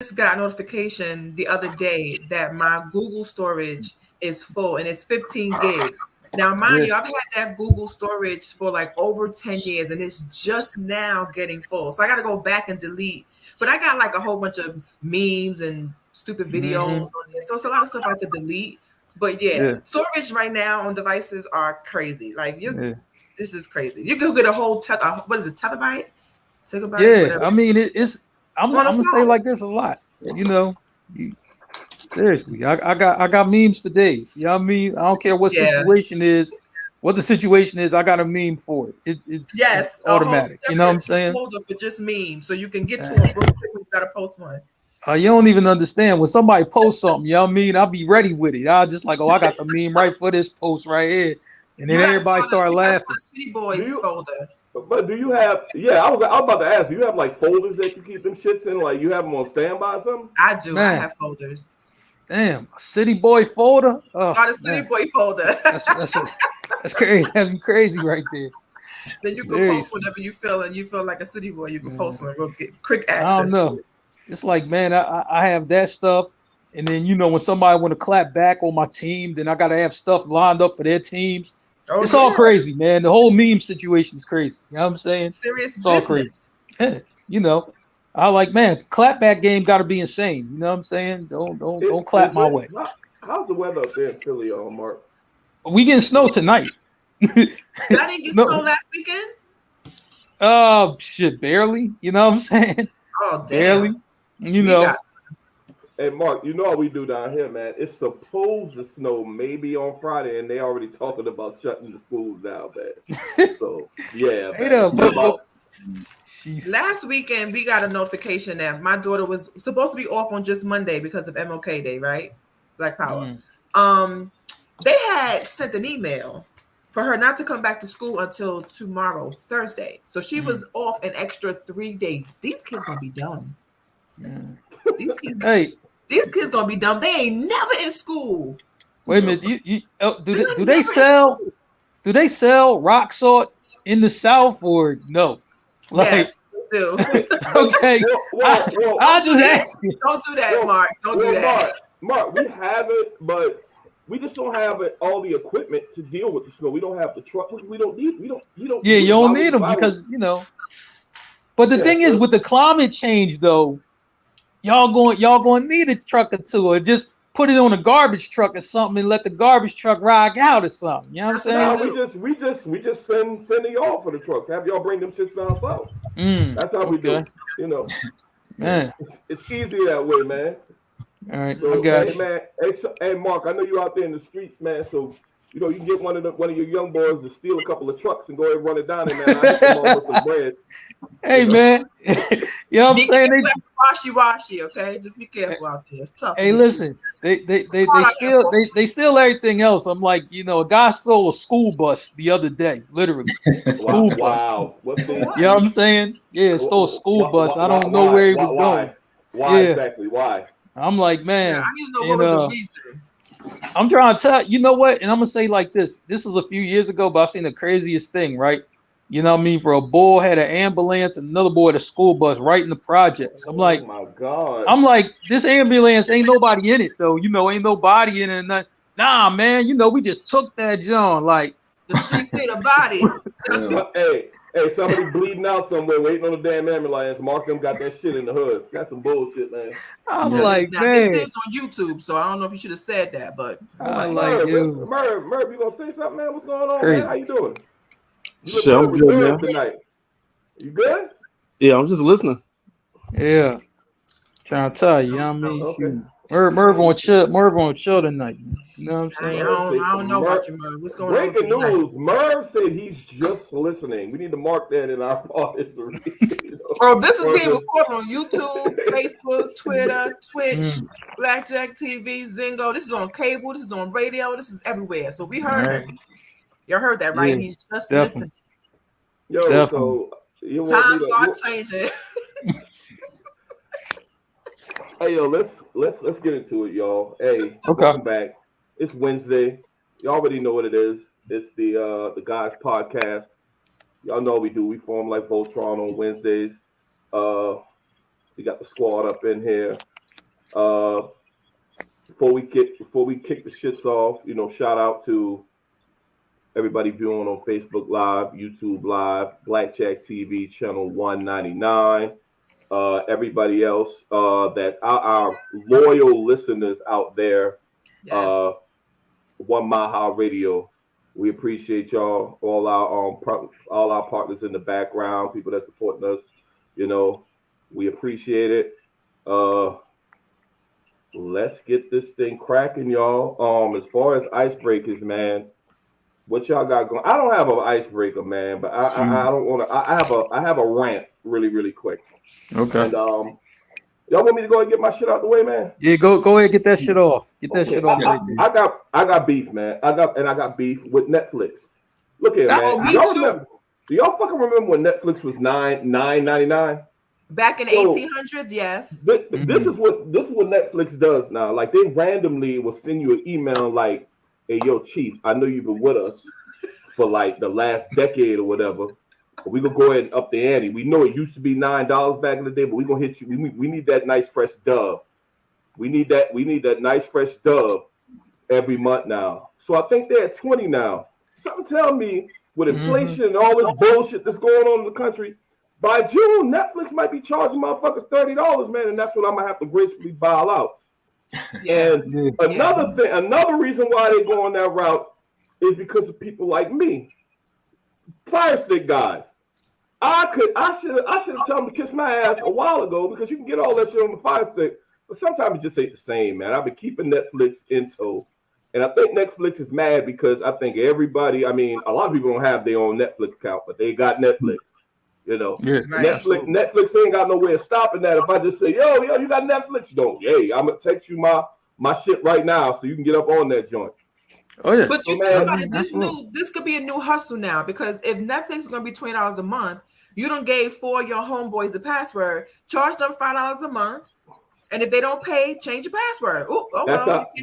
just got a notification the other day that my Google storage is full and it's 15 gigs. Now, mind Yeah. you, I've had that Google storage for like over 10 years and it's just now getting full. So I got to go back and delete. But I got like a whole bunch of memes and stupid videos Mm-hmm. on there. So it's a lot of stuff I could delete. But yeah, Yeah. storage right now on devices are crazy. Like Yeah. this is crazy. You could get a whole what is it, terabyte, gigabyte, Yeah. whatever I mean, it's. I'm on a gonna say phone. like this a lot. You know, you, seriously, I got memes for days. You know what I mean? I don't care Yeah. what the situation is. I got a meme for it. It's Yes, a whole automatic. You know what I'm separate saying? folder for just memes, so you can get to them Uh, real quick when you gotta post one. you don't even understand when somebody posts something. You know what I mean? I'll be ready with it. I'll just like, oh, I got the meme right for this post right here, and then everybody start You gotta start laughing. a City Do Boys you? folder. But do you have? Yeah, I was about to ask. Do you have like folders that you keep them shits in? Like you have them on standby or something? I do. I Man, have folders. damn, City Boy folder. Oh Start a City man, Boy folder. that's crazy. That's crazy right there. Then you can post Seriously, whenever you feel, and you feel like a City Boy. You can post man. one. We'll get quick I don't access to know. it. It's like, man, I have that stuff, and then when somebody want to clap back on my team, then I gotta have stuff lined up for their teams. Oh It's all yeah, crazy, man. The whole meme situation is crazy. You know what I'm saying? serious It's all crazy. business. Yeah, you know. I like, man, clapback game got to be insane. You know what I'm saying? Don't clap Is my it? way. How's the weather up there in Philly, Mark? We getting snow tonight. Y'all didn't get No, snow last weekend. shit, barely. You know what I'm saying? Oh damn, Barely. You we know. got. Hey, Mark, you know what we do down here, man? It's supposed to snow maybe on Friday, and they already talking about shutting the schools down, man. So yeah, Hey, man. there, It's about she's, Last weekend, we got a notification that my daughter was supposed to be off on just Monday because of MLK Day, right? Black Power. mm, Um, they had sent an email for her not to come back to school until tomorrow, Thursday. So she mm, was off an extra 3 days. These kids gonna be dumb. mm. These kids, Hey, these kids gonna be dumb. They ain't never in school. wait a minute. Do They're they not never in school. rock salt in the South or no? Like, Yes, they do. hey, but okay, I I Don't do just that. ask you. Don't do that, well, Mark. Don't do well, that. Mark, we have it, but we just don't have all the equipment to deal with the snow. We don't have the truck. We don't need. We don't Yeah, need you it. don't need them Why would? because But the Yeah. thing is, So with the climate change, though, y'all going to need a truck or two, or just put it on a garbage truck or something and let the garbage truck ride out or something. You know what I'm That's what they nah, saying? we do. just we just send y'all for the trucks. Have y'all bring them shits down south. That's how we Okay, do. You know, man. it's easier that way, man. All right, I So hey got you. man, hey Mark, I know you out there in the streets, man. So you can get one of your young boys to steal a couple of trucks and go ahead and run it down there, man. I hit them all with some bread, you Hey, know. man. You know what I'm Be saying? careful after washy, okay? Just be careful out there. It's tough in Hey, these streets. listen. They Hard out here, steal boy. they steal everything else. I'm like, a guy stole a school bus the other day, literally. Wow, School bus. wow. Well, For see, what? You know what I'm saying? Yeah, stole a school bus. I don't know where he was going. why Yeah. exactly? Why? I'm like, Yeah, I man, need to know what and was the reason. I'm trying to tell you know what, and I'm gonna say like this. This was a few years ago, but I seen the craziest thing, right? You know what I mean? For a boy had an ambulance and another boy had a school bus right in the projects. Oh my God. I'm like, this ambulance ain't nobody in it though. Ain't nobody in it. And nothing. Nah, man, we just took that John. Like, The streets need a body. Yeah. So, hey, somebody bleeding out somewhere waiting on the damn ambulance. Mark them got that shit in the hood. That's some bullshit, man. I'm Now, Yeah. this, like, now this man, is on YouTube, so I don't know if you should have said that, but I boy, like, dude, Merv, you gonna say something, man? What's going on, man? How crazy. you doing? You look Shit, real I'm good, man. reserved tonight. You good? Yeah, I'm just listening. Yeah, trying to tell you, you know what I mean? Okay. Shoot. Merv on chill tonight. You know what I'm I saying? Merv say don't know Merv. about you, Murray. What's going on with Breaking you tonight? news: Merv said he's just listening. We need to mark that in our history. Oh, this is Merv being just- recorded on YouTube, Facebook, Twitter, Twitch, Mm, Blackjack TV, Zingo. This is on cable. This is on radio. This is everywhere. So we all heard right. him. You heard that, right? Yeah, He's just definitely. listening. Yo, Definitely. so you want me Times are to? changing. Hey, yo, let's get into it, y'all. Hey, Okay. welcome back. It's Wednesday. You already know what it is. It's the guys podcast. Y'all know what we do. We form like Voltron on Wednesdays. We got the squad up in here. Before we kick the shits off, shout out to everybody viewing on Facebook Live, YouTube Live, Blackjack TV channel 199. Everybody else that our loyal listeners out there, Yes. One Maha Radio. We appreciate y'all, all our partners in the background, people that supporting us. We appreciate it. Let's get this thing cracking, y'all. As far as icebreakers, man, what y'all got going? I don't have an icebreaker, man, but I don't want to. I have a rant really, really quick. Okay. And y'all want me to go and get my shit out the way, man? Yeah, go ahead, get that shit off. Get that shit off. I got beef, man. I got beef with Netflix. Look here, man. Oh, me Y'all too. remember? Do y'all fucking remember when Netflix was $9.99? Back in the 1800s, yes. This is what Netflix does now. Like, they randomly will send you an email like, "Hey, yo, Chief, I know you've been with us for like the last decade or whatever. But we gonna go ahead and up the ante. We know it used to be $9 back in the day, but we gonna hit you. We need that nice fresh dub. We need that nice fresh dub every month now. So I think they're at 20 now. Something tell me with inflation and all this bullshit that's going on in the country, by June Netflix might be charging motherfuckers $30, man, and that's what I'm gonna have to gracefully bow out. And another reason why they go on that route is because of people like me, Fire Stick guys. I should have told them to kiss my ass a while ago, because you can get all that shit on the Fire Stick, but sometimes it just ain't the same, man. I've been keeping Netflix in tow, and I think Netflix is mad because I think everybody. I mean, a lot of people don't have their own Netflix account, but they got Netflix. Netflix ain't got no way of stopping that. If I just say, yo, you got Netflix? Don't. Hey, I'm gonna text you my shit right now so you can get up on that joint. Oh yeah. But you think about it, this could be a new hustle now, because if Netflix is gonna be $20 a month, you done gave 4 of your homeboys the password, charge them $5 a month, and if they don't pay, change your password.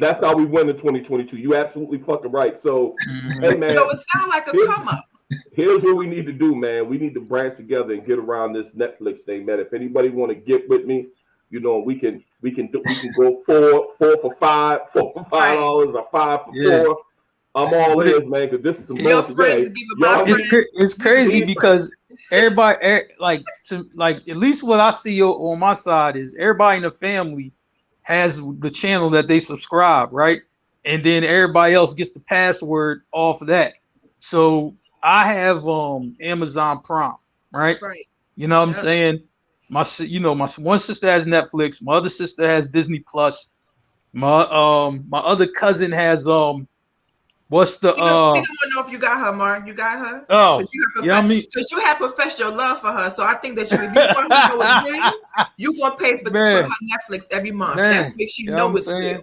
That's how we win in 2022. You absolutely fucking right. So, hey man, so it sounds like a come up. Here's what we need to do, man. We need to branch together and get around this Netflix thing, man. If anybody want to get with me, we can go four for $5 or $5 for 4. I'm all in, man, because this is some bullshit. It's crazy because everybody, at least what I see on my side is everybody in the family has the channel that they subscribe, right? And then everybody else gets the password off of that. So I have Amazon Prime, right? Right. You know what I'm saying? My one sister has Netflix, my other sister has Disney Plus, my other cousin has what's the we don't know if you got her, Mark. You got her? Oh, because you have professed your love for her. So I think that if you want to know it's real, you're gonna pay for her Netflix every month. That makes you know it's real.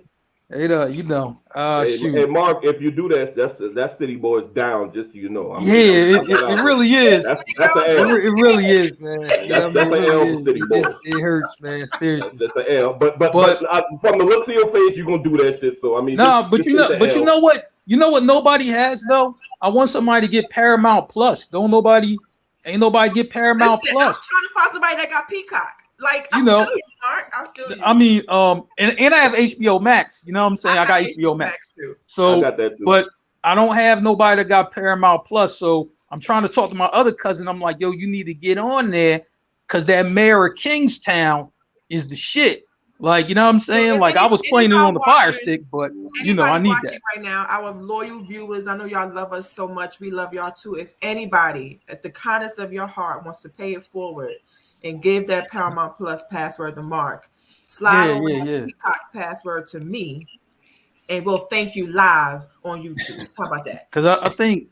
Hey, Hey, Mark, if you do that, that's City Boys down, just so you know. It really is. That's an L. It really is, man. That's an L for City Boys. It hurts, man. Seriously. That's an L. But from the looks of your face, you're gonna do that shit. So I mean, you know what? You know what nobody has though? I want somebody to get Paramount Plus. Ain't nobody get Paramount Plus. I'm trying to find somebody that got Peacock. Like, I feel you. I mean, and I have HBO Max. You know what I'm saying? I got HBO Max too. So, I got that too. But I don't have nobody that got Paramount Plus. So I'm trying to talk to my other cousin. I'm like, yo, you need to get on there because that Mayor of Kingstown is the shit. Like, you know what I'm saying? Like, I was playing it on the Fire Stick, but I need that. Right now, our loyal viewers, I know y'all love us so much. We love y'all too. If anybody at the kindness of your heart wants to pay it forward and give that Paramount Plus password to Mark, slide over that Peacock password to me, and we'll thank you live on YouTube. How about that? Because I think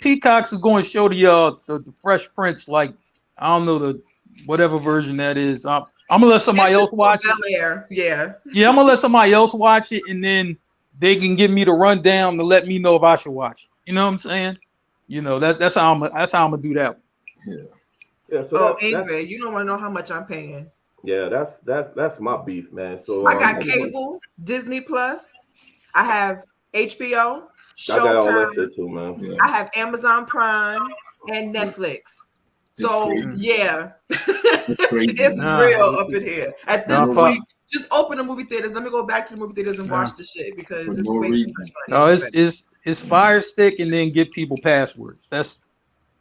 Peacock's is going to show the Fresh Prince, like, I don't know, the whatever version that is. I'm gonna let somebody else watch it. Yeah, I'm gonna let somebody else watch it, and then they can give me the rundown to let me know if I should watch it. You know what I'm saying? That's how I'm gonna do that one. Yeah. So Ingrid, you don't want to know how much I'm paying. Yeah, that's my beef, man. So I got cable, Disney Plus. I have HBO, Showtime. I got all that shit too, man. Yeah. I have Amazon Prime and Netflix. So yeah, it's real up in here. At this point, Just open the movie theaters. Let me go back to the movie theaters and watch the shit because For it's no way too reason. much money. No, it's Fire Stick and then give people passwords. That's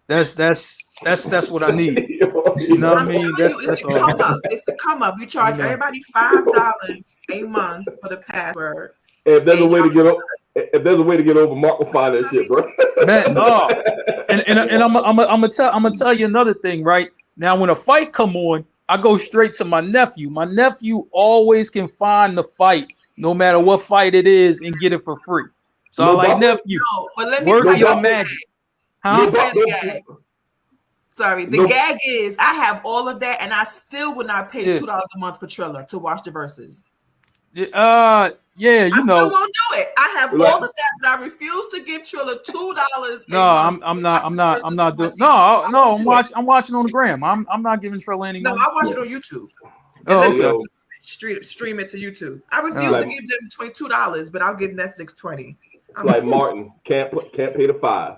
what I need. You know what I I'm mean? telling That's you, it's a all. come up. It's a come up. You charge everybody $5 a month for the password. If there's a way to get over, if there's a way to get over, Mark will find that shit, bro. Man, and I'm gonna tell you another thing, right? Now, when a fight come on, I go straight to my nephew. My nephew always can find the fight, no matter what fight it is, and get it for free. So No I like problem. nephew. No, but let me Work tell you your the magic. gag. Huh? Let me tell you the gag. Sorry, the No. gag is I have all of that, and I still would not pay Yeah. $2 a month for Triller to watch the verses. Yeah, I you still know. won't do it. I have Like- all of that, but I refuse to give Triller $2. No, I'm not doing. No, I'm watching on the gram. I'm not giving Trilla any No, money. I watch it on YouTube. Oh, And let okay. me stream it to YouTube. I refuse Oh. to give them $22, but I'll give Netflix $20. It's like Martin can't pay the $5.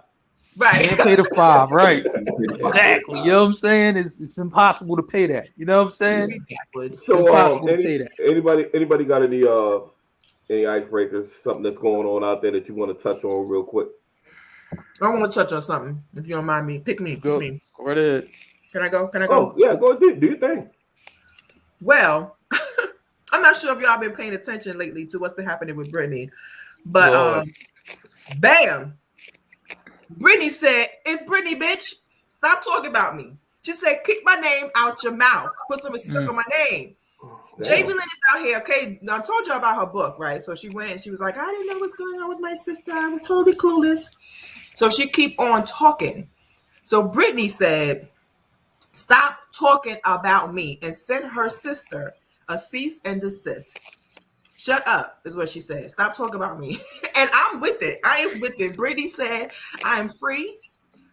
Right. Can't pay the $5, right? Exactly. You know what I'm saying? It's impossible to pay that. You know what I'm saying? Backwards. So, impossible to pay that. anybody got any icebreakers? Something that's going on out there that you want to touch on real quick? I want to touch on something. If you don't mind me, pick me. Go right ahead. Can I go? Oh yeah, go ahead. Do your thing. Well, I'm not sure if y'all been paying attention lately to what's been happening with Brittany, but Lord. bam, Brittany said, "It's Brittany, bitch. Stop talking about me." She said, "Keep my name out your mouth. Put some respect on my name." Jamie Lynn is out here. Okay, now I told you about her book, right? So she went and she was like, "I didn't know what's going on with my sister. I was totally clueless." So she keep on talking. So Brittany said, "Stop talking about me," and send her sister a cease and desist. Shut up is what she said. Stop talking about me. And I'm with it. I am with it. Brittany said, "I am free.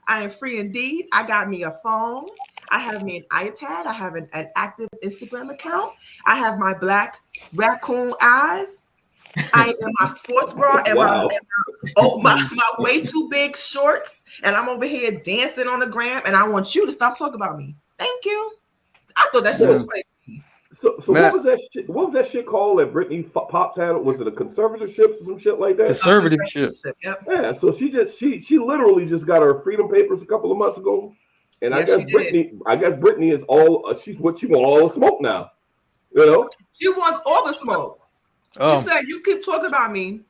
I am free indeed. I got me a phone. I have me an iPad. I have an active Instagram account. I have my black raccoon eyes. I am in my sports bra and Wow. my way too big shorts. And I'm over here dancing on the gram. And I want you to stop talking about me. Thank you." I thought that shit was funny. So Matt. what was that shit? What was that shit called that Brittany Pops had? Was it a conservatorship or some shit like that? Conservatorship. Yep. Yeah. So she literally just got her freedom papers a couple of months ago, and Yes, she did. I guess Brittany is all she's what she want all the smoke now. You know. She wants all the smoke. Oh. She said, "You keep talking about me,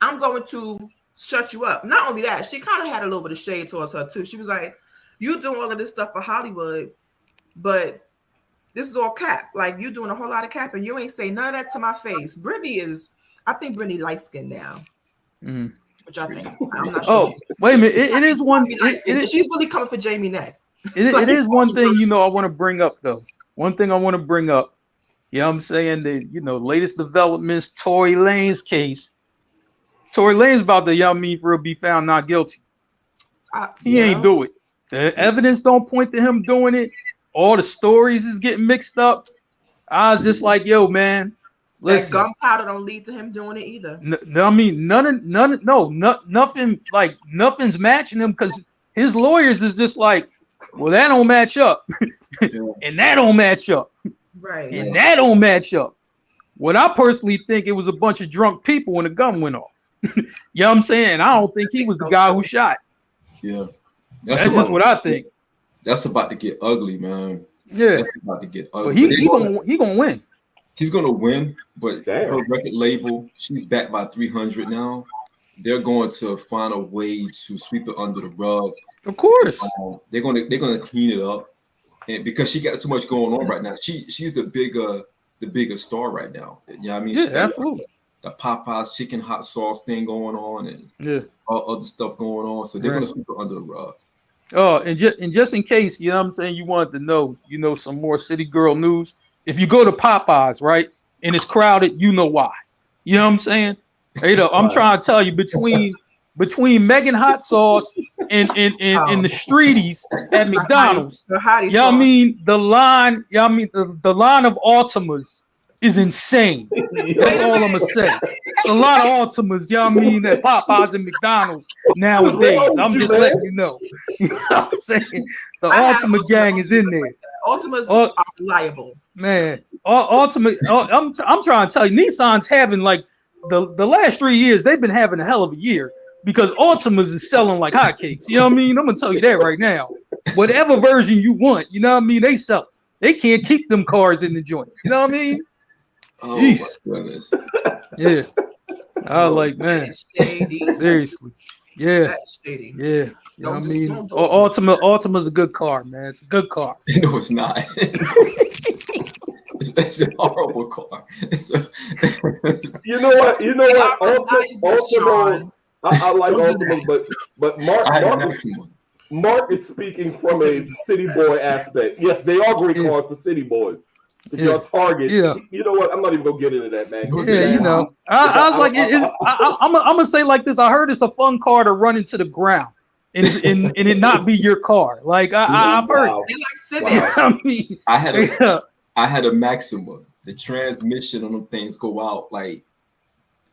I'm going to shut you up." Not only that, she kind of had a little bit of shade towards her too. She was like, "You doing all of this stuff for Hollywood, but this is all cap. Like you doing a whole lot of cap, and you ain't say none of that to my face." Brittany is, I think Brittany light skinned now. Mhm. Which I think. I'm not sure. Oh, wait a minute. It is one. She's really coming for Jamie Neck. It is one thing, you know, I want to bring up though. One thing I want to bring up. You know what I'm saying? The latest developments, Tory Lanez case. Tory Lanez about to, be found not guilty. He ain't do it. The evidence don't point to him doing it. All the stories is getting mixed up. I was just like, yo, man, That listen. gunpowder don't lead to him doing it either. Nothing's matching him because his lawyers is just like, well, that don't match up. And that don't match up. Right. And that don't match up. What I personally think, it was a bunch of drunk people when the gun went off. You know what I'm saying? I don't think he was the guy who shot. Yeah. That's just what I think. That's about to get ugly, man. Yeah. That's about to get ugly. But he gonna win. He's gonna win, but Damn. her record label, she's backed by 300 now. They're going to find a way to sweep it under the rug. Of course. They're gonna clean it up, and because she got too much going on right now, she's the bigger star right now. You know what I mean? Yeah, She got absolutely. the Popeyes chicken hot sauce thing going on, and Yeah. all other stuff going on. So they're Right. gonna sweep it under the rug. Oh, and just in case, you know what I'm saying, you wanted to know, some more City Girl news. If you go to Popeyes, right, and it's crowded, you know why. You know what I'm saying? I'm trying to tell you, between Megan Hot Sauce and the Streeties at McDonald's, The hottie y'all sauce. mean the line, the line of Ultimas is insane. That's all I'm gonna say. It's a lot of Ultimas, you know what I mean, at Popeyes and McDonald's nowadays. I'm just letting you know. You know what I'm saying? The Ultima gang is in there. Ultimas are reliable. Man, Ultima, I'm trying to tell you, Nissan's having like the last 3 years, they've been having a hell of a year because Ultimas is selling like hotcakes. You know what I mean? I'm gonna tell you that right now. Whatever version you want, you know what I mean? They sell. They can't keep them cars in the joint. You know what I mean? Oh Jeez. my goodness. Yeah. I was like, man, seriously. Yeah. That's shady. Yeah. You know what I mean? don't do Ultima's a good car, man. It's a good car. No, it's not. It's a horrible car. You know what? Ultima, I like Ultima, but Mark is speaking from a city boy aspect. Yes, they are great cars for city boys. If you're a Target, you know what? I'm not even gonna get into that, man. You know, I was like, I'm gonna say like this. I heard it's a fun car to run into the ground, and it not be your car. Like I've heard. I mean, I had a Maxima. The transmission on them things go out like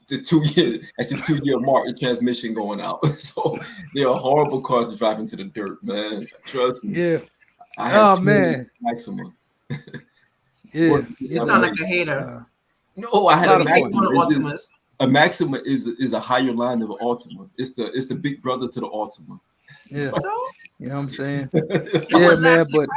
at the 2 year mark. The transmission going out. So they are horrible cars to drive into the dirt, man. Trust me. Yeah. I had Maxima. You sound like a hater. No, I had a Maxima. A Maxima is a higher line of an Ultima. It's the big brother to the Ultima. Yeah. So? You know what I'm saying? Yeah, man. But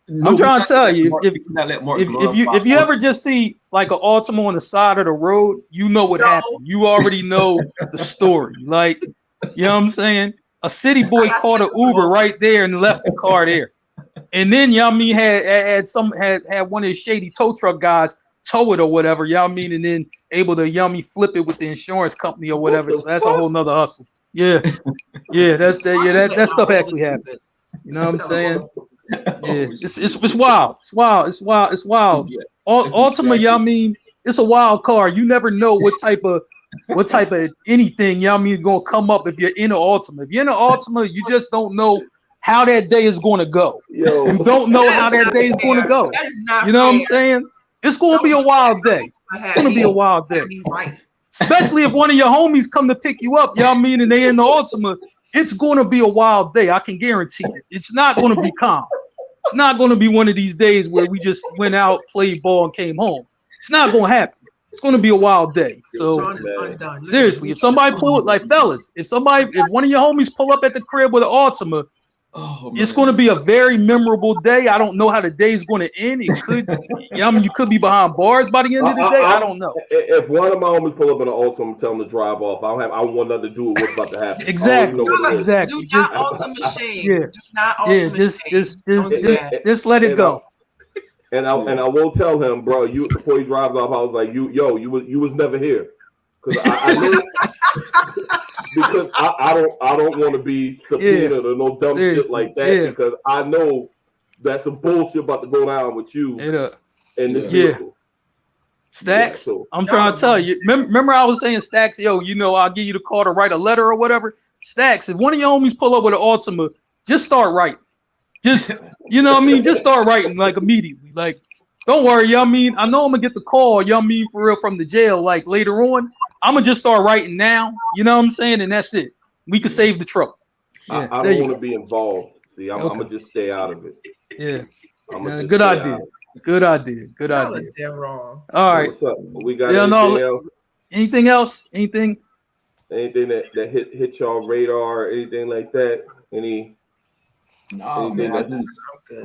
no, I'm trying to tell you, if you ever just see like an Ultima on the side of the road, you know what happened. You already know the story. Like, you know what I'm saying? A city boy called an Uber right there and left the car there. And then y'all mean had one of his shady tow truck guys tow it or whatever, y'all mean, and then able to yummy flip it with the insurance company or whatever. So that's a whole nother hustle. Yeah. Yeah, that stuff actually happens. You know what I'm saying? Yeah, it's wild. It's wild. Ultima, y'all mean, it's a wild car. You never know what type of anything y'all mean gonna come up if you're in an Ultima. If you're in an Ultima, you just don't know how that day is going to go. You don't know how that day is going to go. You know what I'm saying? It's going to be a wild day. It's going to be a wild day. Especially if one of your homies come to pick you up, y'all mean, and they in the Ultima, it's going to be a wild day. I can guarantee it. It's not going to be calm. It's not going to be one of these days where we just went out, played ball, and came home. It's not going to happen. It's going to be a wild day. So seriously, if somebody pull it, like fellas, if one of your homies pull up at the crib with an Ultima, it's going to be a very memorable day. I don't know how the day is going to end. It could, you could be behind bars by the end of the day. I don't know. If one of my homies pull up in an Ultima, tell them to drive off. I want nothing to do with what's about to happen. Exactly. Do not Ultima shame. Do not Ultima shame. Just let it go. And I will tell him, bro. Before he drives off, I was like, you was never here, because I knew. Because I don't want to be subpoenaed or no dumb shit like that, because I know that's some bullshit about to go down with you in this vehicle. Stacks, I'm trying to tell you. Remember I was saying, Stacks, I'll give you the call to write a letter or whatever. Stacks, if one of your homies pull up with an Ultima, just start writing. Just, you know what I mean? Just start writing like immediately. Like, don't worry, I mean, I know I'm gonna get the call, mean, for real, from the jail, like later on. I'm gonna just start writing now, you know what I'm saying, and that's it. We could save the trouble. I don't want to be involved. See, I'm gonna just stay out of it. Yeah. Good idea. Good idea. They're wrong. All right. What's up? We got anything else? Anything that hit y'all radar or anything like that? No, man,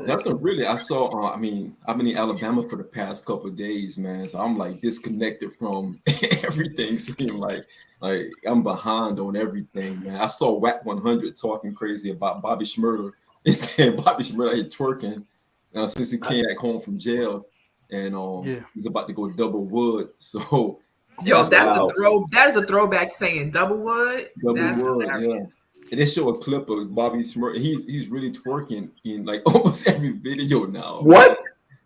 nothing really. I saw. I've been in Alabama for the past couple of days, man. So I'm like disconnected from everything. Seemed like I'm behind on everything, man. I saw WAC 100 talking crazy about Bobby Shmurda. He said Bobby Shmurda ain't twerking since he came back home from jail, and he's about to go double wood. So that is a throwback saying double wood. That's wood, hilarious. And they show a clip of Bobby Shmurda. He's really twerking in like almost every video now. What?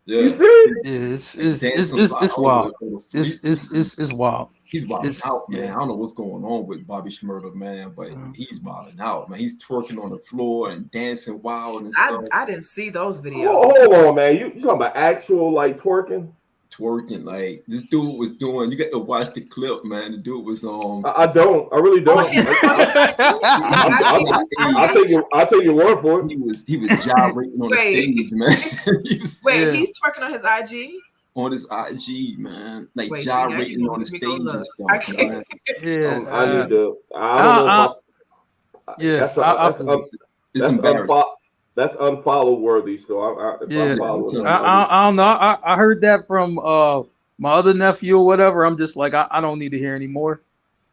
Yeah. You serious? It's wild. It's wild. He's wilding out, man. I don't know what's going on with Bobby Shmurda, man, but he's wilding out, man. He's twerking on the floor and dancing wild and stuff. I didn't see those videos. Hold on, man. You talking about actual like twerking? twerking. Like this dude was doing. You got to watch the clip, man. The dude was I don't. I really don't. I'll take your word for it. He was gyrating on the stage, man. He's twerking on his IG. On his IG, man, like gyrating on the stage and stuff. I need to. I don't know. It's embarrassing. That's unfollow worthy. So I don't know. I heard that from my other nephew or whatever. I'm just like, I don't need to hear anymore.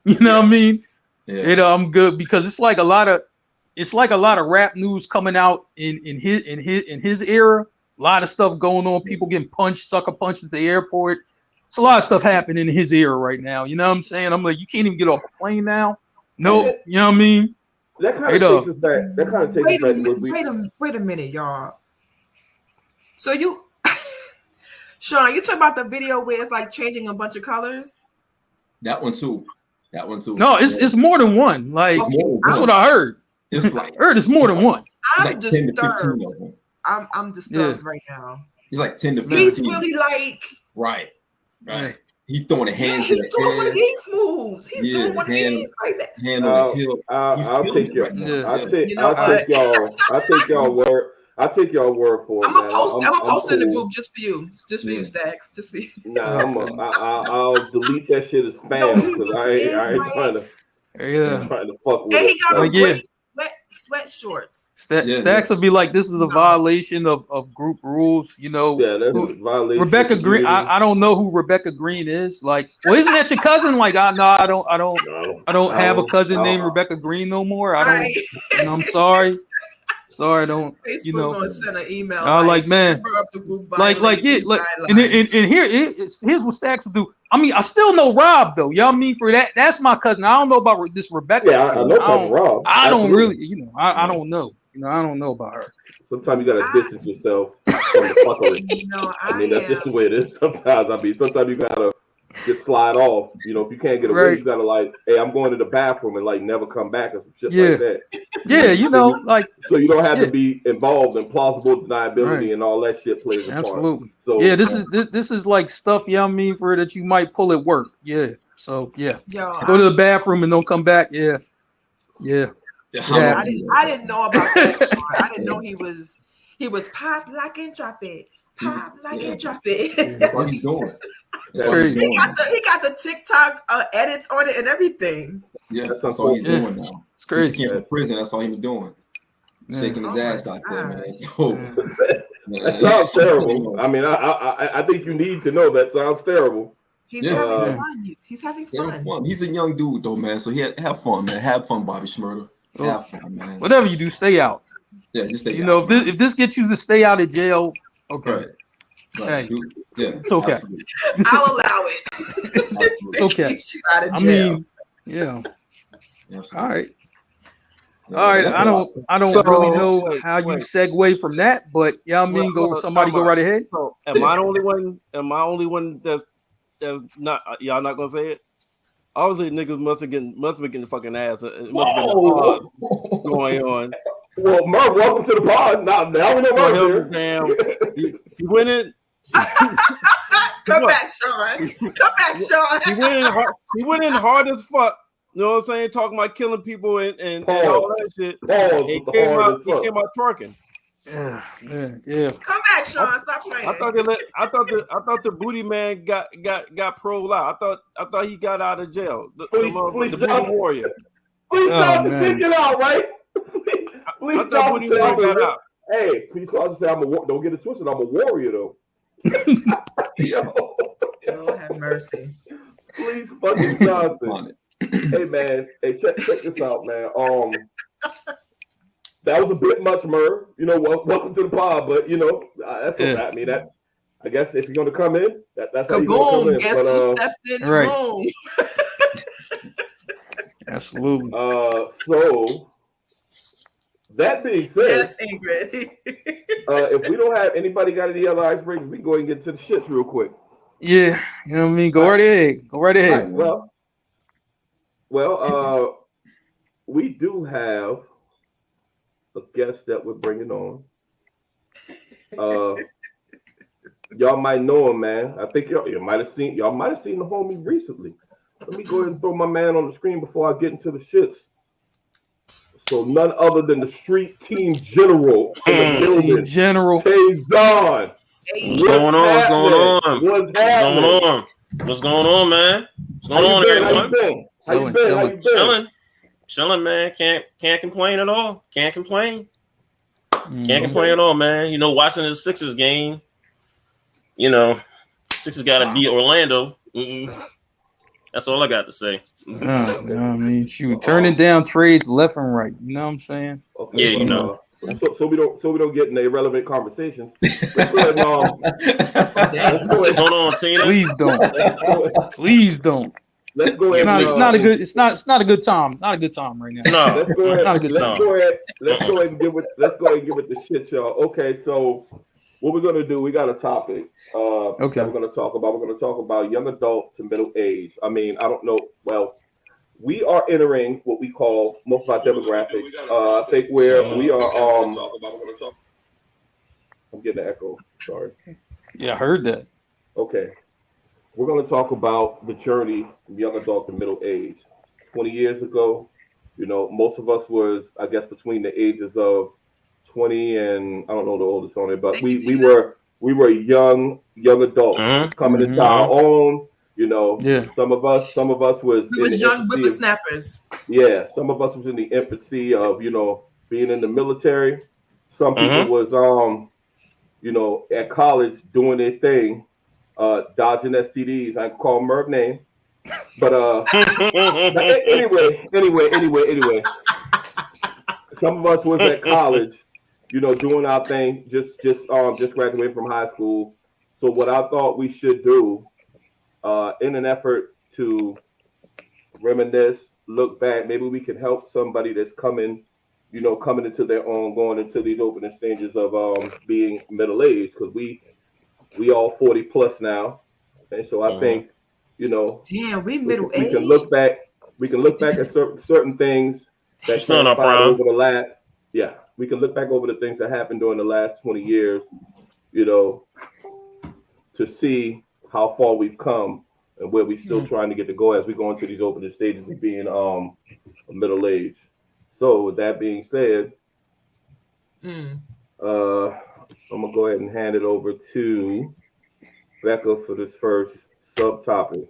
You know what I mean? Yeah. I'm good because it's like a lot of rap news coming out in his era. A lot of stuff going on. People getting punched, sucker punched at the airport. It's a lot of stuff happening in his era right now. You know what I'm saying? I'm like, you can't even get off a plane now. Nope. You know what I mean? That kind of takes us back. That kind of takes us back. Wait a minute, y'all. So you, Sean, you talking about the video where it's like changing a bunch of colors? That one too. No, it's more than one. Like that's what I heard. It's like I heard it's more than one. I'm disturbed. I'm disturbed right now. He's like 10 to 15. He's really like right. He's throwing the hands. He's doing one of these moves. He's doing one of these like that. Hand on the hip. I'll take y'all word. I'll take y'all word for it. I'm gonna post in the group just for you. Just for you, Stacks. Just for you. Nah, I'll delete that shit as spam because I ain't trying to fuck with it. And he got a great sweat shorts. Stacks would be like, this is a violation of group rules, you know. Yeah, that's a violation. Rebecca Green. I don't know who Rebecca Green is. Like, well, isn't that your cousin? Like, I don't have a cousin named Rebecca Green no more. I don't. You know, I'm sorry. Sorry, I don't. Facebook you know. Gonna send an email. Like man, and here's what Stacks will do. I mean, I still know Rob though. Y'all mean for that? That's my cousin. I don't know about this Rebecca. Yeah, I know cousin Rob. I don't really, you know, I don't know. You know, I don't know about her. Sometimes you gotta distance yourself from the fuckery. I mean, that's just the way it is. Sometimes you gotta just slide off. You know, if you can't get away, you gotta like, hey, I'm going to the bathroom and like never come back or some shit like that. Yeah, you know, like so you don't have to be involved in plausible deniability and all that shit plays a part. Absolutely. So yeah, this is like stuff, you know what I mean, for that you might pull at work. Yeah. So go to the bathroom and don't come back. Yeah. I didn't know about that. I didn't know he was pop, lock, and drop it. Pop, lock, and drop it. What he's doing? He got the TikTok edits on it and everything. Yeah, that's all he's doing now. It's crazy. Since he came from prison, that's all he was doing. Shaking his ass out there, man. So that sounds terrible. I mean, I think you need to know that sounds terrible. He's having fun. He's having fun. He's a young dude though, man. So have fun, man. Have fun, Bobby Shmurda. Have fun, man. Whatever you do, stay out. Yeah, just stay out. You know, if this gets you to stay out of jail, okay. Right. Hey, it's okay. Absolutely. I'll allow it. It's okay. Keep you out of jail. I mean, yeah. Absolutely. All right. All right. I don't really know how you segue from that, but yeah, I mean, go right ahead. So am I the only one? Am I only one that's not? Y'all not gonna say it? Obviously, niggas must have been getting the fucking ass. It must have been a pod going on. Well, Murph, welcome to the pod. Now we know Murph. Damn, you went in. Come back, Sean. He went in hard as fuck. You know what I'm saying? Talking about killing people and all that shit. He came out twerking. Yeah. Come back, Sean. Stop playing. I thought the booty man got paroled out. I thought he got out of jail. The booty warrior. Please tell us to pick it out, right? Please tell us to got out. Hey, please tell us to say don't get it twisted. I'm a warrior though. Lord have mercy. Please fucking Johnson. Hey man, check this out, man. That was a bit much, Murr. You know, welcome to the pod, but you know, that's okay. I mean, I guess if you're gonna come in, that's how you're gonna come in. Guess who stepped in the room? Absolutely. So that being said, yes, Ingrid. If we don't have anybody got any other icebreakers, we can go ahead and get to the shits real quick. Yeah, you know what I mean. Go right ahead. Right, well, we do have a guest that we're bringing on. y'all might know him, man. I think y'all might have seen the homie recently. Let me go ahead and throw my man on the screen before I get into the shits. So none other than the street team general in the building. General Tazon. What's going on? What's going on? What's happening? What's going on, man? What's going on, everyone? How you been? Chilling, man. Can't complain at all. Can't complain. Can't complain at all, man. You know, watching the Sixers game. You know, Sixers got to beat Orlando. That's all I got to say. You know what I mean, shoot, turning down trades left and right. You know what I'm saying? Okay, yeah, you know. So we don't get in irrelevant conversations. Let's go ahead, Hold on, Tina. Please don't. Please don't. Let's go ahead. It's not a good time. Not a good time right now. No, let's go ahead. Not a good time. Let's go ahead and give it the shit, y'all. Okay, so what we're gonna do? We got a topic. Okay. We're gonna talk about young adult to middle age. I mean, I don't know. Well, we are entering what we call most of our demographics. I think where we are. I'm getting an echo. Sorry. Yeah, I heard that. Okay. We're going to talk about the journey from young adult to middle age. 20 years ago, you know, most of us was, I guess, between the ages of 20 and I don't know the oldest on it, but we were young adults coming into our own. You know, some of us was young whippersnappers. Yeah, some of us was in the infancy of, you know, being in the military. Some people was you know, at college doing their thing. Dodging STDs. I can call Merv name, but anyway. Some of us was at college, you know, doing our thing. Just graduated from high school. So what I thought we should do, in an effort to reminisce, look back, maybe we can help somebody that's coming into their own, going into these opening stages of being middle aged, because we all 40 plus now, and so I think, you know, damn, we middle age. We can look back at certain things that transpired over the last. Yeah, we can look back over the things that happened during the last 20 years, you know, to see how far we've come and where we're still trying to get to go as we go into these opening stages of being middle age. So with that being said, I'm gonna go ahead and hand it over to Becca for this first subtopic.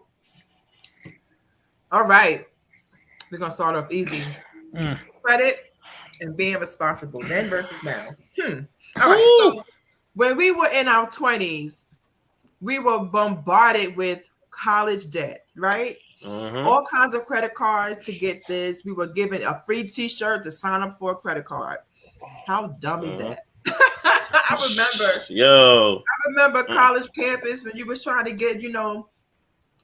All right, we're gonna start off easy. Credit and being responsible, then versus now. All right. So when we were in our 20s, we were bombarded with college debt, right? All kinds of credit cards to get this. We were given a free T-shirt to sign up for a credit card. How dumb is that? I remember college campus when you was trying to get, you know,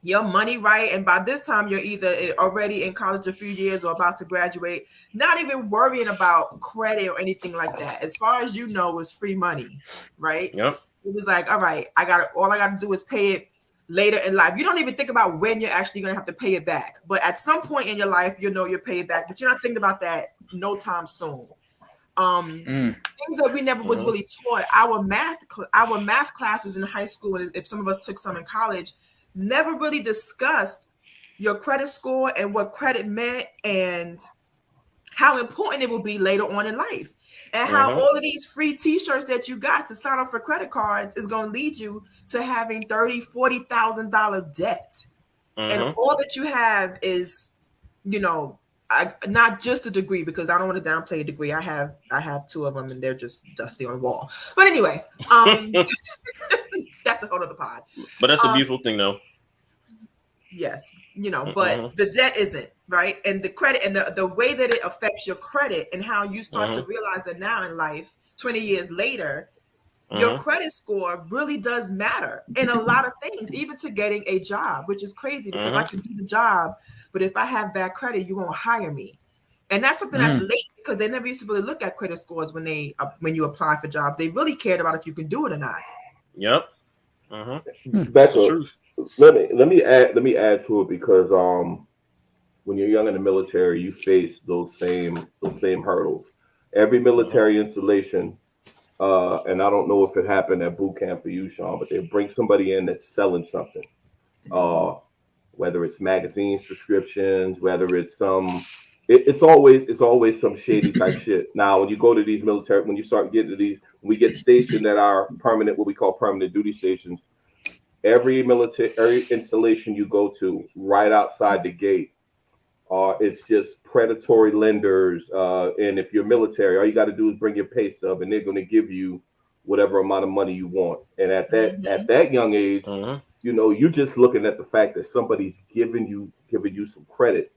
your money right, and by this time you're either already in college a few years or about to graduate, not even worrying about credit or anything like that. As far as you know, it's free money, right? Yep. It was like, all right, all I got to do is pay it later in life. You don't even think about when you're actually going to have to pay it back, but at some point in your life, you know you're paying back, but you're not thinking about that no time soon. Things that we never was really taught. Our math classes in high school, and if some of us took some in college, never really discussed your credit score and what credit meant and how important it will be later on in life, and how all of these free T-shirts that you got to sign up for credit cards is going to lead you to having $30,000-$40,000 debt, and all that you have is, you know, not just a degree, because I don't want to downplay a degree. I have two of them and they're just dusty on the wall. But anyway, that's a whole other pod. But that's a beautiful thing, though. Yes, you know, but the debt isn't, right? And the credit and the way that it affects your credit and how you start to realize that now in life, 20 years later, your credit score really does matter in a lot of things, even to getting a job, which is crazy because I can do the job, but if I have bad credit, you won't hire me. And that's something that's late, because they never used to really look at credit scores when you apply for jobs. They really cared about if you can do it or not. Yep. That's the truth. Let me add to it, because when you're young in the military, you face those same hurdles. Every military installation and I don't know if it happened at boot camp for you, Sean, but they bring somebody in that's selling something, whether it's magazine subscriptions, whether it's it's always some shady type shit. Now, when you go to these military, when you start getting to these, we get stationed at our permanent, what we call permanent duty stations. Every installation you go to, right outside the gate, it's just predatory lenders. And if you're military, all you got to do is bring your pay stub, and they're going to give you whatever amount of money you want. And at that young age, you know, you're just looking at the fact that somebody's giving you some credit.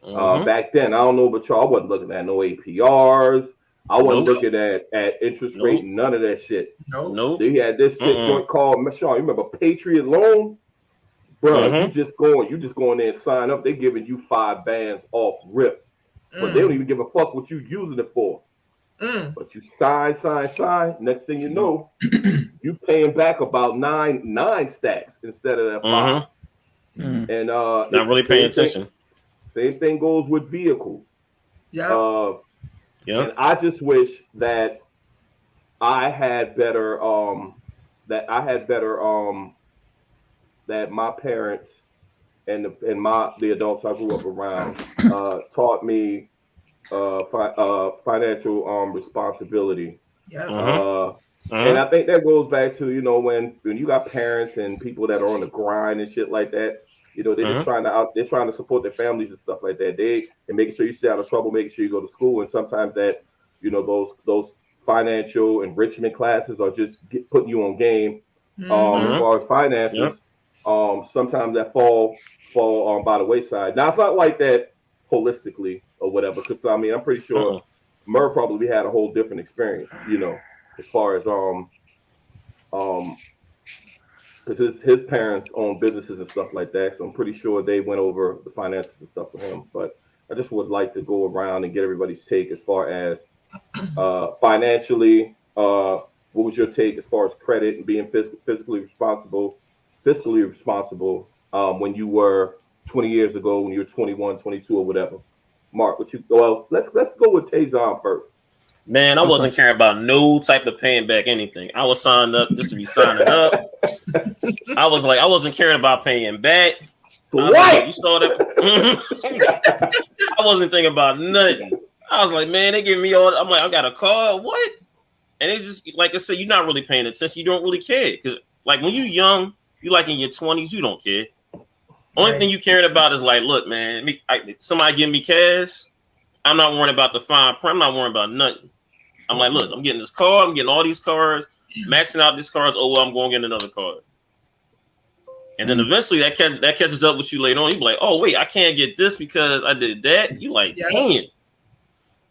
Back then, I don't know about y'all, I wasn't looking at no APRs. I wasn't looking at interest rate, none of that shit. Nope. They had this shit joint called, Sean, you remember Patriot Loan? Bro, you just going there and sign up. They're giving you 5 bands off rip. But they don't even give a fuck what you're using it for. But you sign. Next thing you know, you paying back about nine stacks instead of that 5. And not really paying attention. Same thing goes with vehicles. Yeah. And I just wish that I had better that my parents and the adults I grew up around taught me financial responsibility. And I think that goes back to, you know, when you got parents and people that are on the grind and shit like that, you know, they're just trying to support their families and stuff like that. They're making sure you stay out of trouble, making sure you go to school, and sometimes that, you know, those financial enrichment classes are just putting you on game. As far as finances, sometimes that fall by the wayside. Now, it's not like that holistically or whatever, because I mean, I'm pretty sure Murr probably had a whole different experience, you know, as far as because his parents own businesses and stuff like that, so I'm pretty sure they went over the finances and stuff with him. But I just would like to go around and get everybody's take as far as financially. What was your take as far as credit and being fiscally responsible when you were 20 years ago, when you were 21, 22 or whatever? Mark, let's go with Tazon first. Man, I wasn't caring about no type of paying back anything. I was signed up just to be signing up. I wasn't caring about paying back. What? You saw that? I wasn't thinking about nothing. I was like, man, they give me all. I'm like, I got a car. What? And it's just like I said, you're not really paying attention. You don't really care because, like, when you're young, you like in your 20s, you don't care. Only thing you caring about is like, look, man, somebody give me cash. I'm not worrying about the fine print. I'm not worrying about nothing. I'm like, look, I'm getting this car. I'm getting all these cars, maxing out these cars. Oh, well, I'm going to get another car. And then eventually that catches up with you later on. You be like, oh, wait, I can't get this because I did that. You like, dang.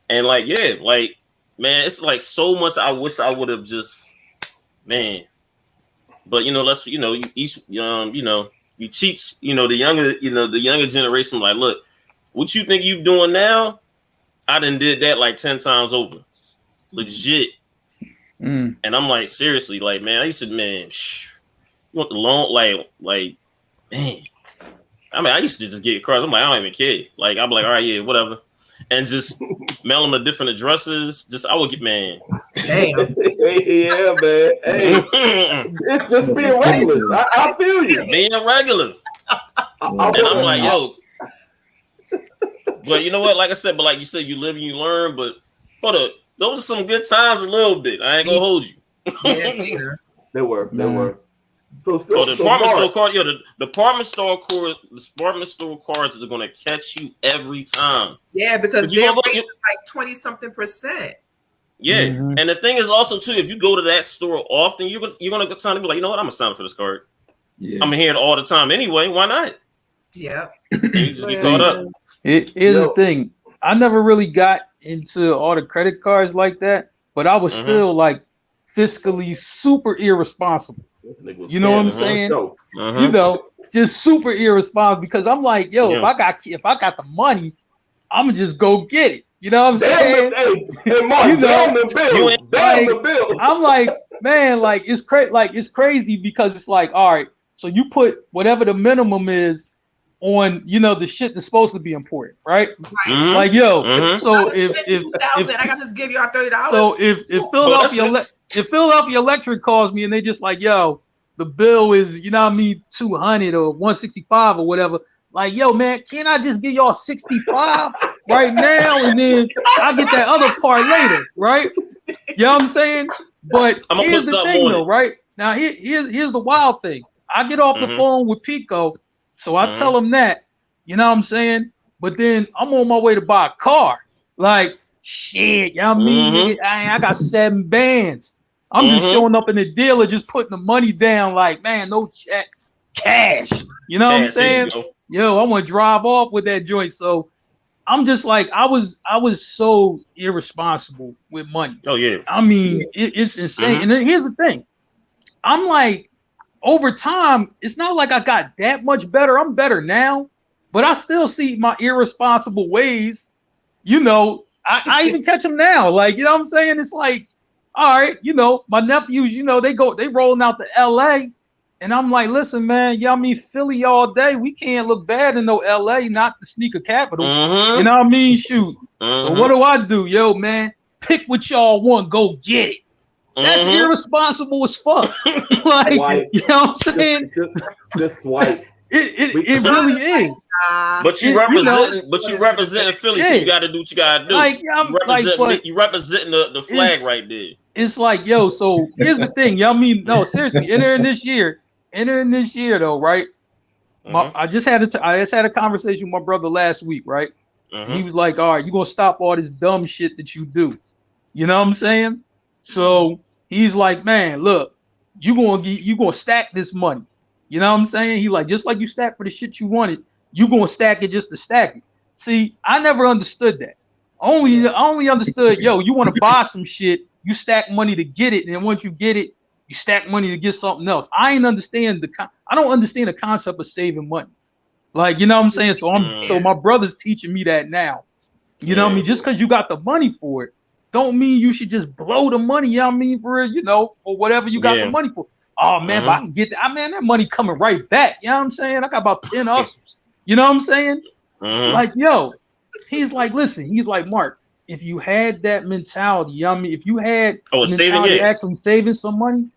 And like, yeah, like, man, it's like so much I wish I would have just, man. But, you know, let's, you know, you teach, you know, the younger generation, like, look, what you think you doing now? I done did that like 10 times over. Legit. And I'm like, seriously, like, man, I used to, man, you want the loan? Like, man. I mean, I used to just get cars. I'm like, I don't even care. Like, I'm like, all right, yeah, whatever. And just mail them to different addresses. I would get, man. Damn. Yeah, man. Hey, it's just being regular. I feel you. Being regular. And I'm like, yo. But you know what? Like I said, but like you said, you live and you learn. But hold up, those are some good times. A little bit. I ain't gonna hold you. They were. So the department store card. Yo, the department store cards are gonna catch you every time. Yeah, because they're like 20-something%. Yeah, and the thing is also too, if you go to that store often, you're gonna go time to be like, you know what? I'm gonna sign up for this card. Yeah, I'm here all the time anyway. Why not? Yeah, and you just get caught up. Here's the thing. I never really got into all the credit cards like that, but I was still like fiscally super irresponsible. You know what I'm saying? You know, just super irresponsible because I'm like, yo, if I got the money, I'm gonna just go get it. You know what I'm saying? Hey, Mark, you know, the bill. I'm like, man, like it's crazy because it's like, all right, so you put whatever the minimum is on the shit that's supposed to be important, right? Mhm. Like, yo, Mhm. so I if I gotta just give y'all $30. so if Philadelphia Electric calls me and they just like, yo, the bill is, 200 or 165 or whatever. Like, yo, man, can't I just give y'all 65 right now and then I get that other part later, right? You know what I'm saying? But I'ma here's put the something thing, on though, it. right? Now, here's the wild thing. I get off the Mhm. phone with Pico, so I Mhm. tell him that, you know what I'm saying? But then I'm on my way to buy a car. Like, shit, you know what I mean? Mhm. Nigga, I got 7 bands. I'm just Mhm. showing up in the dealer, just putting the money down, like, man, no check, cash. You know what I'm Cash, there you saying? go. Yo, I'm gonna drive off with that joint. So I'm just like, I was so irresponsible with money. Oh yeah. I mean, it's insane. Mhm. And then here's the thing. I'm like, over time, it's not like I got that much better. I'm better now, but I still see my irresponsible ways. I even catch them now. Like, you know what I'm saying? It's like, all right, my nephews, they rolling out to LA. And I'm like, listen, man, y'all mean Philly all day. We can't look bad in no LA, not the sneaker capital. Mhm. You know what I mean? Shoot. So what Mhm. do? Yo, man, pick what y'all want, go get it. That's Mhm. irresponsible as fuck. Like, Swipe. you know what I'm saying? Just swipe. It really is. But you representing Philly, so Yeah. you got to do what you got to do. Like, I'm like, but You representing the flag it's- right there. it's like, yo, so here's the thing. Y'all mean, no, seriously, entering this year though, right? I just had a conversation with my brother last week, right? Mhm. He was like, all right, you're gonna stop all this dumb shit that you do. You know what I'm saying? So he's like, man, look, you gonna stack this money. You know what I'm saying? He like, just like you stack for the shit you wanted, you gonna stack it just to stack it. See, I never understood that. I only understood, yo, you want to buy some shit, you stack money to get it, and then once you get it, you stack money to get something else. I don't understand the concept of saving money. Like, you know what I'm saying? So my brother's teaching me that now. You know what I mean? Just because you got the money for it, don't mean you should just blow the money, you know what I mean, for whatever you got the money for. Oh man, but I can get that. Man, that money coming right back. You know what I'm saying? I got about 10 hustles. You know what I'm saying? Like, yo, he's like, listen, he's like, Mark, if you had that mentality, you know what I mean? If you had the mentality actually saving some money,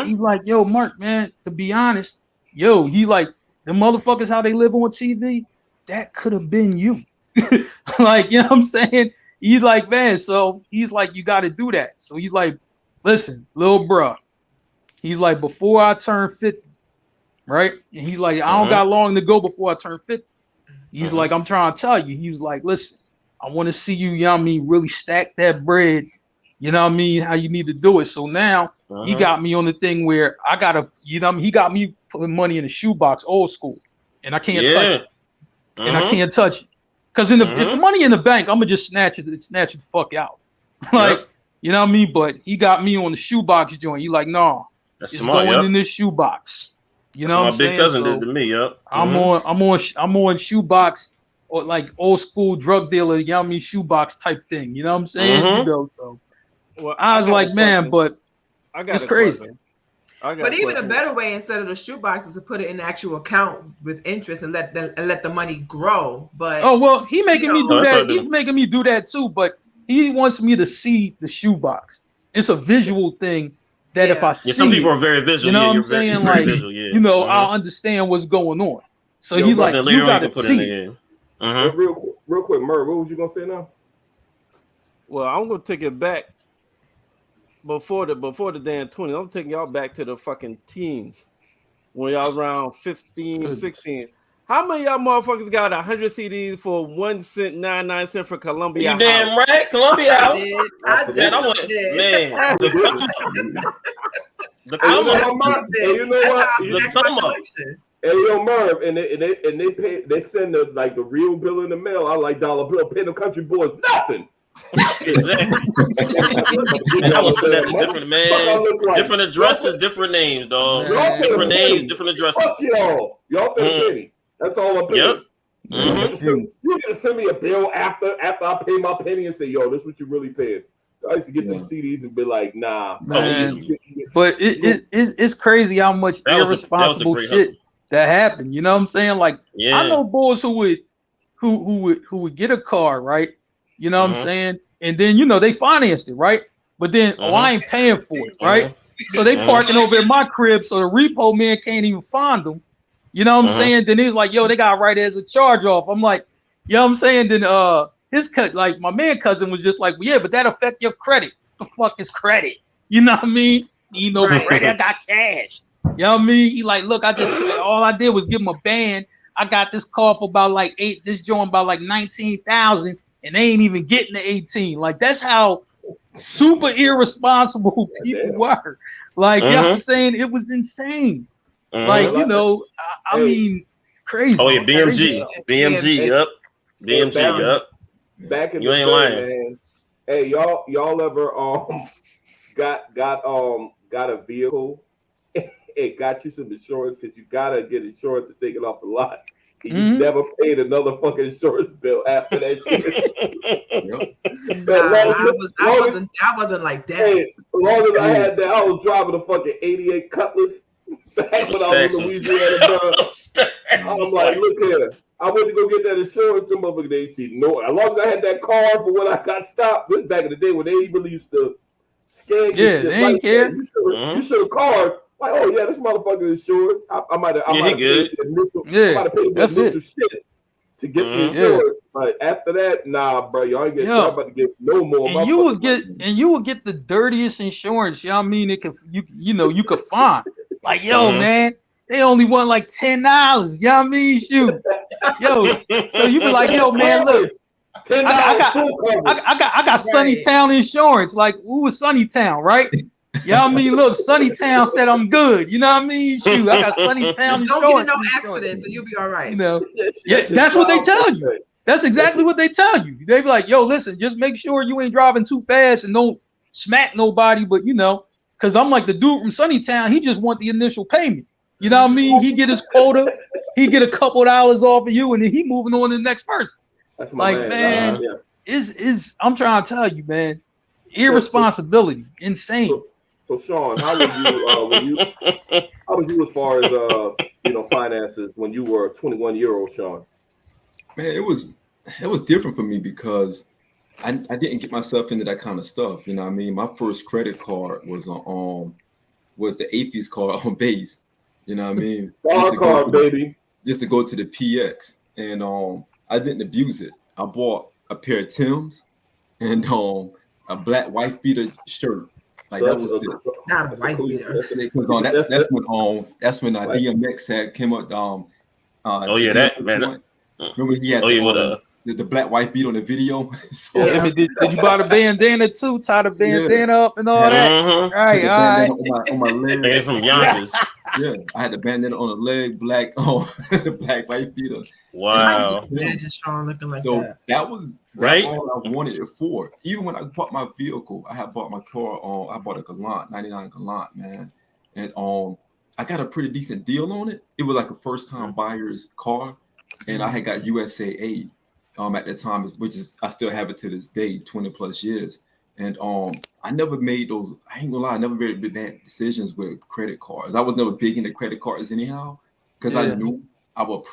he's like, yo, Mark, man, to be honest, yo, he like, the motherfuckers how they live on TV, that could have been you. Like, you know what I'm saying? He's like, man, so he's like, you got to do that. So he's like, listen, little bruh. He's like, before I turn 50, right? And he's like, I don't got long to go before I turn 50. He's like, I'm trying to tell you. He was like, listen, I want to see you, you know what I mean, really stack that bread. You know what I mean? How you need to do it. So now he got me on the thing where I got to, you know what I mean? He got me putting money in a shoebox, old school. And I can't touch it. And I can't touch it. Because if the money in the bank, I'm gonna just snatch it the fuck out. Like, you know what I mean? But he got me on the shoebox joint. He like, no, it's smart, going in this shoebox. You know what I'm saying? My big cousin did to me, I'm on shoebox, or like old school drug dealer, you know what I mean, shoebox type thing. You know what I'm saying? You know, so well, I was like, man, but it's crazy. But even a better way, instead of the shoebox, is to put it in the actual account with interest and let the money grow. But oh well, he making me do that. He's making me do that too. But he wants me to see the shoebox. It's a visual thing that if I see, some people are very visual. You know what I'm saying? Like, visual, you know, I'll understand what's going on. So he's like, you gotta see. Real quick, Murray, what was you gonna say now? Well, I'm gonna take it back. Before the damn 20, I'm taking y'all back to the fucking teens when y'all around 15, 16. How many of y'all motherfuckers got 100 CDs for 1 cent, 99 cents for Columbia You damn right, Columbia House. I did. Man, the come up. You know what? Hey, yo, Merv, and they send the real bill in the mail. I like dollar bill, pay them country boys nothing. Exactly. I was different, man. Like different addresses, different names, dog. Different names, different addresses. Fuck y'all send a penny. That's all I'm paying. You can send me a bill after I pay my penny and say, yo, this is what you really paid. I used to get them CDs and be like, nah. Man. But it's crazy how much irresponsible shit that happen. You know what I'm saying? Like Yeah. I know boys who would get a car, right? You know what I'm saying? And then they financed it, right? But then I ain't paying for it, right? So they parking over at my crib, so the repo man can't even find them. You know what I'm saying? Then he was like, yo, they got right as a charge off. I'm like, you know what I'm saying? Then like my man cousin was just like, well, yeah, but that affect your credit. What the fuck is credit? You know what I mean? You know, credit, I got cash. You know what I mean? He like, look, all I did was give him a band. I got this car for about like this joint about like 19,000, and they ain't even getting the 18. Like that's how super irresponsible people were. Like, you know what I'm saying? It was insane. Like, I mean, crazy. Oh yeah, BMG, up. Back in you the ain't day, lying. man. Hey, y'all ever got a vehicle? It got you some insurance because you gotta get insurance to take it off the lot. You never paid another fucking insurance bill after that shit. I wasn't like that. Hey, as long as I had that, I was driving a fucking 88 Cutlass back when I was in Louisiana, bro. I'm like, look here. I went to go get that insurance. Them motherfuckers, they see no. As long as I had that card for when I got stopped, this back in the day when they even used to scan your shit. They ain't care. You should have called. Like, oh yeah, this motherfucker is insured. I might have paid the initial shit to get the insurance. But after that, nah, bro, y'all about to get no more. And you would get the dirtiest insurance. You know what I mean? You could find. Like, yo, man, they only want like $10. You know what I mean? Shoot. Yo, so you be like, yo, man, look. I got Sunnytown insurance. Like, who was Sunnytown, right? You know what I mean? Look, Sunnytown said I'm good. You know what I mean? Shoot, I got Sunnytown insurance. Don't get in no accidents and you'll be all right. You know, that's what they tell you. That's exactly what they tell you. They be like, yo, listen, just make sure you ain't driving too fast and don't smack nobody. But because I'm like the dude from Sunnytown, he just want the initial payment. You know what I mean? He get his quota, he get a couple of dollars off of you, and then he moving on to the next person. That's like, man, is I'm trying to tell you, man, irresponsibility, insane. So Sean, how was you as far as finances when you were a 21-year-old, Sean? Man, it was different for me because I didn't get myself into that kind of stuff. You know what I mean? My first credit card was the APHES card on base. You know what I mean? Just to go to the PX, and I didn't abuse it. I bought a pair of Timbs and a black wife beater shirt. Like that was not a wife beater. Because that's when DMX had came up. That man. Remember he had the black wife beat on the video. So, did you buy the bandana too? Tie the bandana up and all that. All right. On my leg. From Yonkers. Yeah, I had the bandana on the leg, the black wife beater. Wow. Sean looking like that. That's all I wanted it for. Even when I bought my vehicle, I had bought my car I bought a Galant, 99 Galant, man. And I got a pretty decent deal on it. It was like a first time buyer's car. And I had got USAA at the time, which is I still have it to this day, 20 plus years. And I never made those. I ain't gonna lie, I never made bad decisions with credit cards. I was never big into credit cards anyhow, because I knew I would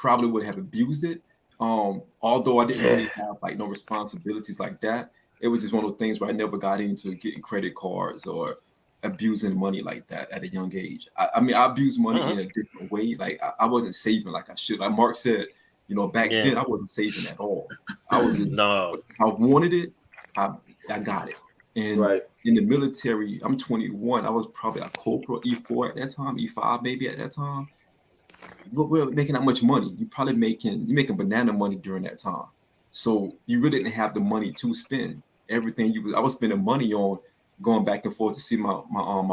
have abused it. Although I didn't really have like no responsibilities like that. It was just one of those things where I never got into getting credit cards or abusing money like that at a young age. I mean, I abused money in a different way. Like I wasn't saving like I should. Like Mark said, back then I wasn't saving at all. I was just I wanted it, I got it. And in the military, I'm 21. I was probably a corporal, E4 at that time, E5 maybe at that time. But we're making that much money. You're making banana money during that time. So you really didn't have the money to spend. Everything I was spending money on going back and forth to see my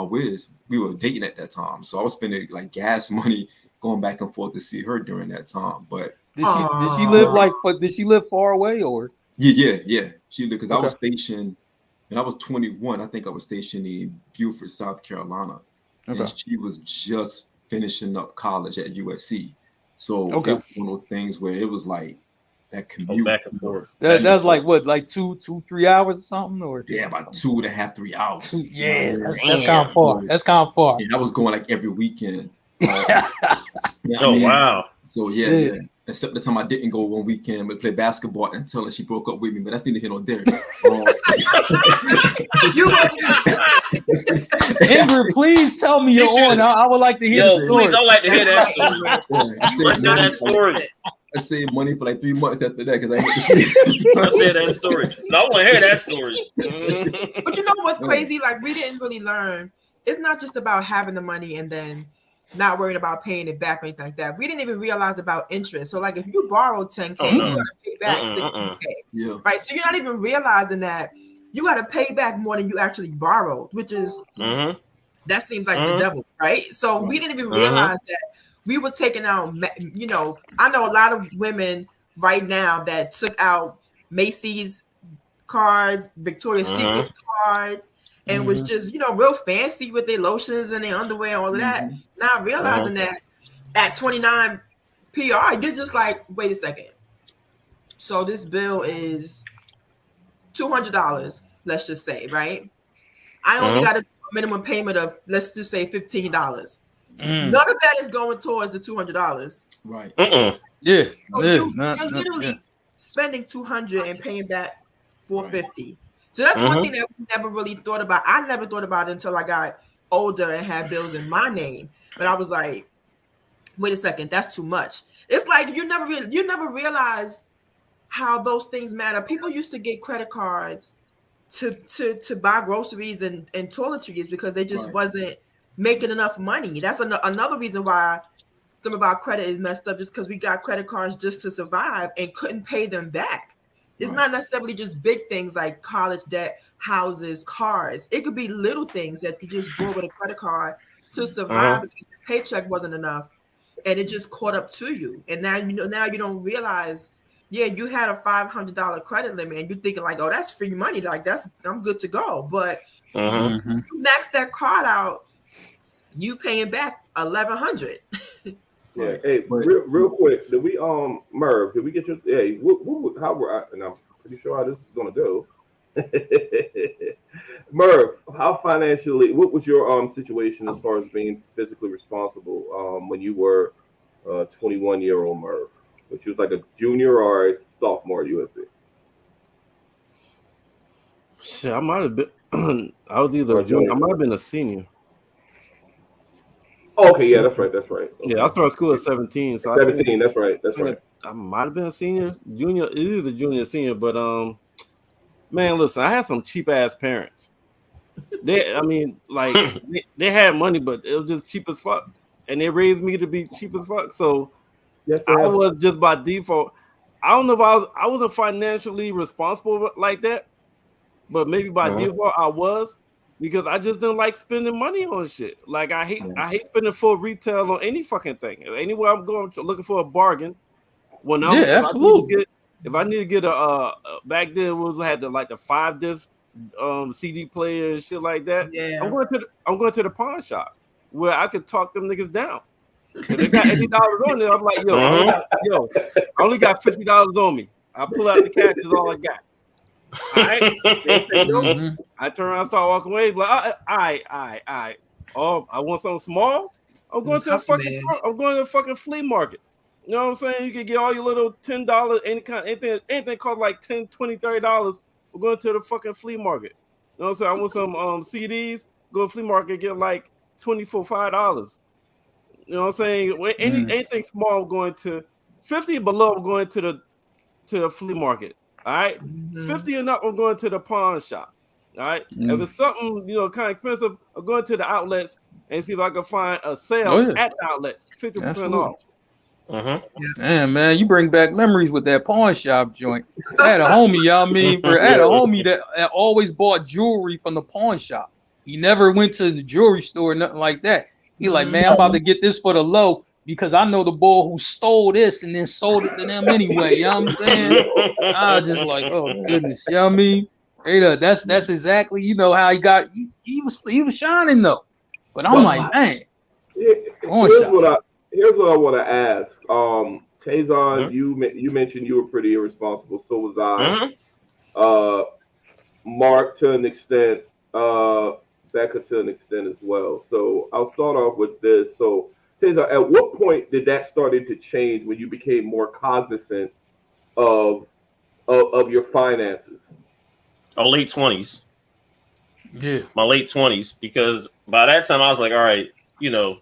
whiz. We were dating at that time. So I was spending like gas money going back and forth to see her during that time. But did she live far away or? Yeah. She lived because I was stationed. And I was 21. I think I was stationed in Beaufort, South Carolina. And she was just finishing up college at USC. So it was one of those things where it was like that commute. Back and forth. That's like what, like 2-3 hours or something? Or about 2.5-3 hours. That's kind of far. That's kind of far. And I was going like every weekend. Oh wow. So yeah. Except the time I didn't go one weekend, but play basketball until she broke up with me. But that's neither here nor there. Ingrid, please tell me you're on. I would like to hear the story. Please, I'd like to hear that story. I saved money for like 3 months after that because I said that story. No, I want to hear that story. But you know what's crazy? Like, we didn't really learn. It's not just about having the money and then not worrying about paying it back or anything like that. We didn't even realize about interest. So, like, if you borrow 10K, you gotta pay back 16K. Yeah. Right? So you're not even realizing that you gotta pay back more than you actually borrowed, which is that seems like the devil, right? So we didn't even realize that we were taking out, you know, I know a lot of women right now that took out Macy's cards, Victoria's Secret cards, and was just, you know, real fancy with their lotions and their underwear and all of that. Not realizing that at 29 PR, you're just like, wait a second. So this bill is $200, let's just say, right? I only got a minimum payment of, let's just say $15. None of that is going towards the $200. Right. Yeah. So you're literally spending $200 and paying back $450. So that's one thing that we never really thought about. I never thought about it until I got older and had bills in my name. But I was like, wait a second, that's too much. It's like you never realize how those things matter. People used to get credit cards to buy groceries and toiletries because they just wasn't making enough money. That's another reason why some of our credit is messed up, just because we got credit cards just to survive and couldn't pay them back. It's not necessarily just big things like college debt, houses, cars. It could be little things that you just bought with a credit card to survive because your paycheck wasn't enough, and it just caught up to you. And now you don't realize, you had a $500 credit limit, and you're thinking like, oh, that's free money, like I'm good to go. But you max that card out, you paying back $1,100. Yeah. Hey, real quick, did we Merv? Did we get your? Hey, how were? And I'm pretty sure how this is gonna go. Merv, how financially? What was your situation as far as being physically responsible when you were 21-year-old Merv? Which was like a junior or a sophomore at USC? Shit, I might have been. I was either a junior. I might have been a senior. Oh, okay, yeah, that's right. Okay. Yeah, I started school at 17. So 17, that's right. I might have been a senior, junior. It is a junior, senior, but man, listen, I had some cheap ass parents. They had money, but it was just cheap as fuck, and they raised me to be cheap as fuck. So I was just by default. I don't know if I wasn't financially responsible like that, but maybe by default I was. Because I just didn't like spending money on shit. Like I hate spending full retail on any fucking thing. Anywhere I'm going looking for a bargain. When absolutely. If I need to get a back then I had the 5-disc CD player and shit like that. Yeah. I'm going to the pawn shop where I could talk them niggas down. If they got $80 on there, I'm like, I only got $50 on me. I pull out the cash, is all I got. All right. I turn around and start walking away. Like, all right. Oh, I want something small. I'm going to the fucking flea market. You know what I'm saying? You can get all your little $10, anything cost like $10, $20, $30. We're going to the fucking flea market. You know what I'm saying? I want some CDs. Go to the flea market, get like $24, $5. You know what I'm saying? Anything small, going to 50 and below, I'm going to the flea market. All right, 50 and up, I'm going to the pawn shop. All right, if it's something kind of expensive, I'm going to the outlets and see if I can find a sale at the outlets, 50% off. Damn, man, you bring back memories with that pawn shop joint. I had a homie, I had a homie that always bought jewelry from the pawn shop. He never went to the jewelry store, nothing like that. He like, man, I'm about to get this for the low, because I know the boy who stole this and then sold it to them anyway. You know what I'm saying? I was just like, oh goodness, you know what I mean? Hey, that's exactly how he was shining though. But I'm like, man. Here's what I want to ask. Tazon, you mentioned you were pretty irresponsible. So was I. Mark to an extent. Becca to an extent as well. So I'll start off with this. So Cesar, at what point did that started to change when you became more cognizant of your finances? Oh, late 20s. Yeah. My late 20s, because by that time I was like, all right, you're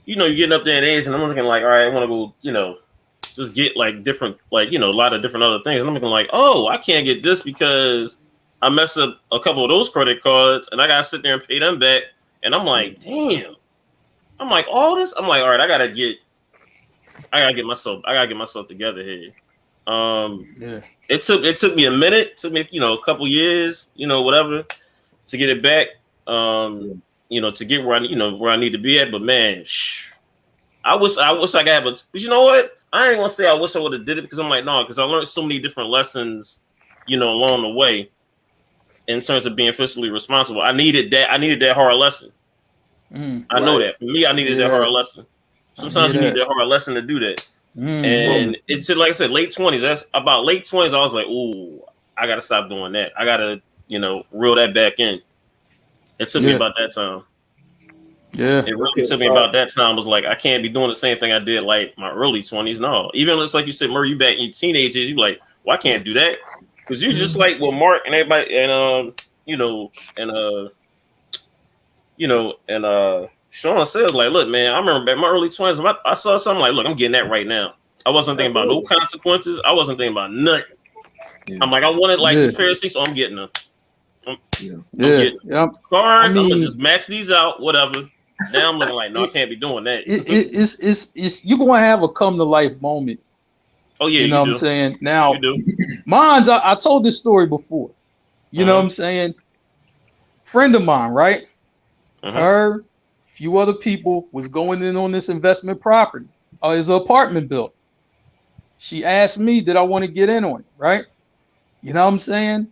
getting up there in age, and I'm looking like, all right, I want to go, just get like different, like, a lot of different other things. And I'm looking like, oh, I can't get this because I messed up a couple of those credit cards, and I gotta sit there and pay them back. And I'm like, damn. I'm like, all this. I'm like, all right, I gotta get myself together here. Yeah. It took me a minute. It took me, a couple years, whatever, to get it back. To get where I need to be at. But man, I wish I got, but you know what? I ain't gonna say I wish I would have did it, because I'm like, no, because I learned so many different lessons, along the way, in terms of being fiscally responsible. I needed that hard lesson. I know that. For me, I needed that hard lesson. Sometimes you need that hard lesson to do that. And it's like I said, late 20s. That's about late 20s. I was like, ooh, I gotta stop doing that. I gotta, reel that back in. It took me about that time. Yeah. It really took me about that time. Was like, I can't be doing the same thing I did like my early 20s. No. Even it's like you said, Murray, you back in your teenagers, you like, well, I can't do that. Because you're just like Mark and everybody and Sean says, like, look, man, I remember back in my early 20s, I saw something like, look, I'm getting that right now. I wasn't thinking about no consequences. I wasn't thinking about nothing. Yeah. I'm like, I wanted like this Pharisee, so I'm getting them. I'm getting cars. I'm gonna just max these out, whatever. Now I'm looking like, no, I can't be doing that. It's you're gonna have a come to life moment. Oh yeah, you know what I'm saying? Now, mine's I told this story before. You know what I'm saying? Friend of mine, right? Her, few other people was going in on this investment property. It's an apartment building. She asked me, did I want to get in on it, right? You know what I'm saying?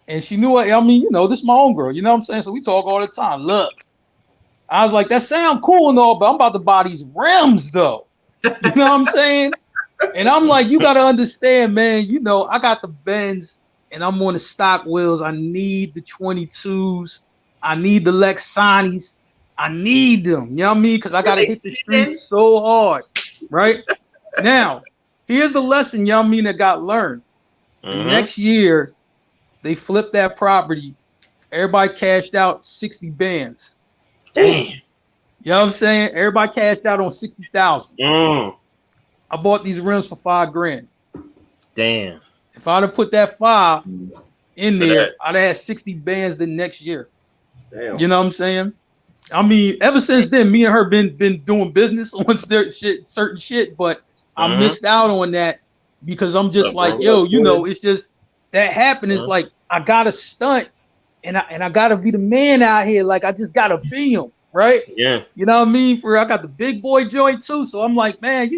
And she knew I mean, this is my own girl, you know what I'm saying? So we talk all the time. Look, I was like, that sound cool and all, but I'm about to buy these rims though. You know what I'm saying? And I'm like, you gotta understand, man, I got the Benz and I'm on the stock wheels. I need the 22s. I need the Lexanis. I need them. You know what I mean? Because I gotta hit the streets so hard. Right? Now, here's the lesson, you know what I mean, that got learned. The next year, they flipped that property. Everybody cashed out 60 bands. Damn. You know what I'm saying? Everybody cashed out on 60,000. I bought these rims for $5,000. Damn. If I'd have put that 5 in there, I'd have had 60 bands the next year. Damn. You know what I'm saying? I mean, ever since then, me and her been doing business on certain shit, but I missed out on that because I'm just like, yo, it's just that happened. It's like I gotta stunt and I gotta be the man out here. Like I just gotta be him, right? Yeah. You know what I mean? I got the big boy joint too. So I'm like, man,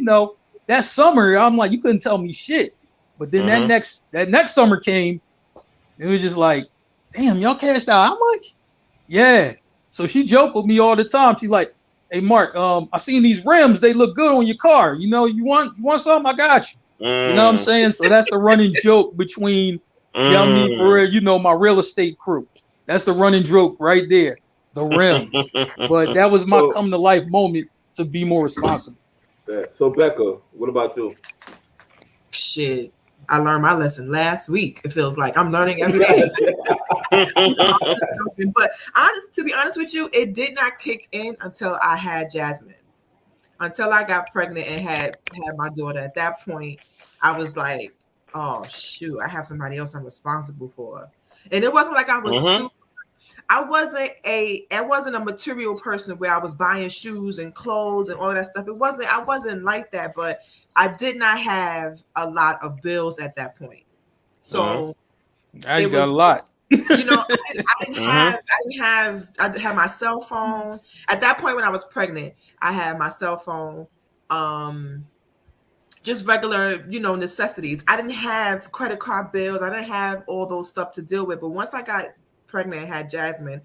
that summer, I'm like, you couldn't tell me shit. But then that next summer came, it was just like, damn, y'all cashed out how much? Yeah. So she joked with me all the time. She's like, hey Mark, I seen these rims, they look good on your car. You want something? I got you. You know what I'm saying? So that's the running joke between you know what I mean, for real, my real estate crew. That's the running joke right there. The rims. But that was my come to life moment to be more responsible. So Becca, what about you? Shit. I learned my lesson last week. It feels like I'm learning every day. But to be honest with you, it did not kick in until I had Jasmine. Until I got pregnant and had my daughter. At that point, I was like, oh shoot, I have somebody else I'm responsible for. And it wasn't like I was I wasn't a material person where I was buying shoes and clothes and all that stuff. I wasn't like that, but I did not have a lot of bills at that point. So I got a lot. I had my cell phone. At that point when I was pregnant, I had my cell phone, just regular, necessities. I didn't have credit card bills. I didn't have all those stuff to deal with. But once I got pregnant and had Jasmine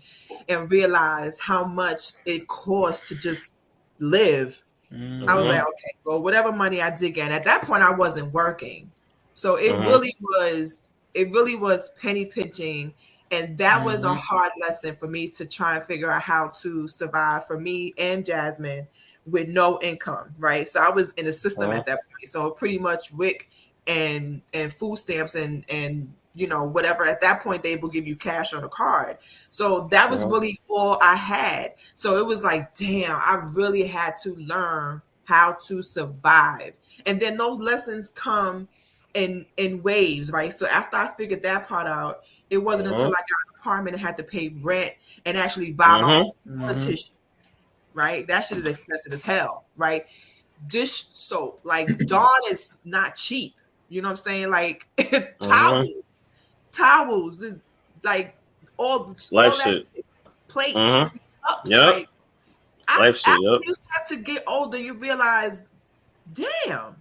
and realized how much it cost to just live, I was like, okay, well, whatever money I did get. At that point, I wasn't working. So it really was penny pinching. And that was a hard lesson for me to try and figure out how to survive for me and Jasmine with no income, right? So I was in the system at that point. So pretty much WIC and food stamps and you know, whatever. At that point, they will give you cash on a card. So that was really all I had. So it was like, damn, I really had to learn how to survive. And then those lessons come in waves, right? So after I figured that part out, it wasn't until I got an apartment and had to pay rent and actually buy my own tissue, right? That shit is expensive as hell, right? Dish soap, like Dawn is not cheap. You know what I'm saying? Like towels, like all life that shit. Plates, cups, like life shit. After you start to get older, you realize, damn,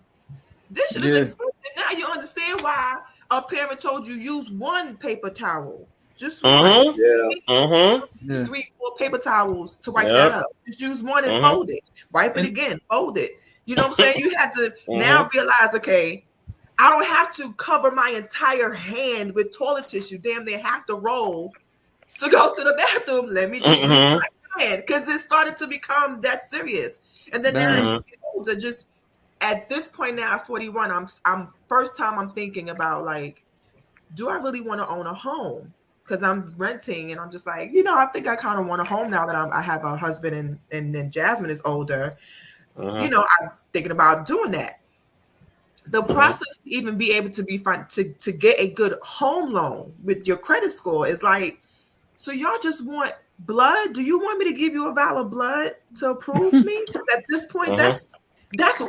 this shit is expensive. Now you understand why a parent told you use one paper towel. Just one. 3, 4 paper towels to wipe that up. Just use one and fold it. Wipe it again, fold it. You know what I'm saying? You have to now realize, okay, I don't have to cover my entire hand with toilet tissue. Damn, they have to roll to go to the bathroom. Let me just use my hand, because it started to become that serious. And then now as you get older, just at this point now at 41, I'm first time I'm thinking about, like, do I really want to own a home? Because I'm renting, and I'm just like, you know, I think I kind of want a home now that I have a husband and then Jasmine is older. You know, I'm thinking about doing that. The process to even be able to be fine to get a good home loan with your credit score is like, so y'all just want blood? Do you want me to give you a vial of blood to approve me? At this point, that's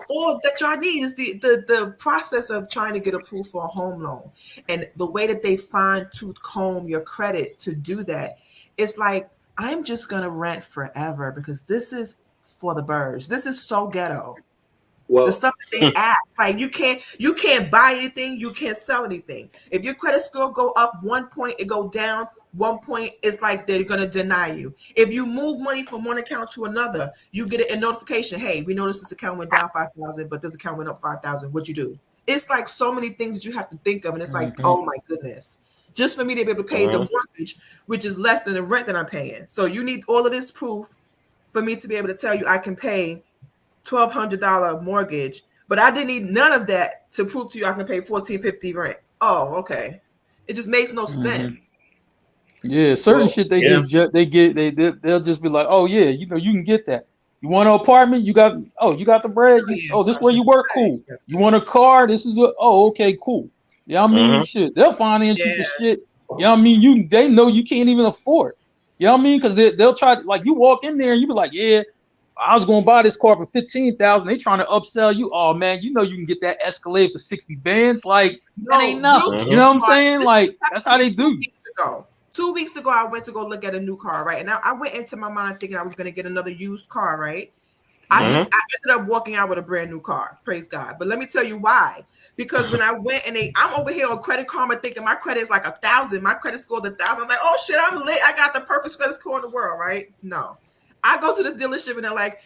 all that y'all need is the process of trying to get approved for a home loan. And the way that they fine tooth comb your credit to do that, it's like, I'm just gonna rent forever because this is for the birds. This is so ghetto. Well, the stuff that they ask, like you can't buy anything, you can't sell anything. If your credit score go up 1 point, it go down 1 point, it's like they're gonna deny you. If you move money from one account to another, you get a notification. Hey, we noticed this account went down 5,000, but this account went up 5,000. What'd you do? It's like so many things that you have to think of, and it's like, oh my goodness, just for me to be able to pay the mortgage, which is less than the rent that I'm paying. So you need all of this proof for me to be able to tell you I can pay $1,200 mortgage, but I didn't need none of that to prove to you I can pay $1,450 rent. Oh, okay. It just makes no sense. Yeah, certain shit they'll just be like, oh yeah, you know, you can get that. You want an apartment? You got the bread. This where you work, cool. You want a car? This is okay, cool. Yeah, I mean, shit, they'll finance you for shit. Yeah, I mean, they know you can't even afford. You know what I mean? Because they'll try, like, you walk in there and you be like, yeah, I was gonna buy this car for $15,000. They trying to upsell you. Oh man, you know you can get that Escalade for 60 bands. Like, that ain't nothing. You know what I'm saying? Like, that's how they do. 2 weeks ago, I went to go look at a new car, right? And I went into my mind thinking I was gonna get another used car, right? I ended up walking out with a brand new car. Praise God. But let me tell you why. Because when I went and I'm over here on Credit Karma thinking my credit is like 1,000. My credit score is 1,000. I'm like, oh shit, I'm lit. I got the perfect credit score in the world, right? No. I go to the dealership and they're like,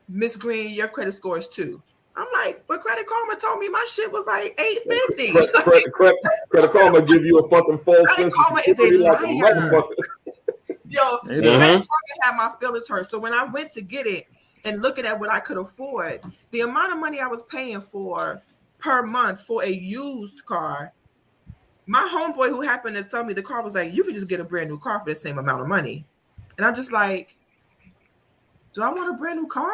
Miss Green, your credit score is 2. I'm like, but Credit Karma told me my shit was like 850. Credit Karma give you a fucking false Credit Karma is a liar. Yo, Credit Karma had my feelings hurt. So when I went to get it and looking at what I could afford, the amount of money I was paying for per month for a used car, my homeboy who happened to sell me the car was like, you could just get a brand new car for the same amount of money. And I'm just like, do I want a brand new car?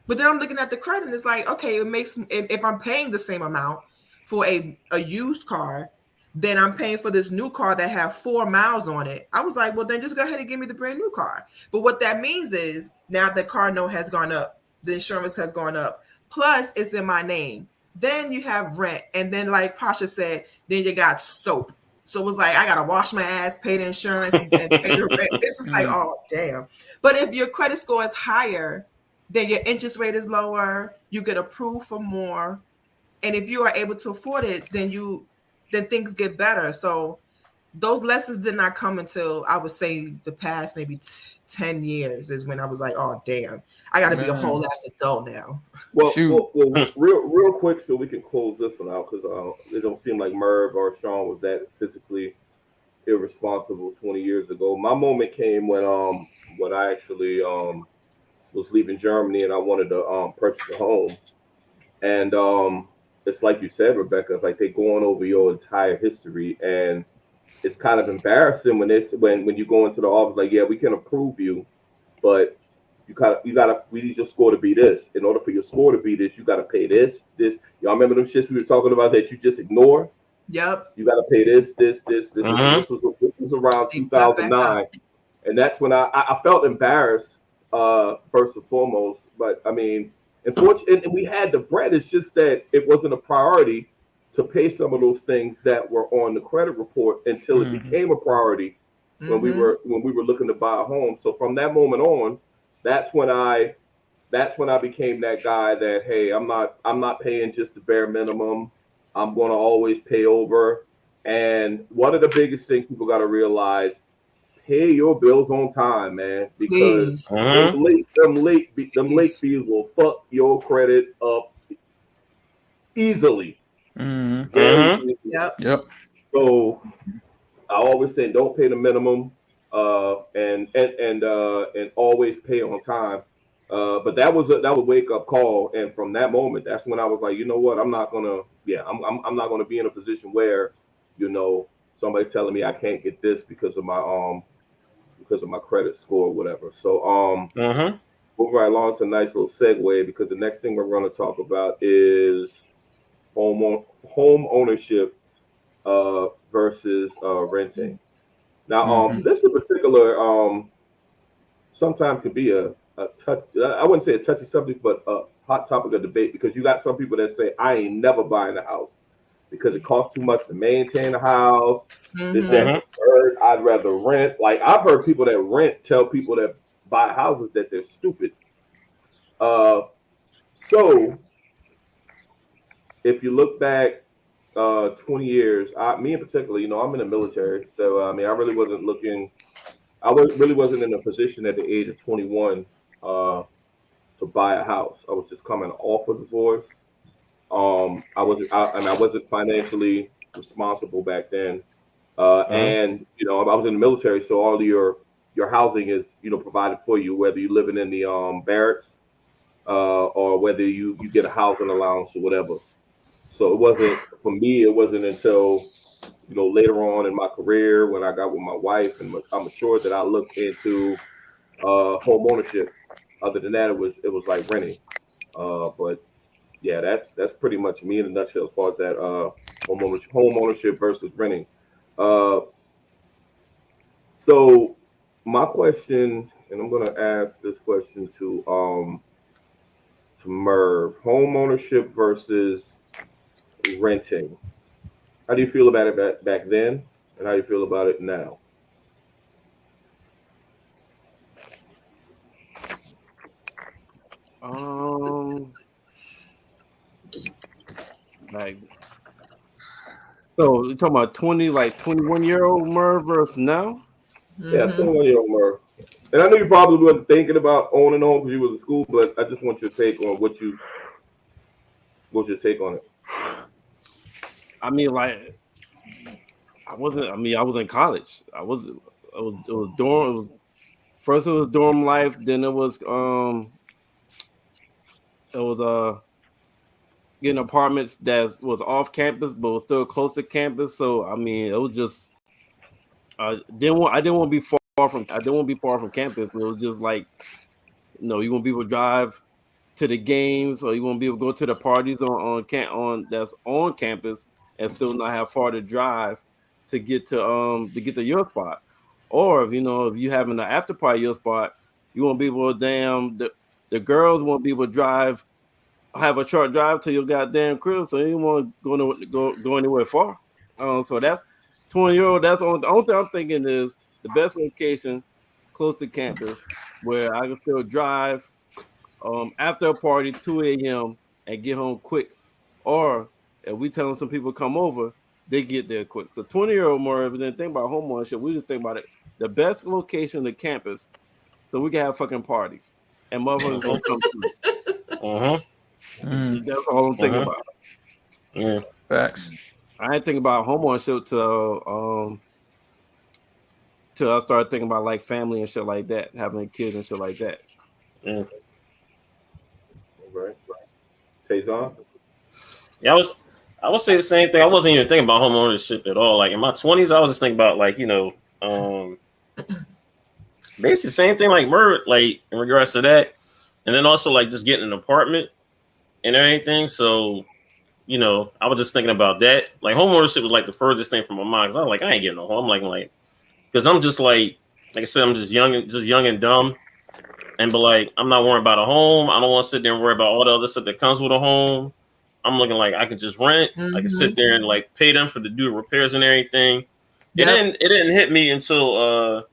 But then I'm looking at the credit and it's like, okay, it makes, if I'm paying the same amount for a used car, then I'm paying for this new car that have 4 miles on it. I was like, well, then just go ahead and give me the brand new car. But what that means is now the car note has gone up. The insurance has gone up. Plus it's in my name. Then you have rent. And then like Pasha said, then you got soap. So it was like, I got to wash my ass, pay the insurance, and pay the rent. It's just like, oh, damn. But if your credit score is higher, then your interest rate is lower. You get approved for more. And if you are able to afford it, then things get better. So those lessons did not come until I would say the past maybe 10 years is when I was like, oh, damn, I got to be a whole ass adult now. Well, real quick so we can close this one out because it don't seem like Merv or Sean was that physically irresponsible 20 years ago. My moment came when I actually was leaving Germany and I wanted to purchase a home. And it's like you said, Rebecca, it's like they're going over your entire history, and it's kind of embarrassing when you go into the office like, yeah, we can approve you, but we need your score to be this. In order for your score to be this, you gotta pay this. Y'all remember them shits we were talking about that you just ignore? Yep. You gotta pay this. This was around 2009. And that's when I felt embarrassed, first and foremost. But I mean, unfortunately, we had the bread. It's just that it wasn't a priority to pay some of those things that were on the credit report until it became a priority when we were looking to buy a home. So from that moment on, that's when I became that guy that, hey, I'm not paying just the bare minimum. I'm going to always pay over. And one of the biggest things people got to realize, pay your bills on time, man, because them late fees will fuck your credit up easily. Easily. Yep. So I always say, don't pay the minimum, and always pay on time. But that was a wake up call, and from that moment, that's when I was like, you know what, I'm not gonna be in a position where, somebody's telling me I can't get this because of my credit score or whatever. So move right along. It's a nice little segue because the next thing we're going to talk about is home ownership versus renting. Now, this in particular sometimes can be a touch. I wouldn't say a touchy subject, but a hot topic of debate because you got some people that say I ain't never buying a house because it costs too much to maintain the house. This and third, I'd rather rent. Like I've heard people that rent tell people that buy houses that they're stupid. So if you look back 20 years, me in particular, I'm in the military, so I mean, I really wasn't in a position at the age of 21 to buy a house. I was just coming off of divorce. I wasn't financially responsible back then. And I was in the military, so all of your housing is provided for you, whether you're living in the barracks or whether you get a housing allowance or whatever. So it wasn't until later on in my career when I got with my wife and I matured that I looked into home ownership. Other than that, it was like renting. But yeah, that's pretty much me in a nutshell as far as that home ownership versus renting. So my question, and I'm going to ask this question to Merv, home ownership versus renting. How do you feel about it back then, and how do you feel about it now? So you're talking about 21-year-old Merv versus now? Yeah, 21-year-old Merv. And I know you probably wasn't thinking about owning home because you was in school, but I just want your take on what's your take on it? I mean, like, I was in college. It was dorm. First it was dorm life. Then it was getting apartments that was off campus, but was still close to campus. So I mean, it was just I didn't want to be far from campus. It was just like, you want to be able to drive to the games, or you want to be able to go to the parties on that's on campus and still not have far to drive to get to your spot. Or if you having an after party your spot, you won't be able to the girls won't be able to have a short drive to your goddamn crib, so you won't go anywhere far. So that's 20-year-old. That's the only thing I'm thinking is the best location close to campus where I can still drive after a party 2 a.m. and get home quick. Or if we telling some people come over, they get there quick. So 20-year-old Merv didn't think about home ownership. We just think about it. The best location to campus so we can have fucking parties. And motherfuckers gonna come through. That's all I'm thinking about. Yeah. Facts. I ain't thinking about home ownership till I started thinking about like family and shit like that, having kids and shit like that. Right. Tazon? Yeah, I would say the same thing. I wasn't even thinking about home ownership at all. Like in my 20s, I was just thinking about like, basically same thing like Murray, like in regards to that. And then also like just getting an apartment and everything. So, I was just thinking about that. Like home ownership was like the furthest thing from my mind. Cause I was like, I ain't getting no home. Like, cause I'm just like I said, I'm just young and dumb. But like, I'm not worrying about a home. I don't want to sit there and worry about all the other stuff that comes with a home. I'm looking like I can just rent. I can sit there and like pay them for to do repairs and everything. Yep. It didn't hit me until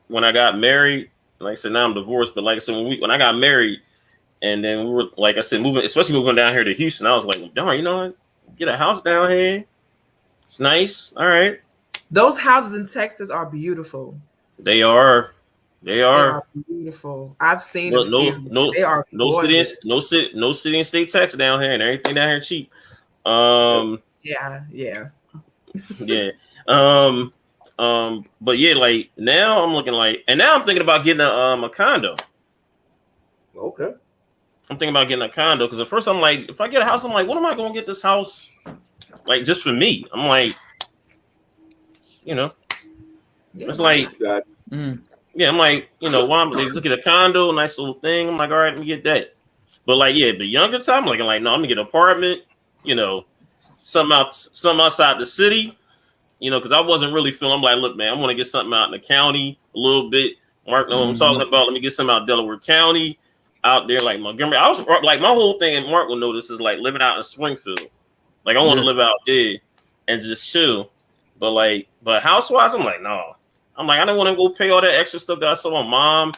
when I got married. Like I said, now I'm divorced. But like I said, when I got married, and then we were, like I said, especially moving down here to Houston, I was like, darn, you know what? Get a house down here. It's nice. All right. Those houses in Texas are beautiful. They are. They are beautiful. I've seen no they are no city and state tax down here, and everything down here cheap. Yeah. But yeah, like now I'm looking like, and now I'm thinking about getting a condo. Okay. I'm thinking about getting a condo because at first I'm like, if I get a house, I'm like, what am I going to get this house like just for me? I'm like, it's like. Yeah, I'm like, why I'm like, look at a condo, nice little thing. I'm like, all right, let me get that. But like, yeah, the younger time, I'm like, no, I'm gonna get an apartment, some outside the city, because I wasn't really feeling. I'm like, look, man, I want to get something out in the county a little bit. Mark, know what I'm talking about. Let me get something out Delaware County, out there like Montgomery. I was like, my whole thing, and Mark will know this, is like living out in Springfield. Like, I want to live out there and just chill. But house-wise, I'm like, no. I'm like, I don't want to go pay all that extra stuff that I saw my mom,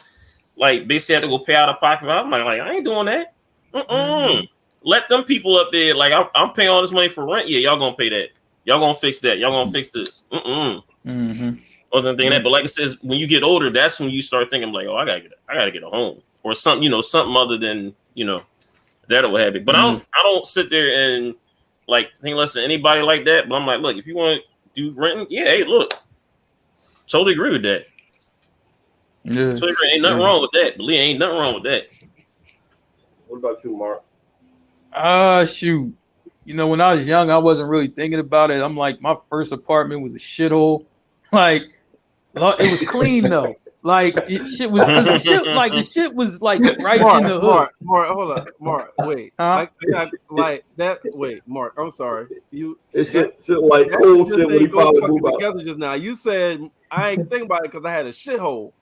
like, basically had to go pay out of pocket. I'm like, I ain't doing that. Let them people up there, like, I'm paying all this money for rent. Yeah, y'all gonna pay that. Y'all gonna fix that. Y'all gonna fix this. I wasn't thinking that, but like it says, when you get older, that's when you start thinking like, oh, I gotta get a home or something, something other than that or what have you. But I don't sit there and like think less than anybody like that. But I'm like, look, if you want to do renting, yeah, hey, look. Totally agree with that. Yeah. Totally agree. Ain't nothing wrong with that. Believe ain't nothing wrong with that. What about you, Mark? Shoot. When I was young, I wasn't really thinking about it. I'm like, my first apartment was a shithole. Like, it was clean though. Like, the shit was like right Mark, in the hood. Mark, hold up, Mark. Wait, I got like that. Wait, Mark, I'm sorry. It's shit like cool shit when you probably move out. Together just now. You said I ain't think about it because I had a shithole,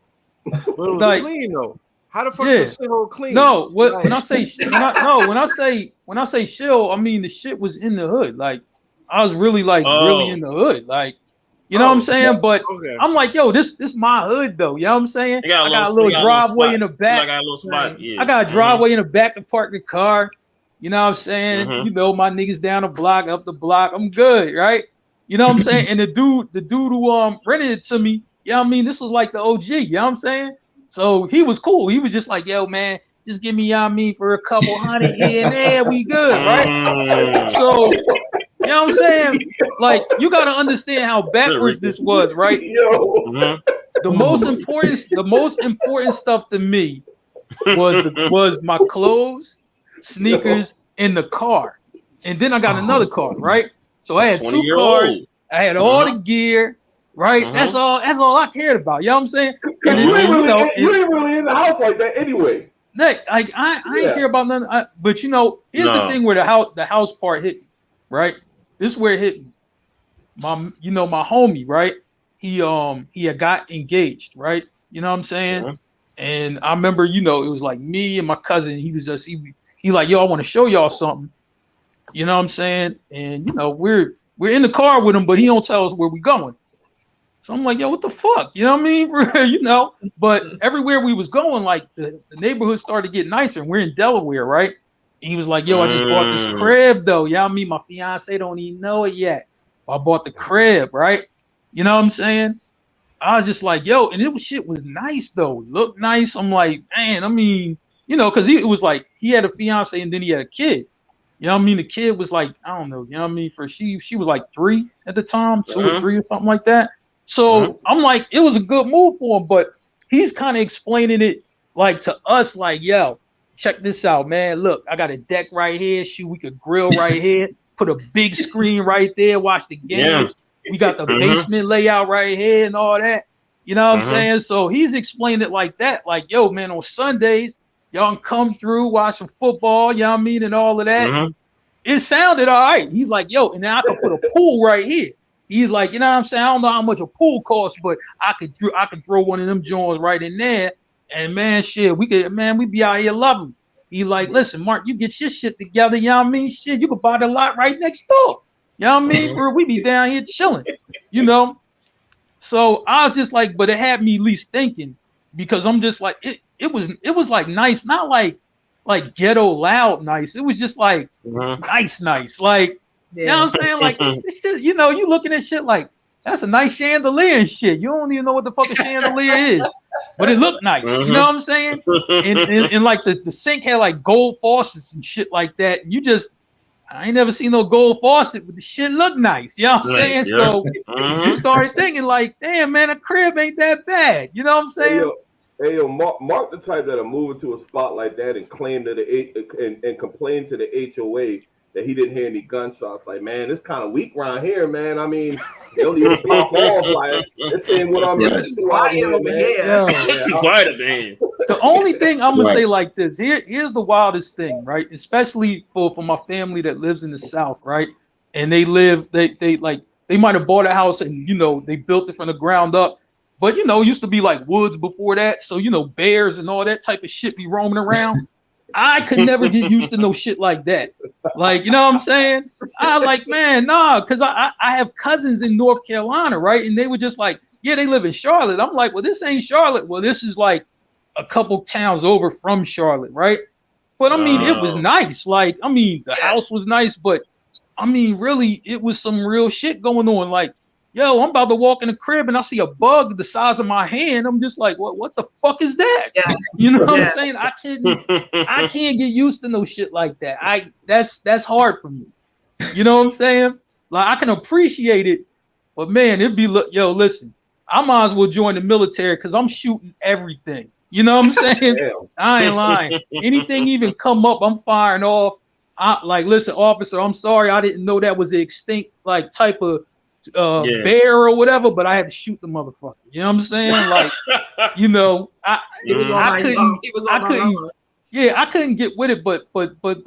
but it was like, clean though. How the fuck is a shithole clean? No, when I say shithole, I mean the shit was in the hood. Like, I was really really in the hood. Like, you know what I'm saying? But I'm like, yo, this my hood though. You know what I'm saying? I got a little driveway in the back. I got a little spot. Yeah. I got a driveway in the back to park the car. You know what I'm saying? My niggas down the block, up the block. I'm good, right? You know what I'm saying? And the dude who rented it to me, this was like the OG, you know what I'm saying? So he was cool. He was just like, yo, man, just give me, for a couple $100 here and there, we good, right? So, you know what I'm saying? Like, you got to understand how backwards this was, right? The most important stuff to me was my clothes, sneakers, and the car. And then I got another car, right? So I had 2 cars. I had all the gear, right? That's all I cared about. You know what I'm saying? And you ain't really in the house like that anyway. Like, I ain't care about nothing. But here's the thing where the house part hit me, right? This is where it hit me. My homie, right? He had got engaged, right? You know what I'm saying? And I remember, it was like me and my cousin. He was just he like, yo, I want to show y'all something. You know what I'm saying? And we're in the car with him, but he don't tell us where we going. So I'm like, yo, what the fuck? You know what I mean? But everywhere we was going, like the neighborhood started getting nicer. And we're in Delaware, right? And he was like, yo, I just bought this crib though. You know what I mean? My fiance don't even know it yet. I bought the crib, right? You know what I'm saying? I was just like, yo, and shit was nice though. It looked nice. I'm like, man, because it was like he had a fiance and then he had a kid. You know what I mean? The kid was like, I don't know, you know what I mean? She was like 3 at the time, 2 or 3 or something like that. So I'm like, it was a good move for him, but he's kind of explaining it like to us, like, yo, check this out, man. Look, I got a deck right here. Shoot, we could grill right here. Put a big screen right there. Watch the games. Yeah. We got the basement layout right here and all that. You know what I'm saying? So he's explained it like that. Like, yo, man, on Sundays, y'all can come through, watch some football, you know what I mean, and all of that. It sounded all right. He's like, yo, and then I could put a pool right here. He's like, you know what I'm saying? I don't know how much a pool costs, but I could throw one of them joints right in there. And man, shit, we be out here loving. He like, listen, Mark, you get your shit together, you know what I mean? Shit, you could buy the lot right next door. You know what I mean? Bro, we be down here chilling, you know? So I was just like, but it had me at least thinking, because I'm just like, it was like nice, not like ghetto loud nice. It was just like nice. Like, you know what I'm saying? Like, this shit, you know, you looking at shit like, that's a nice chandelier and shit. You don't even know what the fuck a chandelier is, but it looked nice. You know what I'm saying? And like the sink had like gold faucets and shit like that. And you just, I ain't never seen no gold faucet, but the shit looked nice. You know what I'm saying? Yeah. So you started thinking like, damn, man, a crib ain't that bad. You know what I'm saying? Hey, yo, Mark the type that'll move into a spot like that and claim to and complain to the HOA that he didn't hear any gunshots. Like, man, it's kind of weak around here, man. I mean, they don't even pop off. Like, they're saying what I'm used to out here, man. Quiet, man. The only thing I'm gonna say like this, here's the wildest thing, right? Especially for my family that lives in the South, right? And they might have bought a house and, you know, they built it from the ground up. But, you know, it used to be like woods before that. So, you know, bears and all that type of shit be roaming around. I could never get used to no shit like that. Like, you know what I'm saying? I like, man, nah, because I have cousins in North Carolina, right? And they were just like, yeah, they live in Charlotte. I'm like, well, this ain't Charlotte. Well, this is like a couple towns over from Charlotte, right? But I mean, it was nice. Like, I mean, the house was nice, but I mean, really, it was some real shit going on. Like, yo, I'm about to walk in the crib and I see a bug the size of my hand. I'm just like, what the fuck is that? Yes. You know what I'm saying? I can't get used to no shit like that. That's hard for me. You know what I'm saying? Like, I can appreciate it, but man, it'd be, yo, listen, I might as well join the military because I'm shooting everything. You know what I'm saying? I ain't lying. Anything even come up, I'm firing off. Listen, officer, I'm sorry, I didn't know that was an extinct like type of bear or whatever, but I had to shoot the motherfucker. You know what I'm saying? Like, you know, I couldn't get with it, but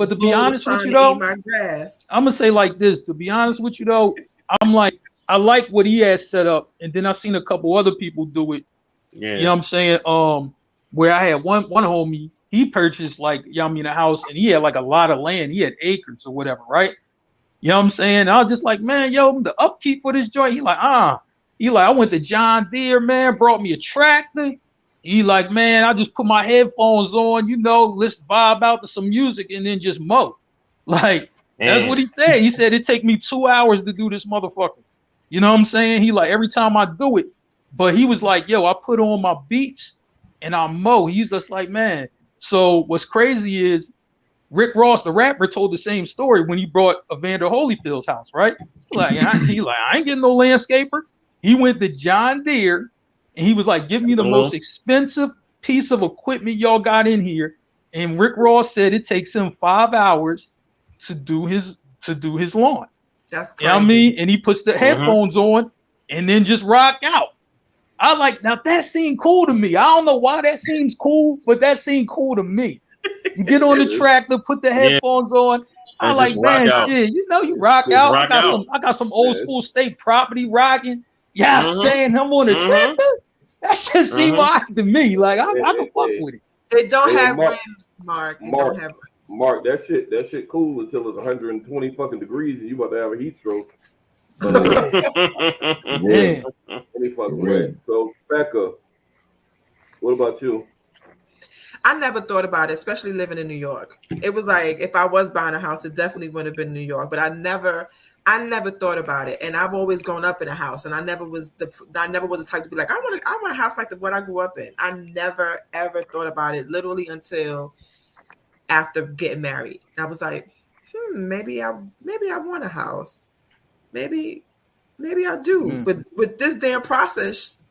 to be honest with you though, I'm gonna say like this. To be honest with you though, I'm like, I like what he has set up, and then I seen a couple other people do it. Yeah, you know what I'm saying? Where I had one homie, he purchased like, you know what I mean, a house, and he had like a lot of land. He had acres or whatever, right? You know what I'm saying? I was just like, man, yo, the upkeep for this joint. He like, I went to John Deere, man, brought me a tractor. He like, man, I just put my headphones on, you know, let's vibe out to some music and then just mow. Like, that's what he said. He said it take me 2 hours to do this motherfucker. You know what I'm saying? He like, every time I do it, but he was like, yo, I put on my beats and I mow. He's just like, man. So what's crazy is Rick Ross, the rapper, told the same story when he brought Evander Holyfield's house, right? I ain't getting no landscaper. He went to John Deere and he was like, give me the most expensive piece of equipment y'all got in here. And Rick Ross said it takes him 5 hours to do his lawn. That's crazy. You know what I mean? And he puts the headphones on and then just rock out. I like, now that seemed cool to me. I don't know why that seems cool, but that seemed cool to me. You get on the tractor, put the headphones on. I like, man, shit, you know, you rock out. I got some old school state property rocking. Yeah, I'm saying I'm on the tractor. That shit seemed wild to me. Like, I can fuck with it. They don't have rims, Mark. They don't have rims. Mark, that shit cool until it's 120 fucking degrees and you about to have a heat stroke. Yeah. Any fucking way. So, Becca, what about you? I never thought about it, especially living in New York. It was like, if I was buying a house, it definitely would have been New York. But I never thought about it. And I've always grown up in a house, and I never was the type to be like, I want a house like what I grew up in. I never ever thought about it, literally until after getting married. I was like, maybe I want a house. Maybe I do. But with this damn process,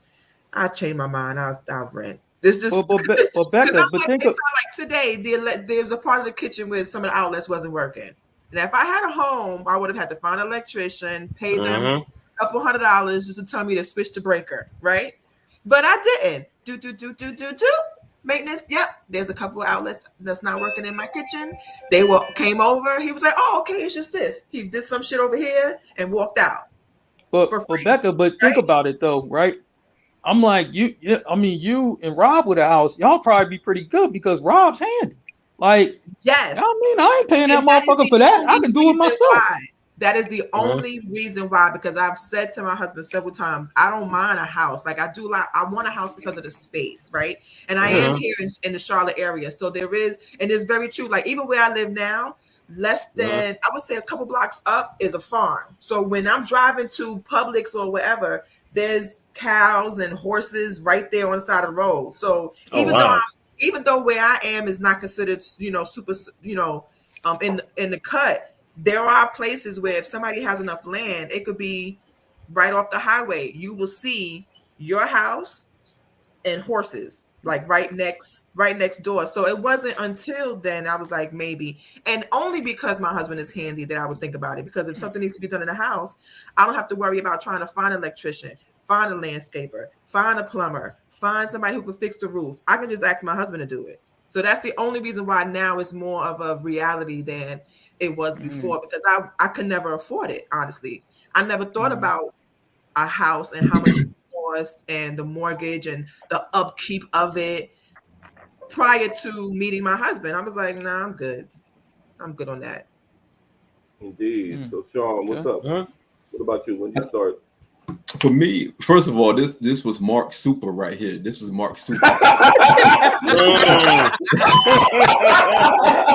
I changed my mind. I'll rent. This just But Becca, but think of like today, there was a part of the kitchen where some of the outlets wasn't working. And if I had a home, I would have had to find an electrician, pay them a couple $100 just to tell me to switch the breaker, right? But I didn't. Do. Maintenance. Yep. There's a couple of outlets that's not working in my kitchen. They came over. He was like, "Oh, okay, it's just this." He did some shit over here and walked out. But Becca, think about it though, right? I'm like you and Rob with a house, y'all probably be pretty good because Rob's handy. Like, yes, I mean, I ain't paying that motherfucker for that. I can do it myself. Why. That is the only reason why, because I've said to my husband several times, I don't mind a house. Like I want a house because of the space, right? And I am here in the Charlotte area. So there is, and it's very true. Like even where I live now, less than, I would say a couple blocks up is a farm. So when I'm driving to Publix or wherever, there's cows and horses right there on the side of the road. So even though where I am is not considered, super, in the cut, there are places where if somebody has enough land, it could be right off the highway. You will see your house and horses like right next door. So it wasn't until then I was like, maybe, and only because my husband is handy that I would think about it. Because if something needs to be done in the house, I don't have to worry about trying to find an electrician, find a landscaper, find a plumber, find somebody who can fix the roof. I can just ask my husband to do it. So that's the only reason why now it's more of a reality than it was before, because I could never afford it. Honestly, I never thought about a house and how much it cost and the mortgage and the upkeep of it prior to meeting my husband. I was like, nah, I'm good on that. Indeed. So Sean, what's up? What about you? When you start? For me, first of all, this was Mark Super right here. This was Mark Super.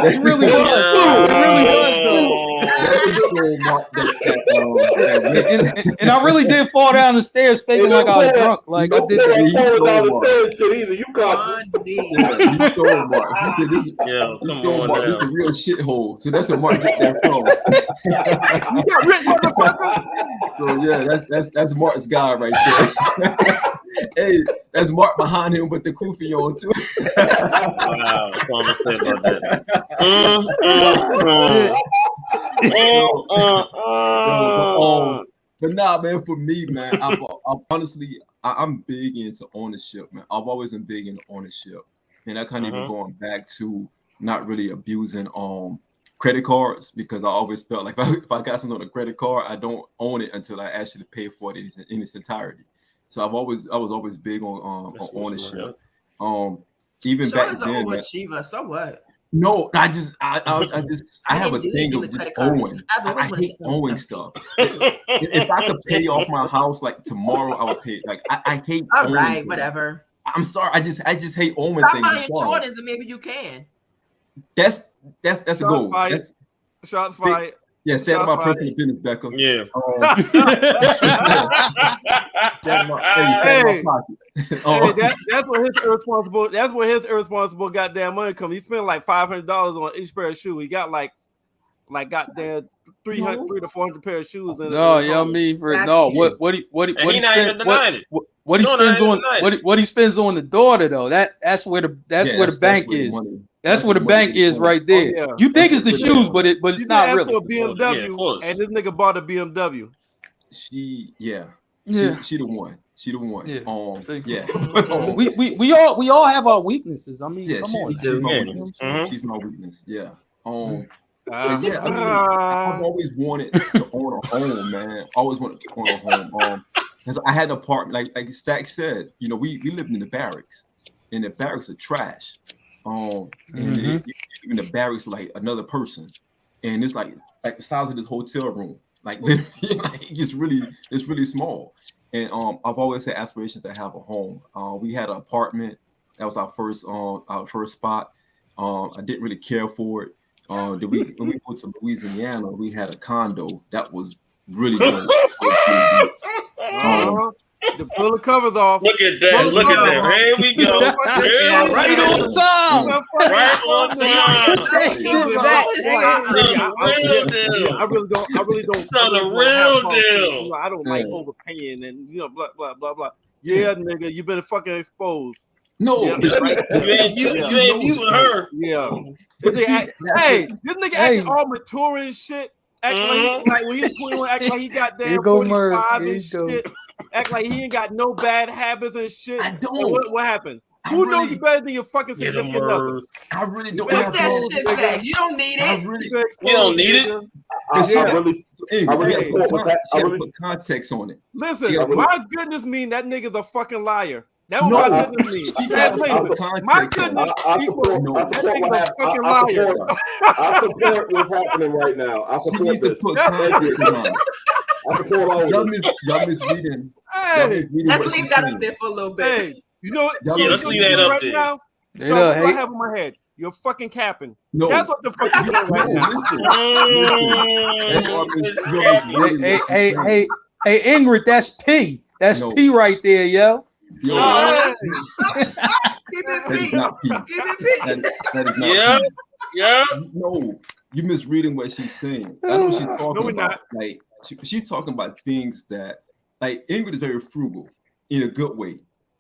It really was. It really was, though. And I really did fall down the stairs faking like I was drunk. Like I did. You told Mark. You caught you told Mark. He said this. Yeah, come on. Mark, this is a real shithole. So that's what Mark get there from. So yeah, that's Mark's guy right there. Hey, that's Mark behind him with the kufi on too. Wow, that's all I'm gonna say about that. But nah, man, for me, man, I'm big into ownership, man. I've always been big into ownership. And I kind of even going back to not really abusing credit cards, because I always felt like if I got something on a credit card, I don't own it until I actually pay for it in its entirety. So I was always big on ownership. Even Sean back is then, an overachiever. So what? No, I have a thing of just owing. I hate owing stuff. If I could pay off my house like tomorrow, I would pay. Like I hate. All owing right, things. whatever. I'm sorry. I just hate owing Stop things. buying Jordans and maybe you can. That's a goal. Shots fired. Yeah, stay out of my personal business, Becca. Yeah. That's where his irresponsible. That's where his irresponsible goddamn money comes. He spent like $500 on each pair of shoes. He got like goddamn 300 to 400 pair of shoes. No, you know me for no. What he spends on the daughter though. That's where the bank is. That's where the bank is right there. Oh, yeah. You think it's the shoes, but it's not really. For a BMW, and this nigga bought a BMW. She the one. She the one. Yeah. We all have our weaknesses. I mean, come on. She's my weakness. Yeah. I've always wanted to own a home, man. Always wanted to own a home. Because I had an apartment, like Stack said, we lived in the barracks, and the barracks are trash. And even the barracks are like another person, and it's like the size of this hotel room. Like it's really small. And I've always had aspirations to have a home. We had an apartment. That was our first spot. I didn't really care for it. When we moved to Louisiana, we had a condo that was really good. To pull the covers off. Look at that. Look at that. Here we go. Right on time. Right on time. I really don't. It's not a real deal. I don't like overpaying and blah blah blah blah. Yeah, nigga, you been fucking exposed. No, Yeah, but right. You ain't muting her. Yeah. But see, Hey, this nigga Hey. acting all mature and shit. Act like when he's 21, act like he got Here damn go Murph. 45 Here and you go. shit. Act like he ain't got no bad habits and shit. I And don't. what happened? I Who knows really- you better than your fucking Get him, significant other? Murs. I really don't Put Put have that those. shit nigga. back. You don't need I it. really, You don't need it. I really support what's happening. she had to put context on it. Listen, Yeah, really. my goodness mean that nigga's a fucking liar. That was No, my I- goodness mean. She That got to nigga- put context my on it. goodness. I support That what nigga's a happened. fucking I liar. support what's happening right now. I She support needs to this. put Thank context you. on it. I support all Y'all of this. misreading. Y'all Hey, misreading Let's what leave she's that saying. up there for a little bit. hey, you know what? Yeah, you know let's what leave you're that doing up right there. now? Hey, So look, what do I hey. have in my head? You're fucking capping. No. That's what the fuck you're doing right now. Hey, Ingrid, that's P. That's No. P right there, yo. Yo, Oh, Hey, Keep it that is P. not P. Keep it P. That is not Yeah. P. Yeah. No, you misreading what she's saying. I know what she's talking No, we're about. not. Like she's talking about things that, like, Ingrid is very frugal in a good way.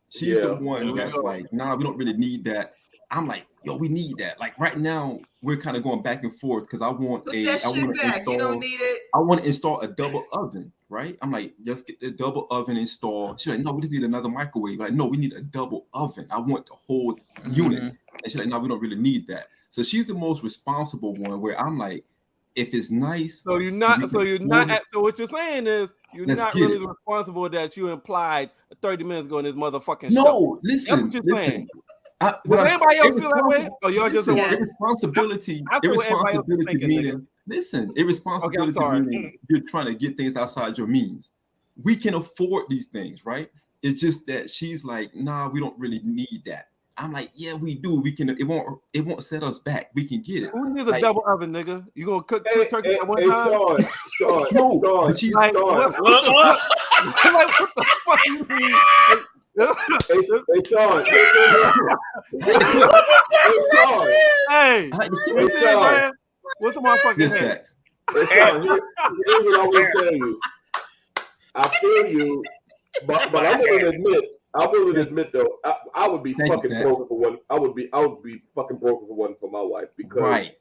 She's the Yeah. one There we that's go. like, nah, we don't really need that. I'm like, yo, we need that. Like right now, we're kind of going back and forth because I want Put a, that I shit want to back. You don't install, need it. I want to install a double oven, right? I'm like, just get the double oven installed. She's like, no, we just need another microwave. Like, no, we need a double oven. I want the whole unit. And she's like, no, we don't really need that. So she's the most responsible one where I'm like, if it's nice. So you're not. we So can you're afford not. it. So what you're saying is you're Let's not get really it. responsible that you implied 30 minutes ago in this motherfucking show. No, listen, That's what you're listen. saying. Does anybody else feel that way? Or y'all just listen, Yes. irresponsibility, I feel what everybody else is irresponsibility thinking, meaning, listen, irresponsibility sorry. meaning you're trying to get things outside your means. We can afford these things, right? It's just that she's like, nah, we don't really need that. I'm like, yeah, we do. We can. It won't set us back. We can get it. Who needs a Like- double oven, nigga? You gonna cook two Hey, turkeys at one hey, time? Sean, No, Sean, but she's Like, Sean. what, What? what the fuck you mean? Hey, Sean. Hey, Sean. Hey, I had to you kill see Hey, it, Sean. man? What's the motherfucking this head? facts. Hey, Sean, here's what I want to tell you. I feel you, but I'm willing to admit though, I would be Thank you, fucking Stats. broken for one. I would be fucking broken for one for my wife because Right.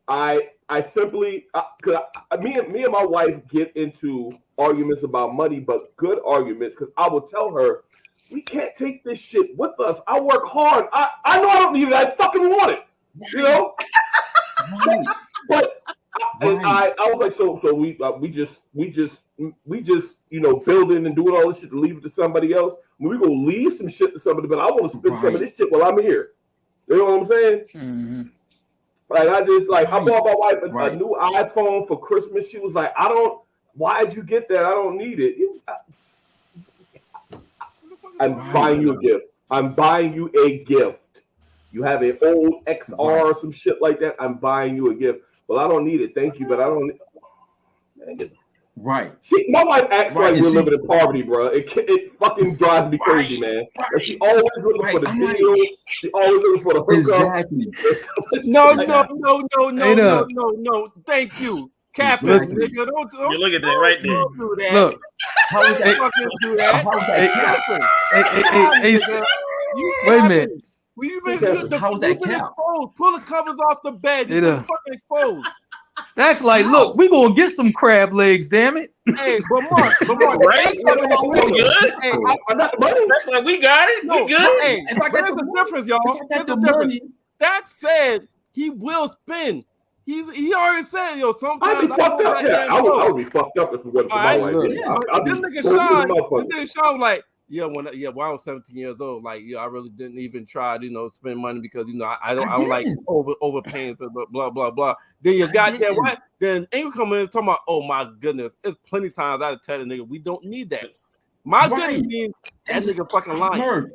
I simply because me and my wife get into arguments about money, but good arguments because I will tell her we can't take this shit with us. I work hard. I know I don't need it. I fucking want it. You know. Right. But and Right. I was like, so we just building and doing all this shit to leave it to somebody else. When we go leave some shit to somebody, but I want to spend some of this shit while I'm here. You know what I'm saying? Mm-hmm. Like I just I Right. bought my wife a Right. new iPhone for Christmas. She was like, why'd you get that? I don't need it. I'm Right. buying you a gift. I'm buying you a gift. You have an old XR or some shit like that. I'm buying you a gift. Well, I don't need it. Thank you, but I don't. Man, Right. my wife acts Right, like and we're see- living in poverty, bro. It fucking drives me crazy, man. And she always looking for the Right, I'm like- deal. She always looking for the hookup. Exactly. No, Exactly. no. Thank you. Capping, Exactly. nigga. Don't You look at that right there. Don't do that. Look, How is Don't that? fucking do that. How is that cap? hey, Nigga, you wait a capping. minute. Well, you've been, Okay. How is you've that been cap? exposed. Pull the covers off the bed. You've Hey, been fucking exposed. That's like, look, we gonna get some crab legs, damn it. Hey, but Mark, Right? You know what I'm We good? Hey, I got the money. That's like we got it. no, We good? hey, If I got here's the the money- difference, y'all. If I Here's got the the difference. money, Stack said he will spend. He already said, yo, I'd sometimes be fucked up. Yeah, I would be fucked up if it wasn't for my Alright, wife. look. Yeah, I'd be This nigga broke as a Sean motherfucker. was like, when I was 17 years old, like, I really didn't even try to, spend money because, I don't like didn't. overpaying, blah, blah, blah. Then you got that, didn't. what? Then ain't coming in talking about, oh my goodness, it's plenty times I tell the nigga, we don't need that. My Right. goodness means that That's- nigga fucking lying. Merv,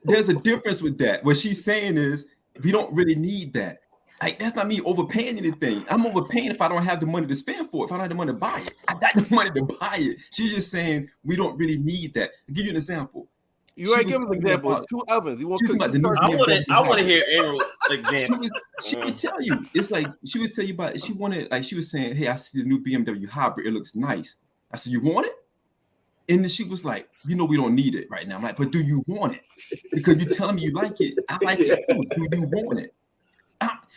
there's a difference with that. What she's saying is we don't really need that. Like that's not me overpaying anything. I'm overpaying if I don't have the money to spend for it. If I don't have the money to buy it, I got the money to buy it. She's just saying we don't really need that. I'll give you an example. You She already was give us an talking example. about- 2 ovens. You want she to was cook about the new turkey? I want to hear Aaron's She example. would tell you. It's like she would tell you about. She wanted, like she was saying, "Hey, I see the new BMW hybrid. It looks nice." I said, "You want it?" And then she was like, you know, we don't need it right now. I'm like, but do you want it? Because you're telling me you like it. I like it too. Do you want it?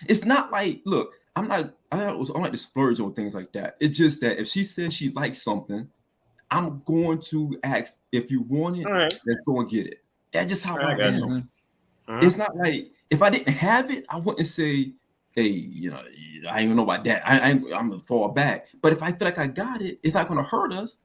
It's not like, look, I'm like to splurge on things like that. It's just that if she says she likes something, I'm going to ask if you want it, right. let's go and get it. That's just how I got am. It's not like if I didn't have it, I wouldn't say, hey, you know, I ain't know about that. I'm gonna fall back. But if I feel like I got it, it's not gonna hurt us.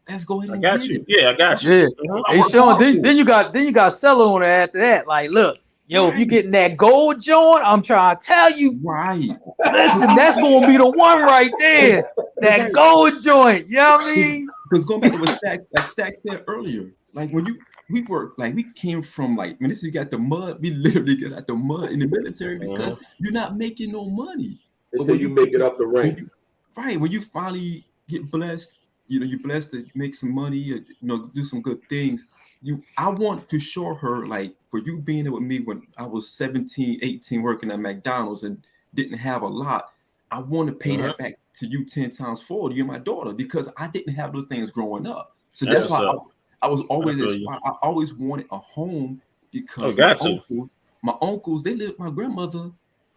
Let's go ahead and I got get you. it. Yeah, I got you. Yeah. Hey Sean, then you got Cello on her after that. Like, look, yo, if you getting that gold joint, I'm trying to tell you, Right. listen, that's gonna be the one right there. That gold joint. You know what I mean? Because going back to what Stack said earlier, like when we work, like we came from like when this you got the mud, we literally get out the mud in the military because you're not making no money. Until you make it up the rank. When you finally get blessed, you know, you're blessed to make some money, or, you know, do some good things. I want to show her, like, for you being there with me when I was 17, 18, working at McDonald's and didn't have a lot. I want to pay that back to you 10 times forward. You're my daughter because I didn't have those things growing up. So that's why I was always inspired. I always wanted a home because my uncles, they lived with my grandmother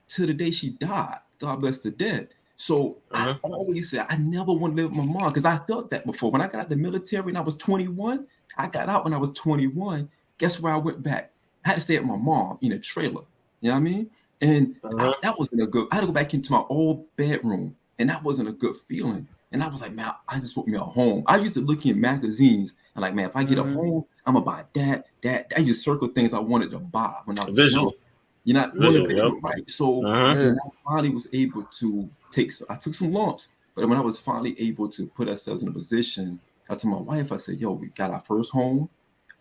till the day she died. God bless the dead. So I always said I never want to live with my mom because I felt that before. When I got out of the military and I was 21, I got out when I was 21. Guess where I went back? I had to stay at my mom in a trailer. You know what I mean? And that wasn't a good. I had to go back into my old bedroom, and that wasn't a good feeling. And I was like, man, I just want me a home. I used to look in magazines and like, man, if I get a home, I'm gonna buy that. I just circle things I wanted to buy when I was visual. You're not visual, right? So when I finally was able to I took some lumps, but when I was finally able to put ourselves in a position, I told my wife, I said, yo, we got our first home.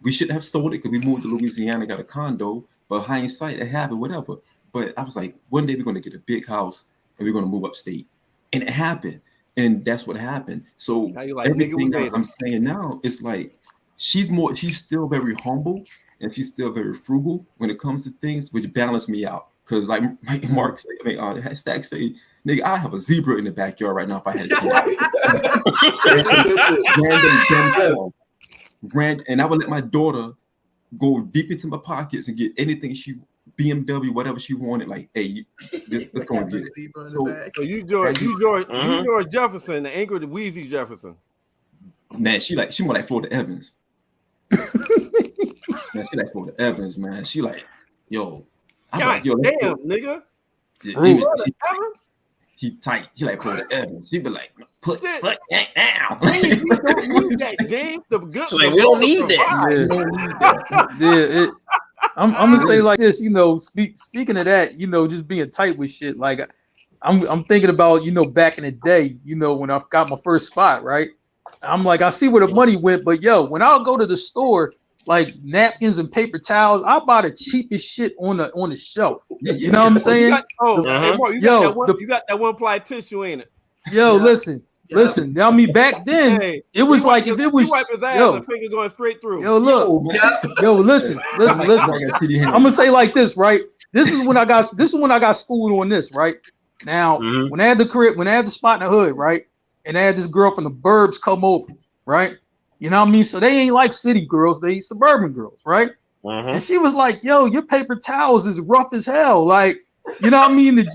We shouldn't have sold it because we moved to Louisiana, got a condo, but hindsight, it happened, whatever. But I was like, one day we're going to get a big house and we're going to move upstate. And it happened. And that's what happened. So like, everything I'm saying now, it's like, she's still very humble and she's still very frugal when it comes to things, which balance me out. Because like Mark said, Stack say, nigga, I have a zebra in the backyard right now if I had a random and I would let my daughter go deep into my pockets and get anything BMW, whatever she wanted. Like, hey, let's go and get it. So you George Jefferson, the angry the Wheezy Jefferson. Man, she more like Florida Evans. Man, she like Florida Evans, man. She like, yo. God damn, nigga. She tight. She like Florida Evans. She be like, put down. We don't need that, James. We don't need that. I'm gonna say like this, you know, speaking of that, you know, just being tight with shit. Like I'm thinking about, you know, back in the day, you know, when I got my first spot, right? I'm like, I see where the money went, but yo, when I'll go to the store, like napkins and paper towels, I buy the cheapest shit on the shelf. You know what I'm saying? You got that one ply tissue, ain't it? Yo, listen. I mean, back then it was like if it was wipe his ass and finger going straight through. Yo, look, listen. I'm gonna say like this, right? This is when I got schooled on this, right? Now, when I had the spot in the hood, right, and I had this girl from the burbs come over, right? You know what I mean? So they ain't like city girls, they suburban girls, right? And she was like, yo, your paper towels is rough as hell. Like, you know what I mean?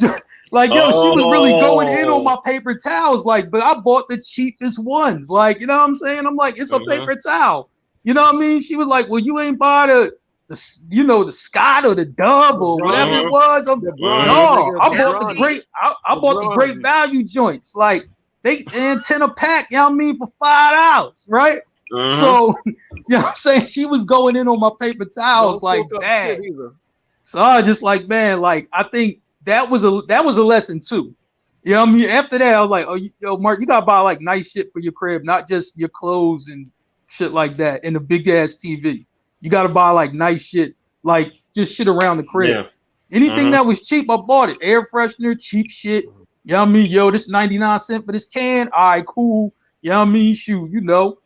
Like, yo, she was really going in on my paper towels, like, but I bought the cheapest ones. Like, you know what I'm saying? I'm like, it's a paper towel. You know what I mean? She was like, well, you ain't buy the Scott or the Dub or whatever it was. I bought the great value joints. Like, they antenna pack, you know what I mean, for $5, right? So, you know what I'm saying? She was going in on my paper towels like that. So I was just like, man, like, I think that was a lesson too. You know what I mean? After that, I was like, oh, yo, Mark, you gotta buy like nice shit for your crib, not just your clothes and shit like that, and the big ass TV. You gotta buy like nice shit, like just shit around the crib. Yeah. Anything that was cheap, I bought it. Air freshener, cheap shit. You know what I mean? Yo, this 99 cents for this can. All right, cool. You know what I mean? Shoot, you know,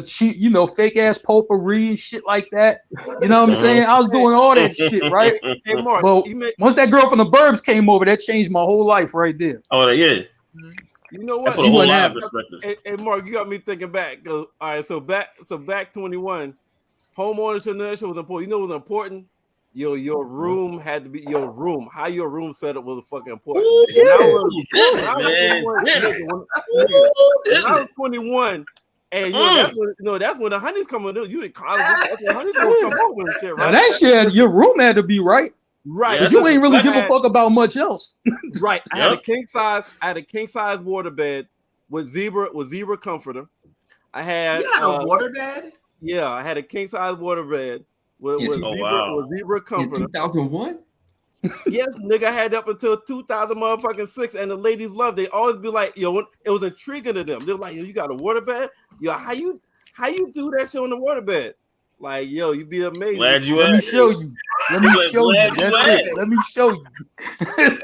cheap, you know, fake ass potpourri and shit like that. You know what I'm saying? I was doing all that shit, right? Hey, Mark, but once that girl from the burbs came over, that changed my whole life right there. Oh, yeah. You know That's what? a whole wouldn't lot have- of perspective. Hey, Mark, you got me thinking back. All right, so back 21, home ownership was important. You know what was important? Your room had to be your room. How your room setup was fucking important. Ooh, Yeah. good, man. When I was 21, and that's when the honeys come on. You in college, that's when honeys gonna come over and shit, Now right? that shit, your room had to be right, Right. Yeah, but you ain't really I give a had- fuck about much else. Right. I had a Yep. king size water bed with zebra comforter. I had You had a water bed? yeah, I had a king size water bed with, Yeah, with, oh, zebra, wow. with zebra In comforter. 2001. Yes, nigga, I had up until 2006, and the ladies loved it. They always be like, yo, it was intriguing to them. They were like, yo, you got a water bed? Yo, how you do that shit on the water bed? Like, yo, you be amazed. Glad you Let me asked. show you. Let me Glad show you. you That's asked. it. Let me show you.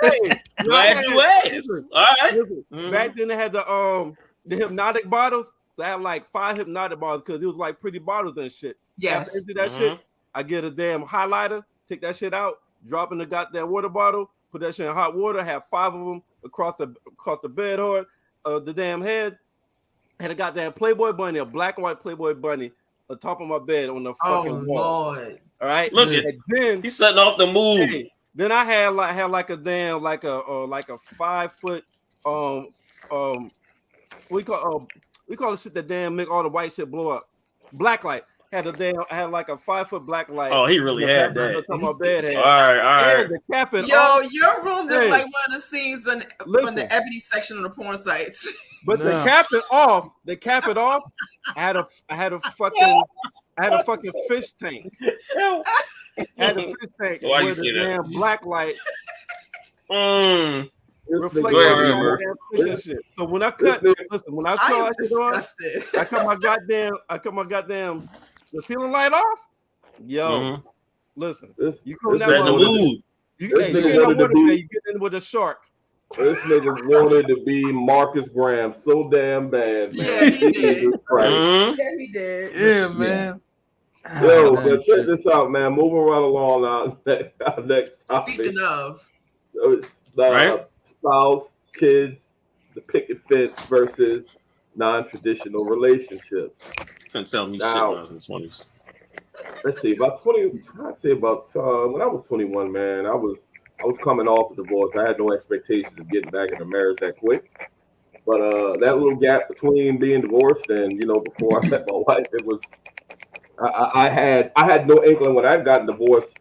Hey, Glad you asked. listen, All right. listen, Mhm. back then they had the hypnotic bottles. So I had like 5 hypnotic bottles because it was like pretty bottles and shit. Yes. After I did that Mhm. shit, I get a damn highlighter, take that shit out, drop in the goddamn water bottle, put that shit in hot water, have 5 of them across the bed or the damn head. Had a goddamn Playboy bunny, a black and white Playboy bunny on top of my bed on the Oh fucking wall. Lord. All right. Look at And then he's setting off the mood. hey, then I had like a damn like a 5 foot we call the shit that damn make all the white shit blow up. Black light. Had like a 5 foot black light. Oh, he really had that. On my bed head. All right. And the cap it Yo, off. your room looked Hey. like one of the scenes on Listen. the Ebony section of the porn sites. But Nah. the cap it off. I had a fucking fish tank. I had a fish tank Why you with say the that? damn black light This reflecting nigga Go ahead, on remember. the damn fish and shit. So when I This cut, nigga- listen, when I I cut am that shit on, disgusted. I cut my goddamn the ceiling light off. Yo, Mhm. listen, This you come this that Setting the nigga motherfucker- mood. you This hey, nigga you get in wanted the to water be- bed, you get in with a shark. this nigga wanted to be Marcus Graham so damn bad, man. Yeah, he did. Jesus Christ. Mhm. Yeah, he did. Yeah, man. Yo, Ah, but man, check shit. this out, man. Moving right along our next topic. Speaking of, It's Right. spouse, kids, the picket fence versus non-traditional relationships. Couldn't tell me shit Now- when I was in the 20s. Let's see, about 20. I'd say about when I was 21, man, I was coming off a divorce. I had no expectations of getting back into marriage that quick. But that little gap between being divorced and before I met my wife, it was I had no inkling when I'd gotten divorced.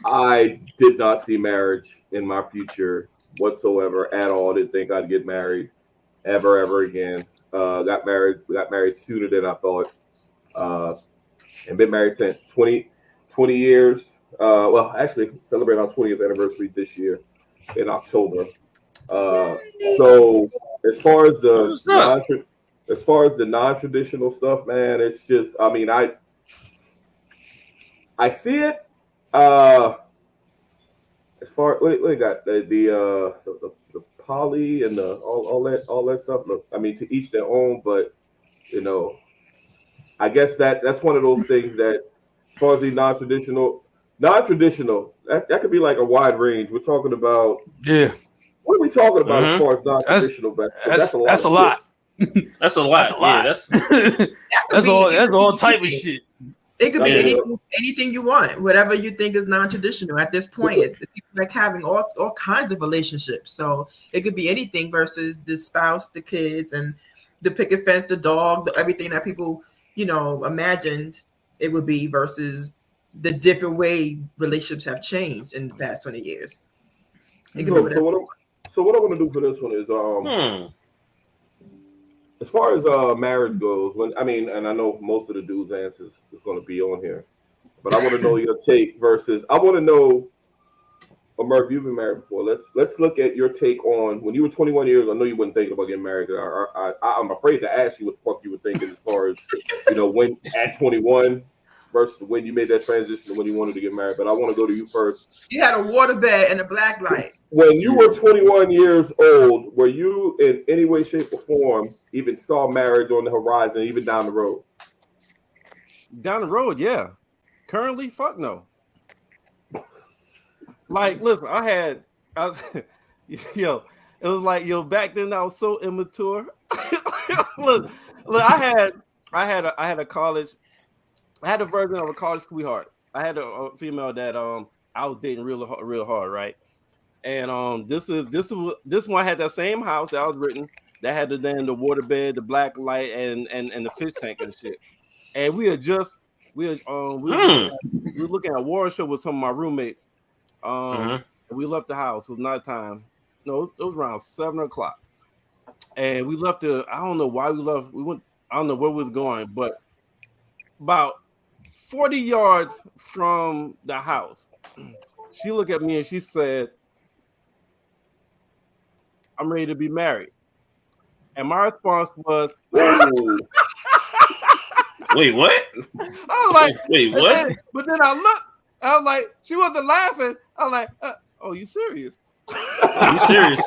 I did not see marriage in my future whatsoever at all. Didn't think I'd get married ever again. Got married sooner than I thought. And been married since 20 years. Well, actually, celebrate our 20th anniversary this year in October. So as far as the non-traditional stuff, man, it's just, I mean, I see it. As far we got the poly and all that stuff. Look, I mean, to each their own, but I guess that's one of those things that, as far as the non-traditional, that could be like a wide range. We're talking about, Yeah, what are we talking about as far as non-traditional? that's a lot. That's a lot. Yeah, that's That's all type of shit. it could be Yeah. anything you want, whatever you think is non-traditional. At this point, people like having all kinds of relationships. So it could be anything versus the spouse, the kids, and the picket fence, the dog, everything that people imagined it would be versus the different way relationships have changed in the past 20 years. It could be whatever. So what I want to do for this one is as far as marriage goes, and I know most of the dudes' answers is going to be on here, but I want to know your take versus. I want to know, Murph, you've been married before. Let's look at your take on when you were 21 years. I know you weren't thinking about getting married. I'm afraid to ask you what the fuck you were thinking as far as when at 21 versus when you made that transition to when you wanted to get married. But I want to go to you first. You had a water bed and a black light. When you were 21 years old, were you in any way, shape, or form even saw marriage on the horizon, even down the road? Down the road, yeah. Currently, fuck no. Like, listen, yo, It was like, yo, back then I was so immature. look, I had a college. I had a version of a college sweetheart. I had a female that I was dating real hard, right? And this one had that same house that I was written that had the waterbed, the black light, and the fish tank and shit. And we were looking at a war show with some of my roommates. And we left the house. It was nighttime. No, it was around 7:00, and we left. I don't know why we left. We went. I don't know where we was going, but about 40 yards from the house, she looked at me and she said, "I'm ready to be married." And my response was, "Wait, what?" I was like, "Wait, what?" But then I looked. I was like, she wasn't laughing. I was like, "Oh, you serious?" You serious?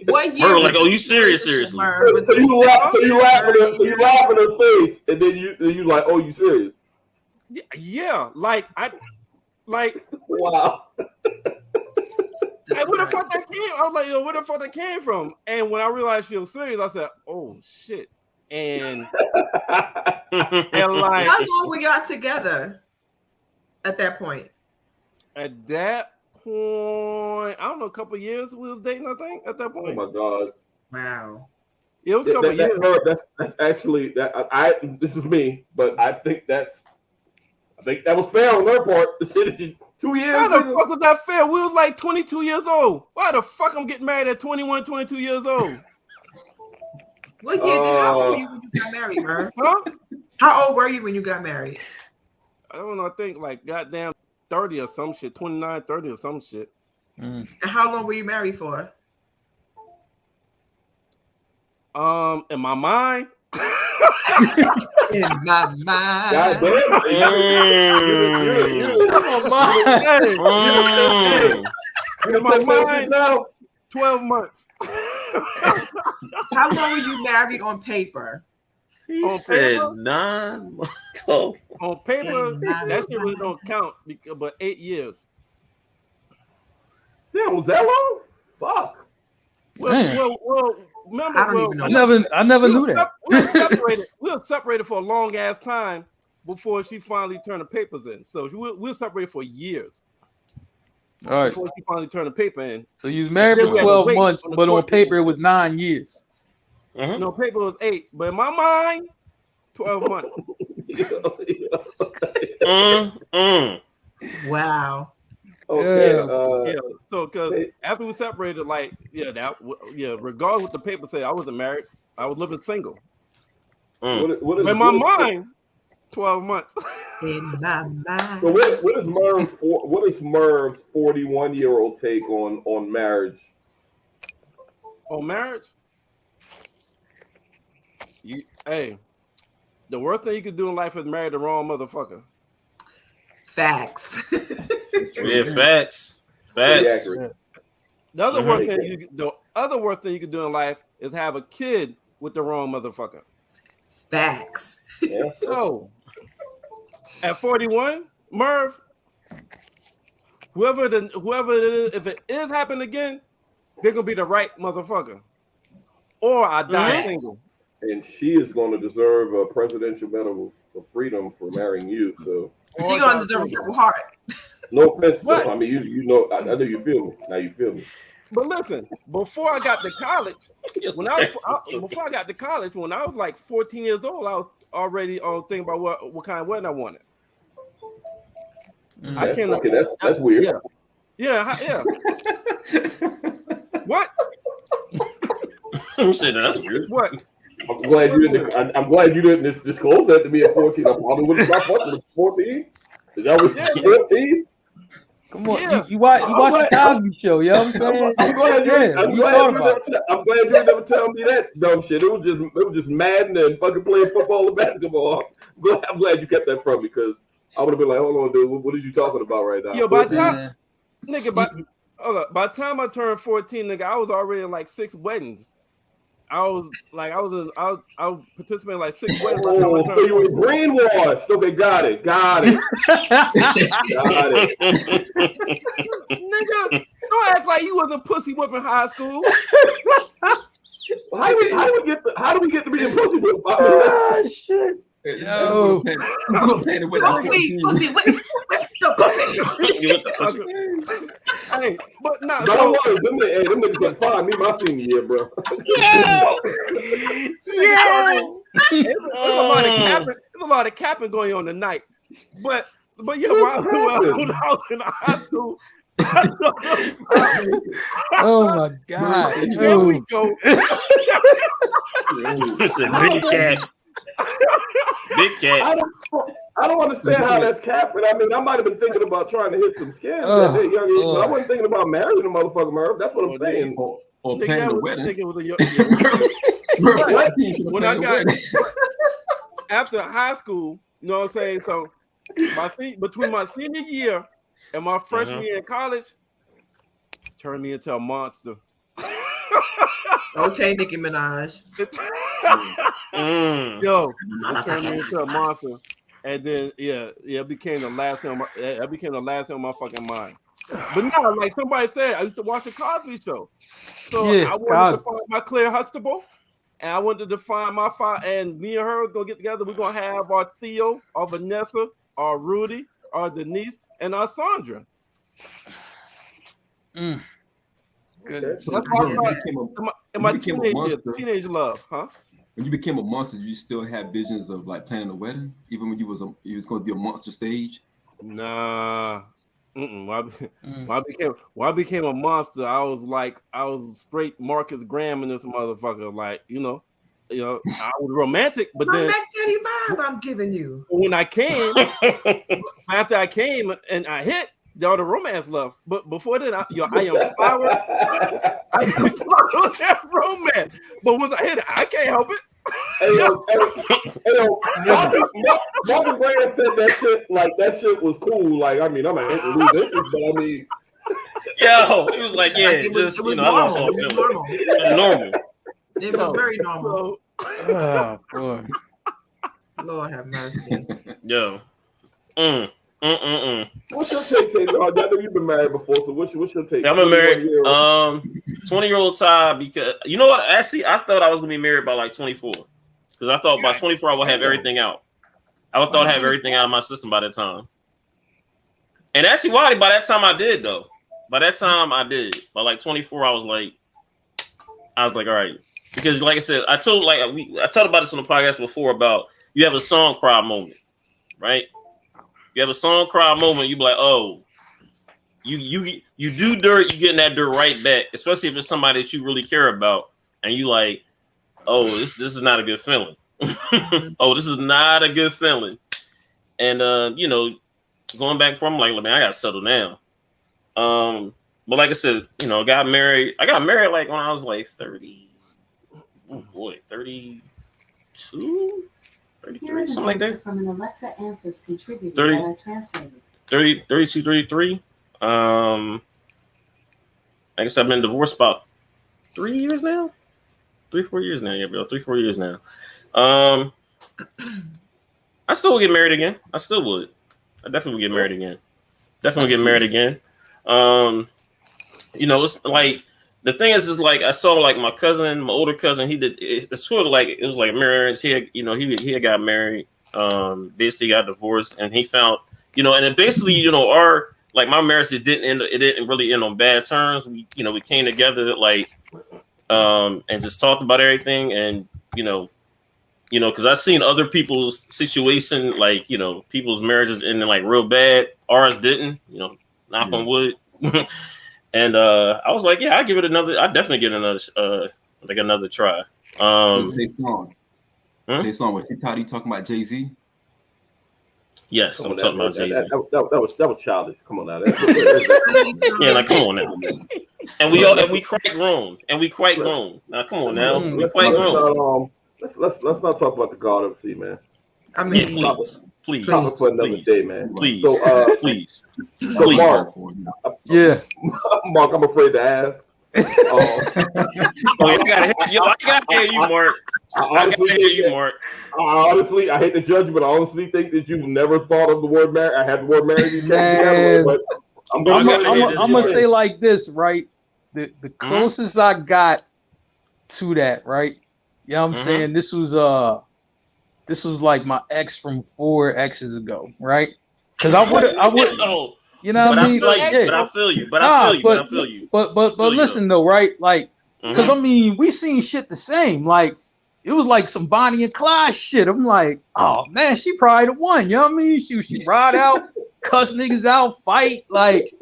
What year? Her like, "Oh, you serious? So you laugh in her face, and then you like, "Oh, you serious?" Yeah, like wow. Like, where the fuck that came? I was like, yo, where the fuck that came from? And when I realized she was serious, I said, "Oh shit!" And like, how long were y'all together at that point? At that point, I don't know, a couple of years we was dating, I think, at that point. Oh my god! Wow. It was a couple of years. That's actually that. This is me, but I think that was fair on her part. 2 years. How the fuck was that fair? We was like 22 years old. Why the fuck I'm getting married at 21, 22 years old? What year how old were you when you got married, Merv? Huh? How old were you when you got married? I don't know. I think like goddamn 30 or some shit, 29, 30 or some shit. And how long were you married for? In my mind. In my mind. God In my mind now. 12 months. How long were you married on paper? He said 9 months. On paper, that shit really don't count, but 8 years. Yeah, was that long? Fuck. Well, remember, I don't even know. I never knew that. We were separated for a long ass time before she finally turned the papers in. So we were separated for years. All right. Before she finally turned the paper in. So you was married for 12 months, but on paper it was 9 years. No, paper was 8, but in my mind, 12 months. Wow. Okay. Yeah. So because after we separated, like, regardless what the paper said, I wasn't married. I was living single. In my mind, 12 months. In my mind. So what is Merv's 41-year-old take on marriage? On marriage? The worst thing you could do in life is marry the wrong motherfucker. Facts. Yeah, facts. The other worst thing you could do in life is have a kid with the wrong motherfucker. Facts. Yeah. So, at 41, Merv, whoever it is, if it is happening again, they're gonna be the right motherfucker, or I die single. And she is going to deserve a presidential medal of freedom for marrying you. So she's gonna deserve a Purple Heart. No offense, though. I mean, you know, I know you feel me. Now you feel me. But listen, before I got to college, when I was like 14 years old, I was already thinking about what kind of wedding I wanted. That's weird. Yeah. What? You said that's weird. What? I'm glad you didn't disclose that to me at 14. I probably wouldn't stop fucking at 14. Is that what 14? Come on, you watch the Cosby Show, yo. I'm glad you never tell me that dumb shit. It was just Madden and fucking playing football and basketball. I'm glad you kept that from me because I would have been like, hold on, dude, what are you talking about right now? Yo, by the time I turned 14, nigga, I was already in like 6 weddings. I was participating in like 6 weddings. So you were brainwashed. Okay, got it. Nigga, Don't act like you was a pussy whip in high school. How do we get to be in pussy whip? Oh shit! Yo, Don't be pussy whip the pussy. Hey, but no. But I was them niggas can find me my senior year, bro. There's a lot of capping going on tonight. But yeah, when I was in high school. Oh my god! There we go. Listen, big cat. Big cat. I don't understand how that's capping. I mean, I might have been thinking about trying to hit some skins at that young age, but I wasn't thinking about marrying a motherfucker, Merv. That's what I'm saying. Or planning a wedding. When I got after high school, you know what I'm saying? So between my senior year and my freshman year in college, turned me into a monster. Okay, Nicki Minaj. Yo, it turned me into a monster, and then it became the last thing. It became the last thing on my fucking mind. But now, like somebody said, I used to watch the Cosby Show, so I wanted to find my Claire Huxtable, and I wanted to find my and me and her was gonna get together. We're gonna have our Theo, our Vanessa, our Rudy, our Denise, and our Sandra. Good. So That's my teenage love, huh? When you became a monster, you still had visions of like planning a wedding, even when you was going to do a monster stage. Nah. When I became a monster, I was straight Marcus Graham in this motherfucker. Like, I was romantic, but My then Mac Daddy vibe I'm giving you. when I came, after I came and I hit, all the romance left. But before that, I am flower. I am flower that romance. But once I hit it, I can't help it. Marcus Graham said that shit like that shit was cool. Like, I mean, I'm not lose interest, but I mean, Yo, he was like, yeah, It was normal. It was normal. normal. It was very normal. Oh boy. Lord have mercy. Yo. What's your take, Taylor? I know you've been married before, so what's your take? Yeah, I've been married 20-year-old tie because you know what? Actually, I thought I was gonna be married by like 24 because I thought by 24 I would have everything out. I thought I'd have everything out of my system by that time. And actually, by that time I did though. By that time I did. By like 24, I was like, all right, because like I said, I talked about this on the podcast before about you have a song cry moment, right? You have a song cry moment, you be like, oh, you do dirt, you getting that dirt right back, especially if it's somebody that you really care about, and you like, oh, this is not a good feeling. Oh, this is not a good feeling. And going back from like, man, I gotta settle down. But like I said, I got married like when I was like 30. Oh boy, 32. 33, something like that. From an Alexa Answers contributor 30, that I translated. 32, 33. I guess I've been divorced about 3 years now. 3-4 years now, yeah, bro. 3-4 years now. I still would get married again. I still would. I definitely would get married again. It's like the thing is like I saw like my cousin, my older cousin. He did. It's sort of like it was like marriage. He had got married. Basically got divorced, and he found and then basically our like my marriage it didn't really end on bad terms. We came together like and just talked about everything, and because I've seen other people's situation like people's marriages ending like real bad. Ours didn't. Knock on wood. And I was like, yeah, I definitely give it another try. Tayshawn, was he tired of you talking about Jay-Z? Yes, I'm talking about Jay-Z. That was childish. Come on now. Yeah, like come on now. And we quite grown. Now come on now. We quite grown. Let's not talk about the God of the Sea, man. I mean, please. Topic for another day, man. Please. So, please. So Mark, Yeah. Mark, I'm afraid to ask. I gotta hear you, Mark. Honestly, I hate to judge you, but I honestly think that you've never thought of the word marriage. I had the word marriage. I'm gonna say like this, right? The closest I got to that, right? You know what I'm saying? This was like my ex from 4 exes ago, right? Because I would you know what I mean? Like, yeah. But I feel you. But I feel you. But listen though, right? Like, because I mean, we seen shit the same. Like, it was like some Bonnie and Clyde shit. I'm like, oh man, she probably the one. You know what I mean? She ride out, cuss niggas out, fight. Like,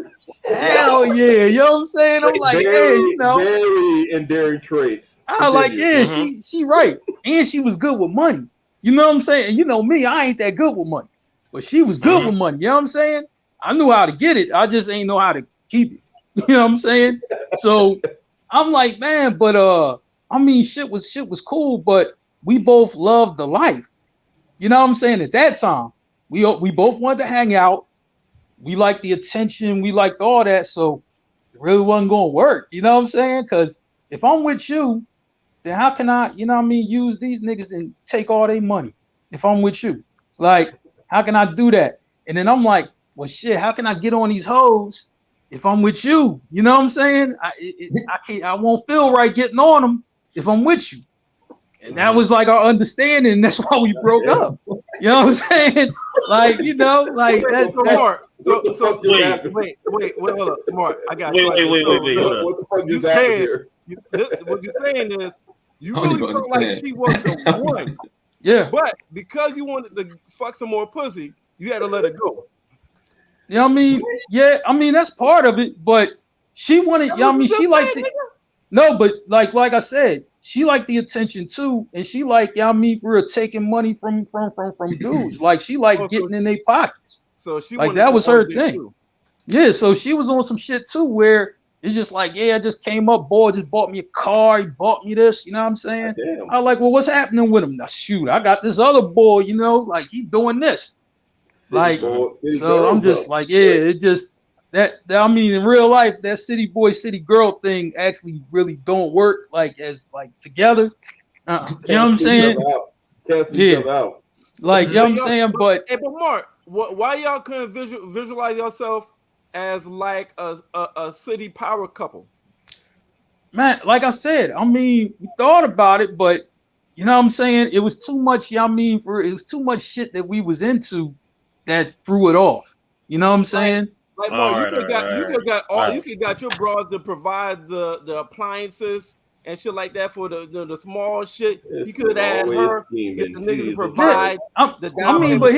hell yeah. You know what I'm saying? I'm like, hey, you know, very endearing traits. I like, yeah, she right. And she was good with money. You know what I'm saying? And you know me, I ain't that good with money. But she was good with money. You know what I'm saying? I knew how to get it. I just ain't know how to keep it. You know what I'm saying? So I'm like, man, but I mean, shit was cool, but we both loved the life. You know what I'm saying? At that time, we both wanted to hang out. We liked the attention. We liked all that. So it really wasn't going to work. You know what I'm saying? Because if I'm with you, then how can I, you know what I mean, use these niggas and take all their money if I'm with you? Like, how can I do that? And then I'm like, well, shit, how can I get on these hoes if I'm with you? You know what I'm saying? I won't feel right getting on them if I'm with you. And that was like our understanding. That's why we broke up. You know what I'm saying? Like, you know, like that's Mark. So wait, hold up, Mark. I got wait. What the fuck just happened here? What you're saying is you really felt like she was the one. Yeah. But because you wanted to fuck some more pussy, you had to let it go. You know what I mean? Yeah, I mean that's part of it, but she wanted, you know what I mean, she liked it. No, but like I said, she liked the attention too, and she like, you know what I mean, for taking money from dudes. Like she liked getting in their pockets. So she like that was her thing. Too. Yeah, so she was on some shit too where it's just like, yeah, I just came up, boy, just bought me a car, he bought me this, you know what I'm saying? I like, well, what's happening with him? Now shoot, I got this other boy, you know, like he doing this. Like, so I'm just like, yeah, it just that I mean, in real life, that city boy, city girl thing actually really don't work like as like together. You know what I'm saying? Yeah. Like, you know what I'm saying? But hey, but Mark, why y'all couldn't visualize yourself as like a city power couple? Man, like I said, I mean, we thought about it, but you know what I'm saying? It was too much, you know what I mean, it was too much shit that we was into that threw it off. You know what I'm saying? Like Mark, you could got your broad to provide the appliances and shit like that for the small shit. You could add her, get the nigga to provide the down payment. I mean, but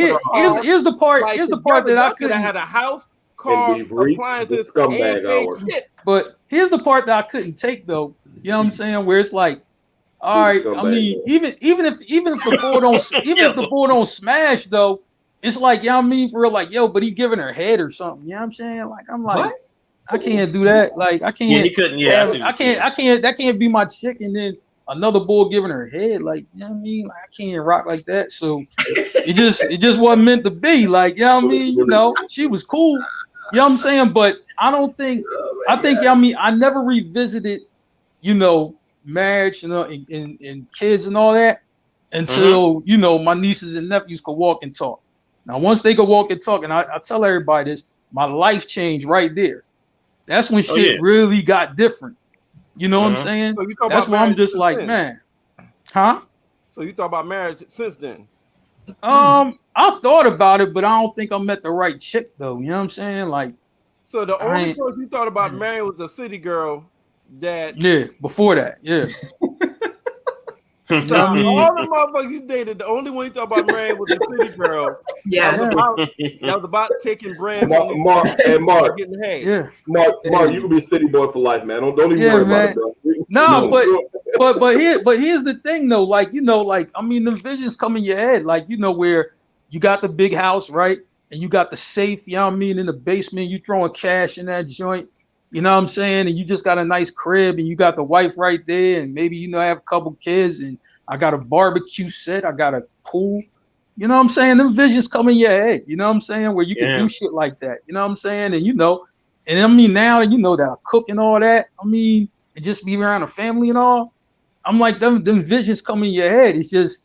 here's the part. Like, here's the part that I could have had a house, car, appliances, but here's the part that I couldn't take though. You know what I'm saying? Where it's like, all right, I mean, even if the boy don't smash though, it's like, you know what I mean, for real, like, yo, but he giving her head or something. You know what I'm saying? Like, I'm like, what? I can't do that. Like, I can't. Yeah, he couldn't. Yeah, I can't. That can't be my chick, and then another bull giving her head. Like, you know what I mean? Like, I can't rock like that. So it just wasn't meant to be. Like, you know what I mean? You know, she was cool. You know what I'm saying? But I don't think. I think. I mean, I never revisited, you know, marriage, you know, and kids and all that until you know my nieces and nephews could walk and talk. Now, once they could walk and talk, and I tell everybody this, my life changed right there. That's when shit really got different. You know what I'm saying? So that's why I'm just like, man, huh? So you thought about marriage since then? I thought about it, but I don't think I met the right chick though. You know what I'm saying? Like, so the only person you thought about marrying was the city girl that. Yeah, before that, yeah. You know what I mean? All the motherfuckers you dated, the only one you thought about marrying was the city girl. Yes. That was about taking bread. Mark, getting head. Yeah. Mark, you can be a city boy for life, man. Don't even worry about it, bro. No, but here's the thing though, like, you know, like, I mean, the visions come in your head, like, you know, where you got the big house, right? And you got the safe, you know what I mean, in the basement, you throwing cash in that joint. You know what I'm saying? And you just got a nice crib and you got the wife right there. And maybe, you know, I have a couple kids and I got a barbecue set. I got a pool. You know what I'm saying? Them visions come in your head. You know what I'm saying? Where you can do shit like that. You know what I'm saying? And, you know, and I mean, now that you know that I cook and all that, I mean, and just be around a family and all, I'm like, them visions come in your head. It's just,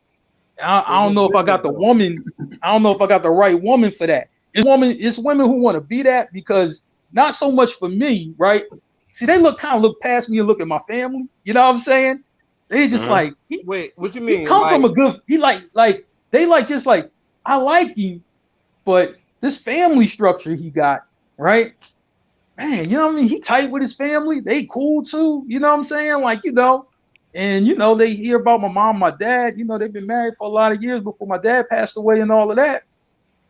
I don't know if I got the woman. I don't know if I got the right woman for that. It's women who want to be that because not so much for me, right? See, they look past me and look at my family. You know what I'm saying? They just like, wait, what you mean? He come from a good, he like they like just like, I like you, but this family structure he got, right? Man, you know what I mean? He tight with his family. They cool too. You know what I'm saying? Like, you know, and you know, they hear about my mom, my dad, you know, they've been married for a lot of years before my dad passed away and all of that.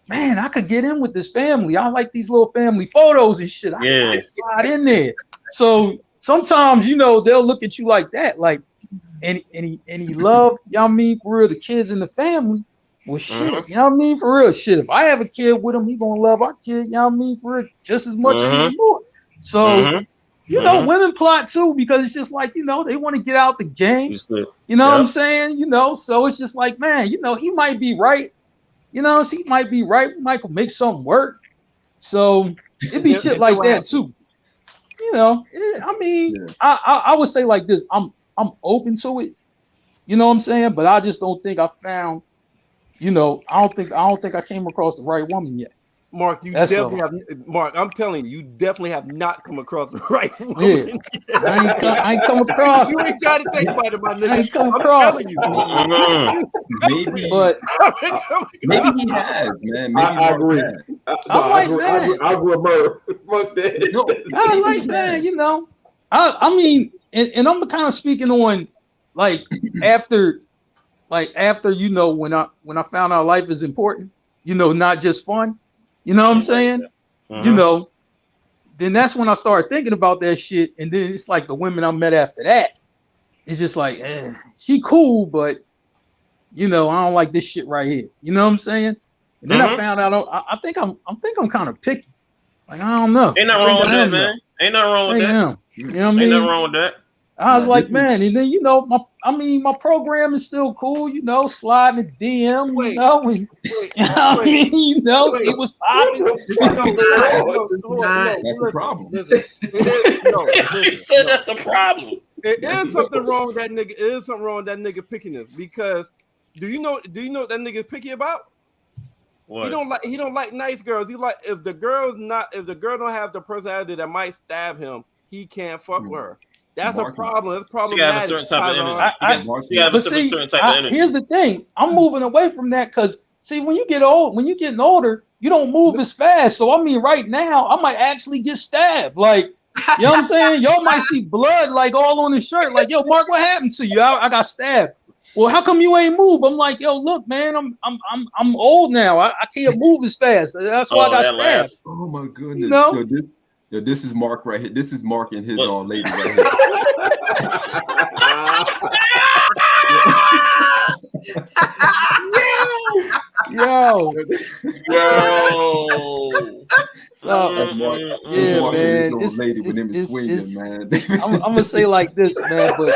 Man, I could get in with this family. I like these little family photos and shit. I can slide in there. So sometimes, you know, they'll look at you like that, like, and he love, you know what I mean, for real, the kids and the family. Well, shit, you know what I mean, for real, shit. If I have a kid with him, he gonna love our kid, you know what I mean, for real, just as much as more. So, you know, women plot too, because it's just like, you know, they want to get out the game. You know what I'm saying? You know, so it's just like, man, you know, he might be right. You know, he might be right. We might make something work. So it'd be shit like that too. You know, I mean, I would say like this. I'm open to it. You know what I'm saying? But I just don't think I found, you know, I don't think I came across the right woman yet. Mark, you definitely have. Mark, I'm telling you, you definitely have not come across the right woman. Yeah. I ain't come across. You ain't got to think about it, my nigga. I ain't come across. I'm telling you. Maybe he has, man. Maybe I agree. I agree. Fuck that. No, I like that, you know. I mean, and I'm kind of speaking on like after, you know, when I found out life is important, you know, not just fun. You know what I'm saying? You know, then that's when I started thinking about that shit. And then it's like the women I met after that. It's just like, she cool, but you know, I don't like this shit right here. You know what I'm saying? And then I found out I think I'm kind of picky. Like, I don't know. Ain't nothing wrong with that, man. Ain't nothing wrong with that. You know what I mean? Ain't nothing wrong with that. I was like, man, and then you know, my program is still cool, you know, sliding the DM, you know, and, I mean, you know, see what's popping. That's the problem. He said that's the problem. It is something wrong with that nigga. It is something wrong with that nigga pickiness, because do you know what that nigga's picky about? What? He don't like nice girls. He like if the girl don't have the personality that might stab him, he can't fuck with her. That's a problem. It's problematic. You have a certain type of energy. You have a certain type of energy. Here's the thing. I'm moving away from that because, see, when you're getting older, you don't move as fast. So, I mean, right now, I might actually get stabbed. Like, you know what I'm saying? Y'all might see blood, like, all on the shirt. Like, yo, Mark, what happened to you? I got stabbed. Well, how come you ain't move? I'm like, yo, look, man, I'm old now. I can't move as fast. That's why I got stabbed. Oh, my goodness. You know? This is Mark right here. This is Mark and his lady right here. Yo. That's Mark. Yeah, Mark man. and his old lady with him is swinging, man. I'm gonna say like this, man, but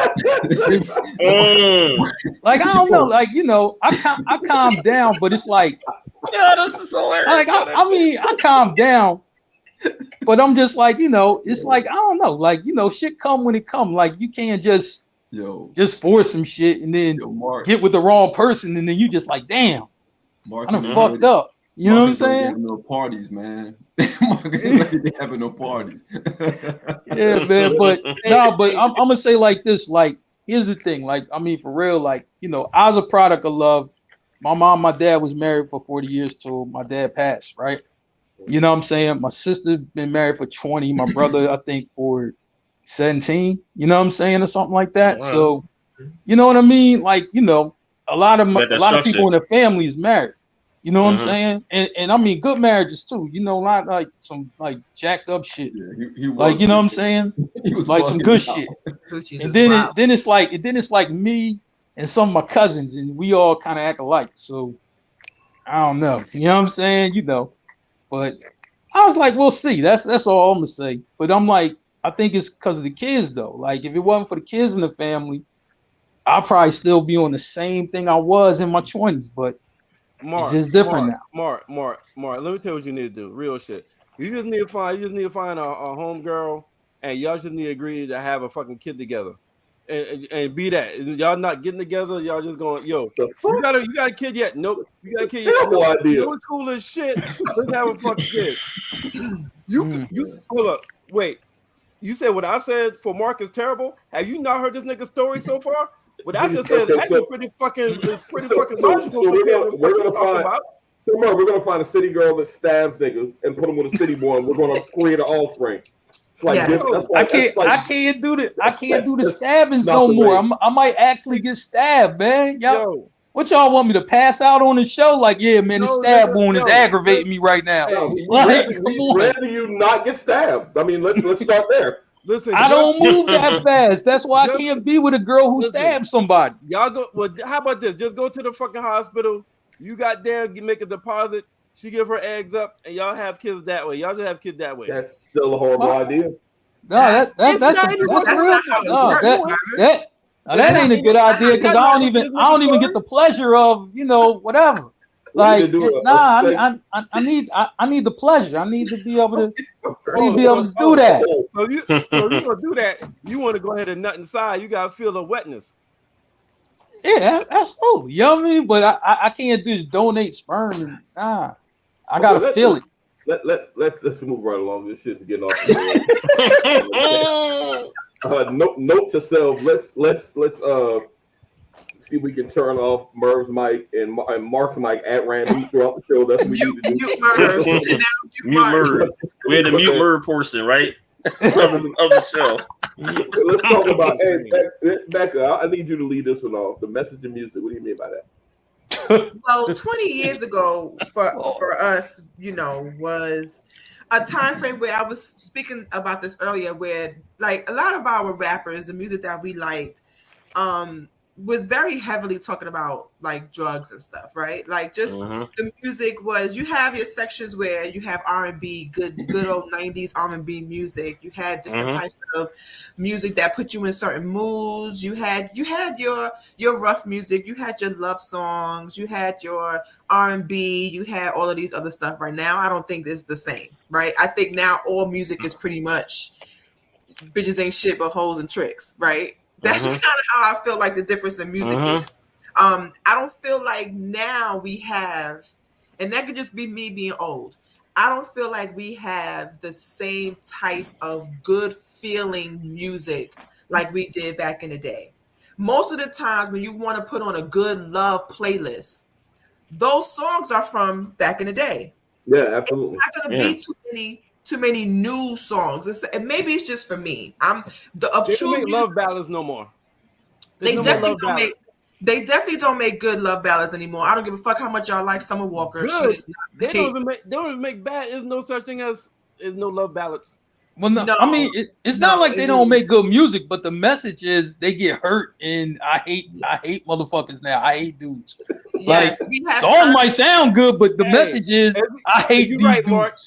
like I don't know, like you know, I calm down, but it's like, yeah, this is hilarious. Like I mean, I calm down. But I'm just like, you know, it's like, I don't know, like, you know, shit come when it come. Like, you can't just force some shit and then get with the wrong person and then you just like, damn, I done fucked up. You know what I'm saying? Having no parties, man. Mark ain't having no parties. Yeah, man. But no, but I'm gonna say like this. Like, here's the thing. Like, I mean, for real. Like, you know, I was a product of love. My mom, my dad was married for 40 years till my dad passed. Right. You know what I'm saying? My sister been married for 20. My brother, I think, for 17. You know what I'm saying, or something like that. Wow. So, you know what I mean? Like, you know, a lot of people in the family is married. You know what I'm saying? And I mean, good marriages too. You know, not like some like jacked up shit. Yeah, he was like, you know what I'm saying? He was like some good shit. And then it's like me and some of my cousins, and we all kind of act alike. So I don't know. You know what I'm saying? You know. But I was like, we'll see. That's all I'm gonna say. But I'm like, I think it's because of the kids though. Like, if it wasn't for the kids in the family, I'll probably still be on the same thing I was in my 20s. But Mark, it's just different now. Mark, let me tell you what you need to do. Real shit. You just need to find a home girl, and y'all just need to agree to have a fucking kid together. And be that. Y'all not getting together, y'all just going, yo, you got a kid yet? Nope. You got a kid yet? Terrible idea. It was cool as shit. Let's have a fucking kid. You hold up, wait. You said what I said for Mark is terrible. Have you not heard this nigga's story so far? What I just said is actually pretty fucking logical. So we're gonna find a city girl that stabs niggas and put them with a city boy, and we're gonna create an offspring. It's like this. I can't do the stabbings no more. I might actually get stabbed, man. Yo, what y'all want me to pass out on the show? Like, yeah, man, the stab wound is aggravating me right now. Rather you not get stabbed. I mean, let's start there. Listen, I don't move that fast. That's why I can't be with a girl who stabs somebody. Y'all go. Well, how about this? Just go to the fucking hospital. You got there, you make a deposit. She give her eggs up, and y'all have kids that way. Y'all just have kids that way. That's still a horrible idea. No, that's real. No, that ain't a good idea because I don't even get the pleasure of whatever. Like, I need the pleasure. I need to be able to do that. So you gonna do that? You want to go ahead and nut inside? You gotta feel the wetness. Yeah, absolutely. You know what I mean? But I can't just donate sperm. I gotta feel it. Let's move right along. This shit's getting off. Note to self. Let's see if we can turn off Merv's mic and Mark's mic at random throughout the show. That's what we need to do. Mute Merv. We had the mute Merv portion, right? of the show. Let's talk about Becca. I need you to lead this one off. The message of music. What do you mean by that? Well, 20 years ago for us, was a time frame where I was speaking about this earlier, where like a lot of our rappers, the music that we liked, was very heavily talking about like drugs and stuff, right? Like just the music was, you have your sections where you have R&B, good old 90s R&B music. You had different types of music that put you in certain moods. You had your rough music, you had your love songs, you had your R&B, you had all of these other stuff. Right now, I don't think it's the same, right? I think now all music is pretty much bitches ain't shit but hoes and tricks, right? That's kind of how I feel like the difference in music is. I don't feel like now we have, and that could just be me being old, I don't feel like we have the same type of good feeling music like we did back in the day. Most of the times when you want to put on a good love playlist, those songs are from back in the day. Yeah, absolutely. It's not going to be too many new songs. And maybe it's just for me. They don't make love ballads no more. They definitely don't make good love ballads anymore. I don't give a fuck how much y'all like Summer Walker. They don't even make bad. There's no such thing as no love ballads. Well, no. I mean, it's not like they don't make good music, but the message is they get hurt, and I hate motherfuckers now. I hate dudes. Yes, like, song might sound good, but the message is I hate these dudes. Mark.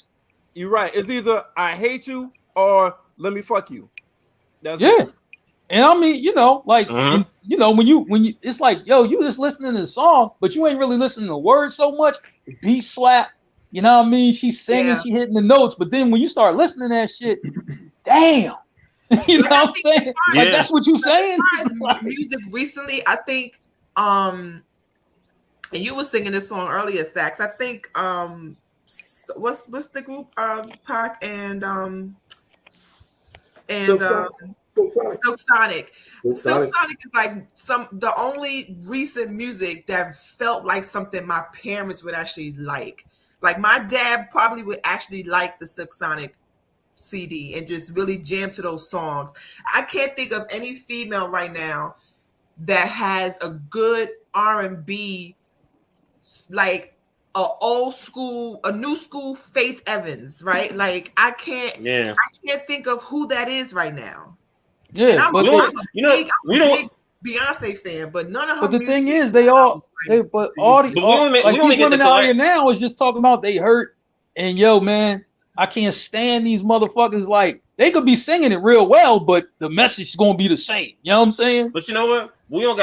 You're right. It's either I hate you or let me fuck you. That's it. And I mean, when you, it's like, yo, you just listening to the song, but you ain't really listening to the words so much. Beat slap, you know what I mean? She's singing, she hitting the notes, but then when you start listening to that shit, damn, you know what I'm saying? Like that's what you saying. Music recently, I think, and you were singing this song earlier, Stacks. I think, what's the group? Pac and Silk Sonic. Silk Sonic is like the only recent music that felt like something my parents would actually like. Like my dad probably would actually like the Silk Sonic CD and just really jam to those songs. I can't think of any female right now that has a good R&B like a new school Faith Evans, right? Like I can't think of who that is right now. Yeah, and I'm a big Beyonce fan, but none of her. But the thing is, all these women out here now is just talking about they hurt and yo, man, I can't stand these motherfuckers. Like they could be singing it real well, but the message is gonna be the same. You know what I'm saying? But you know what? We don't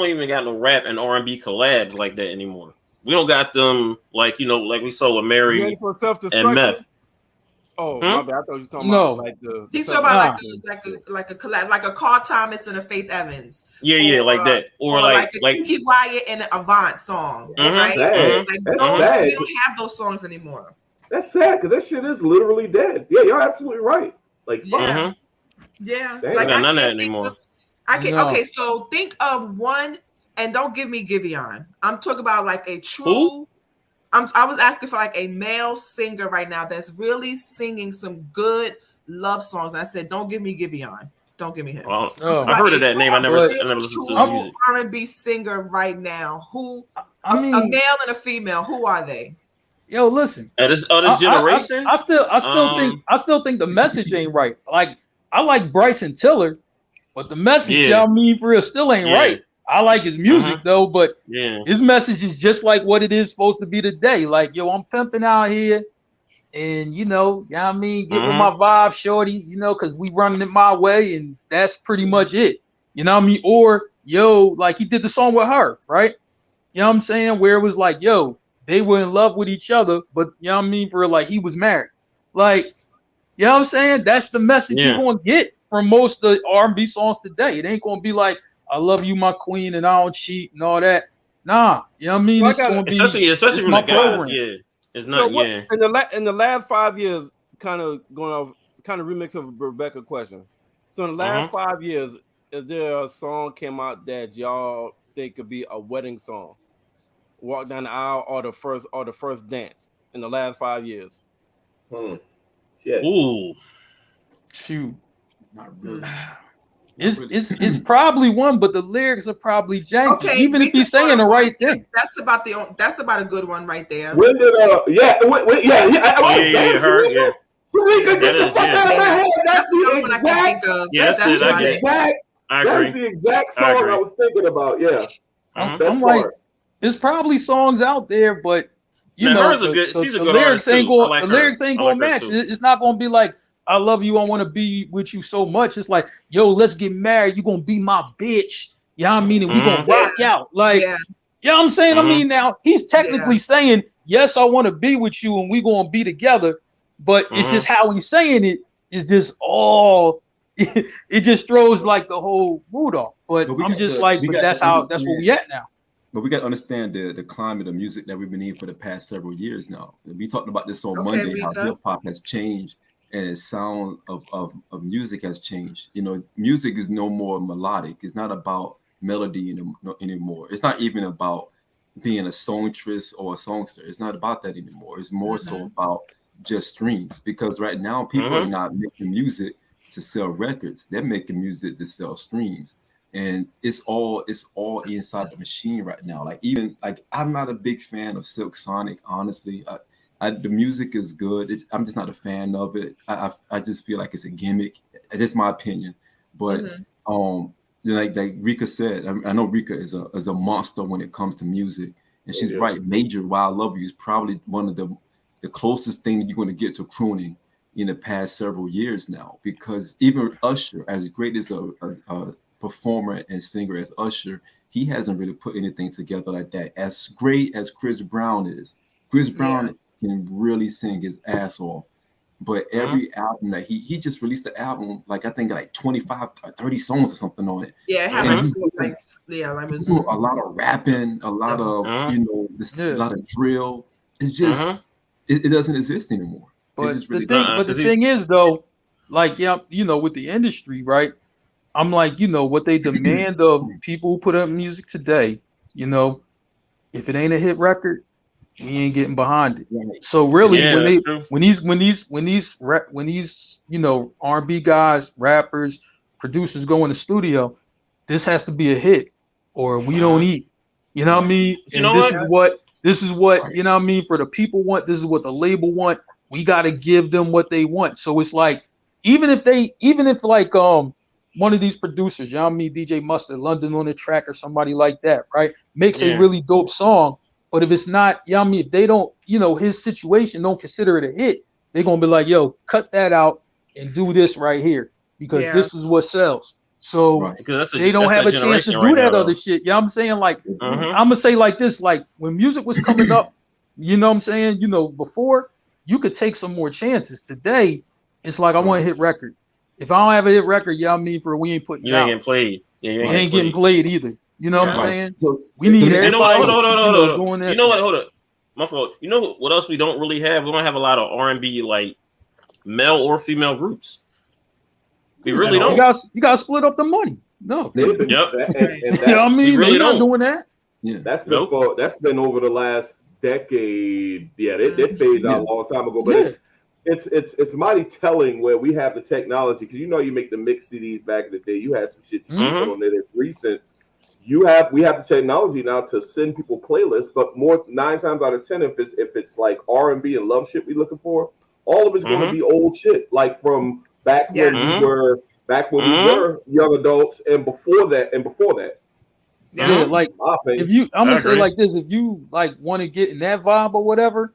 even got no rap and R&B collabs like that anymore. We don't got them like we saw with Mary and Meth. Oh, my bad. I thought you were talking about like the. He's talking about like a collab, like a Carl Thomas and a Faith Evans. Yeah, like that, or like Pinky Wyatt and an Avant song, right? Like, we don't have those songs anymore. That's sad because that shit is literally dead. Yeah, y'all absolutely right. Like, Yeah. Yeah. Damn. Like I got none of that can't think anymore. of- I can No. okay, so think of one and don't give me Giveon. I'm talking about like a true I was asking for like a male singer right now that's really singing some good love songs. I said, don't give me Giveon. Don't give me him. Well, Oh. I heard of that name. I never listened to True the music. R&B singer right now. Who I mean, a male and a female, who are they? yo, listen. This I- generation. I still think the message ain't right. Like I like Bryson Tiller, but the message, Yeah. y'all mean for real, still ain't right. I like his music though, but Yeah. his message is just like what it is supposed to be today. Like, yo, I'm pimping out here, and you know what I mean, get with my vibe, shorty, you know, because we running it my way, and that's pretty much it. You know what I mean? Or yo, like he did the song with her, right? You know what I'm saying? Where it was like, yo, they were in love with each other, but you know what I mean, for like he was married. Like, you know what I'm saying? That's the message you're gonna get from most of the R&B songs today. It ain't gonna be like, I love you, my queen, and I don't cheat and all that. Nah, you know what I mean? Well, It's gonna be especially from my the guys. program. Yeah, it's So not. what, Yeah. in the last 5 years, kind of going off, kind of remix of a Rebecca question. So in the last 5 years, is there a song came out that y'all think could be a wedding song? Walk down the aisle or the first dance in the last 5 years? Shit. Ooh. Shoot. Not really. It's probably one, but the lyrics are probably janky. Okay, even if he's saying the right thing. That's about a good one right there. When did yeah, her, yeah. Rika, get the That fuck is, out of my yeah. head. That's the the one I can think exact. of. Yeah, that's it. I get it. I agree. That's the exact I song agree. I was thinking about. Yeah, I'm like, there's probably songs out there, but you Man, know, hers a good- she's a the good lyrics artist, ain't too. I going. like The her. lyrics ain't I going to like her, match. too. It's not going to be like, I love you, I want to be with you so much. It's like, yo, let's get married. You gonna be my bitch. You know what I mean? And we gonna rock out. Like, you know what I'm saying? I mean, now he's technically saying, yes, I want to be with you, and we gonna be together. But it's just how he's saying it is just all. It just throws like the whole mood off. But I'm just like, but that's where we at now. But we got to understand the climate of music that we've been in for the past several years now. We talked about this on Monday, how hip hop has changed and its sound of music has changed. You know, music is no more melodic. It's not about melody anymore. It's not even about being a songstress or a songster. It's not about that anymore. It's more so about just streams, because right now people are not making music to sell records. They're making music to sell streams. And it's all inside the machine right now. Like, even like, I'm not a big fan of Silk Sonic, honestly. The music is good. I'm just not a fan of it. I just feel like it's a gimmick. That's my opinion. But like Rika said, I know Rika is a monster when it comes to music, and she's right. Major "Why I Love You" is probably one of the closest thing you're going to get to crooning in the past several years now. Because even Usher, as great as a performer and singer as Usher, he hasn't really put anything together like that. As great as Chris Brown is, Chris Brown can really sing his ass off. But every album that he just released the album, like I think like 25 or 30 songs or something on it. Yeah, it had a lot of rapping, a lot of a lot of drill. It's just it doesn't exist anymore. But the thing is though, like you know, with the industry, right? I'm like, you know, what they demand of people who put up music today, you know, if it ain't a hit record, we ain't getting behind it. So really, when these you know, R&B guys, rappers, producers go in the studio, this has to be a hit, or we don't eat. You know what I mean? You know this is what you know what I mean. For the people want, this is what the label want. We got to give them what they want. So it's like, even if like one of these producers, you know what I mean, DJ Mustard, London on the Track, or somebody like that, right, makes a really dope song. But if it's not, you know what I mean, if they don't, you know, his situation don't consider it a hit, they're gonna be like, yo, cut that out and do this right here, because this is what sells. So they don't have a chance to do that other shit. You know what I'm saying? Like, I'm gonna say like this, like when music was coming up, you know what I'm saying? You know, before you could take some more chances. Today, it's like, I want a hit record. If I don't have a hit record, you know what I mean, we ain't putting it out. You ain't getting played. Yeah, you ain't getting played either. You know what I'm saying? So we need everybody. Hold on. You know what? Hold up. My fault. You know what else we don't really have? We don't have a lot of R&B like male or female groups. We really don't. You guys split up the money. No. Yep. And You know what I that's, mean? really They're not don't. doing that. Yeah. that's been over the last decade. Yeah, they faded out a long time ago. But it's mighty telling where we have the technology, because you make the mix CDs back in the day. You had some shit you put on there that's recent. We have the technology now to send people playlists, but 9 times out of 10, if it's like R&B and love shit we looking for, all of it's going to be old shit, like from back when we were young adults, and before that. Yeah, like I'm gonna say like this: if you like want to get in that vibe or whatever,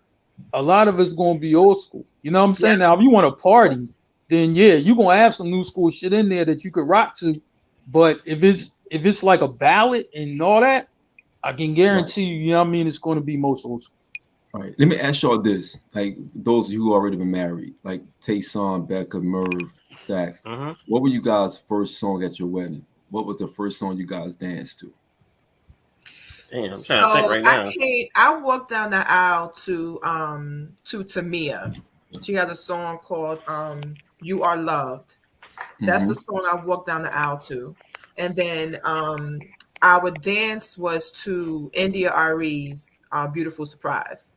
a lot of it's gonna be old school. You know what I'm saying? Now, if you want to party, then you're gonna have some new school shit in there that you could rock to. But if it's like a ballad and all that, I can guarantee you know what I mean, it's going to be most old school. All right, let me ask y'all this: like those of you who already been married, like Tayson, Becca, Merv, Stacks. What were you guys' first song at your wedding? What was the first song you guys danced to? Damn, I'm trying to think right now. I walked down the aisle to Tamia. She has a song called "You Are Loved." That's the song I walked down the aisle to, and then our dance was to India Ari's "Beautiful Surprise."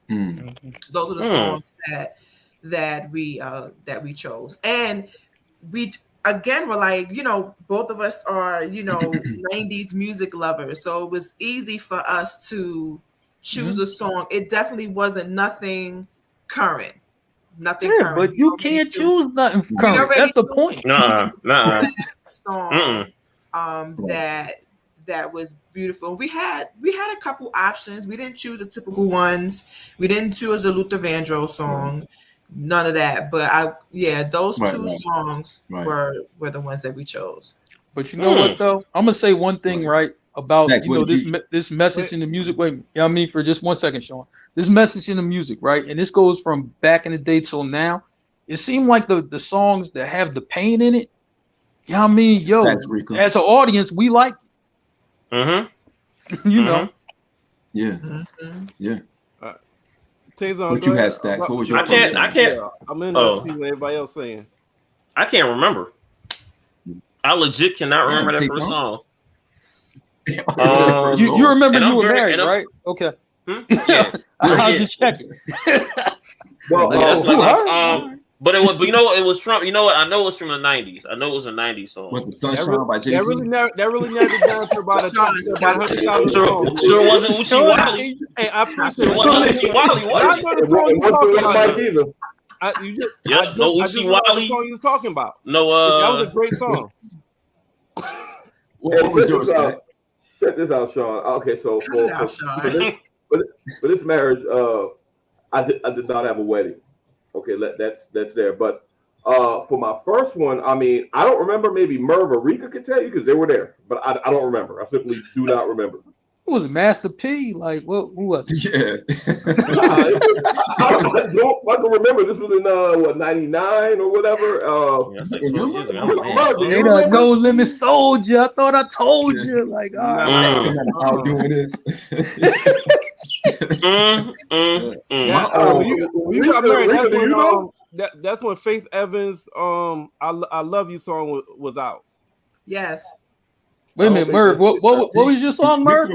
Those are the songs that we chose, and we. Again, we're like, both of us are, 90s music lovers. So it was easy for us to choose a song. It definitely wasn't nothing current. Nothing current. But you can't choose nothing current. That's the point. Nuh-uh. Song that was beautiful. We had a couple options. We didn't choose the typical ones. We didn't choose a Luther Vandross song. None of that, but those two songs were the ones that we chose. But you know what though? I'm gonna say one thing about this message in the music. Wait, you know what I mean, for just 1 second, Sean. This message in the music, right? And this goes from back in the day till now. It seemed like the songs that have the pain in it. You know what I mean? Yo, as an audience, we like it. You know. Yeah. Yeah. Tayson, what you had, Stacks? What was your? I can't. I'm in there to see what everybody else saying. I can't remember. I legit cannot remember that first song. You remember you were married, right? Okay. Yeah. I'll just check it. But it was. But it was from. You know what? I know it was from the '90s. I know it was a '90s song. Was it Sunshine by Jay-Z? That really narrowed it down to about a Sure wasn't Uchi Wally. Hey, I appreciate it. Wasn't Uchi Wally. I know the song you're talking about. No Uchi Wally. The song you was talking about. No. That was a great song. What was yours? Check this out, Sean. Okay, so for this marriage, I did not have a wedding. Okay, that's there. But for my first one, I mean, I don't remember. Maybe Merv or Rika could tell you because they were there, but I don't remember. I simply do not remember. Who was it, Master P? Like, who was it? Yeah. I don't fucking remember. This was in 99 or whatever. That's like 12 years ago. No Limit Soldier. I thought I told you. Like, all right. How doing this? You got married. That's when Faith Evans' "I Love You" song was out. Yes. Wait a minute, Merv. What was your song, Merv?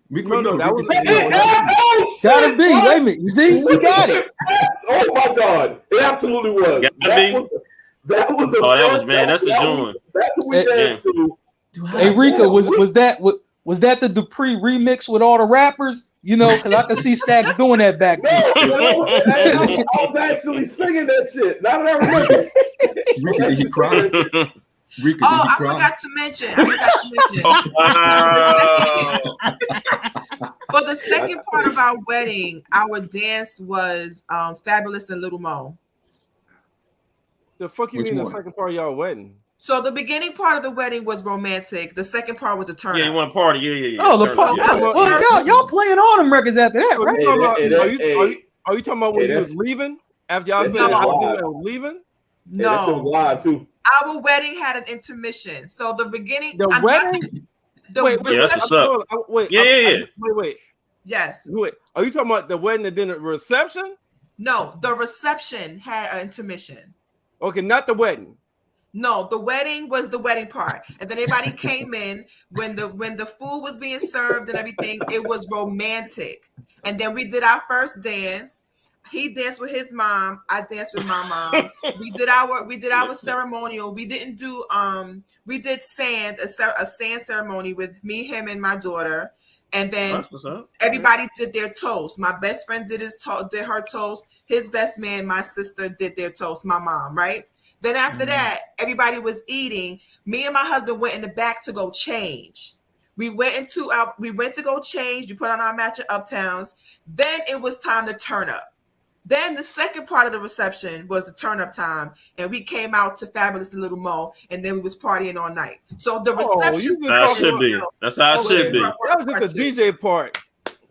We can remember. That was gotta be. Wait a minute. You see, you got it. Oh my God! It absolutely was. That was. That was man. That's the joint. That's what we danced to. Hey, Rika, was that the Dupree remix with all the rappers? Because I can see Stacks doing that back then. I was actually singing that shit. Now that I remember. Rika, did he cry? Rika, I forgot to mention. For the second part of our wedding, our dance was Fabulous and Little Mo. The fuck you mean the second part of y'all wedding? So the beginning part of the wedding was romantic. The second part was a turn. Yeah, you want to party? Yeah. Oh, the party. Y'all playing all them records after that, right? Are you talking about when you was leaving? After y'all said I was leaving? No. Live too. Our wedding had an intermission. So the beginning. The wedding? Wait, that's what's up. Wait. Yeah. Wait. Yes. Wait, are you talking about the wedding and then the reception? No, the reception had an intermission. Okay, not the wedding. No, the wedding was the wedding part, and then everybody came in when the food was being served and everything. It was romantic, and then we did our first dance. He danced with his mom. I danced with my mom. We did our ceremonial. We didn't do we did a sand ceremony with me, him, and my daughter, and then everybody did their toast. My best friend did her toast. His best man, my sister, did their toast. My mom, right? Then after that, everybody was eating. Me and my husband went in the back to go change. We went to go change. We put on our matching uptowns. Then it was time to turn up. Then the second part of the reception was the turn up time, and we came out to Fabulous and Little Mo, and then we was partying all night. So the reception. That's how it should be. That's how it should be. That was just the DJ part.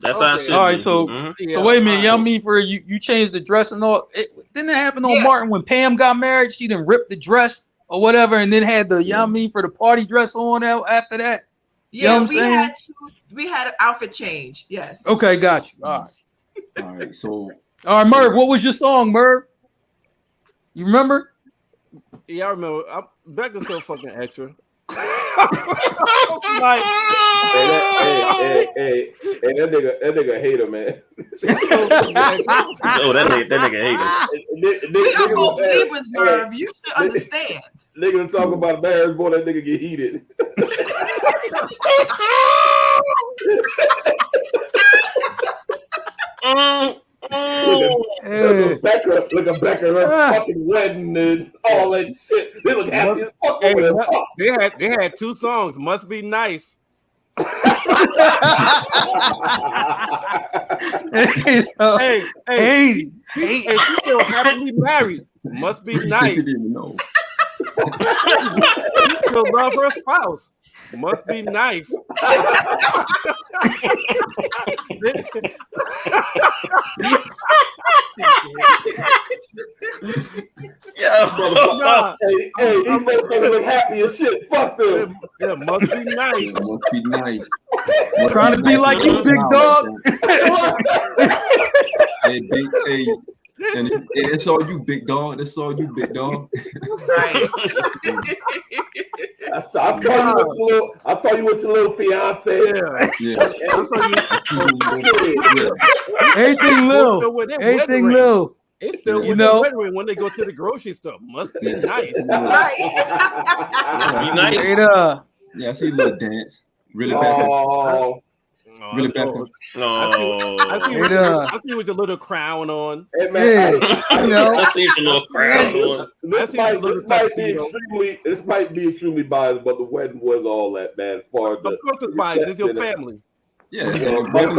That's how it should be. All right, so wait a minute, y'all mean for you changed the dress and all? Didn't it happen on Martin when Pam got married? She didn't rip the dress or whatever, and then had the y'all mean for the party dress on after that. Yeah, we had an outfit change. Yes. Okay, got you. All right. So. All right, Merv, what was your song, Merv? You remember? Yeah, I remember. Becca's so fucking extra. Hey, that nigga a hater, man. Oh, that nigga hater. We are both believers, Merv. You should understand. Nigga talk about marriage, boy, that nigga get heated. Look at Becca, her fucking wedding and all that shit. They look happy as fuck. They had two songs. Must Be Nice. Hey, she's still happily married. Must be nice. She still love her spouse. Must be nice. Hey, these motherfuckers look happy as shit. Fuck them. Yeah, must be nice. Must be nice. Trying to be like you, big dog. Hey, and it's all you, big dog. That's all you, big dog. Right. I saw you with your little fiance. Yeah. Everything little. It's still with the wedding when they go to the grocery store. Must be nice. Must be nice. Yeah, I see a little dance. Really bad. Really bad. I see with your little crown on. Hey man, I see your little crown on. This might be extremely biased, but the wedding was all that, man. As far as of course it's biased. It's your family. Yeah, when is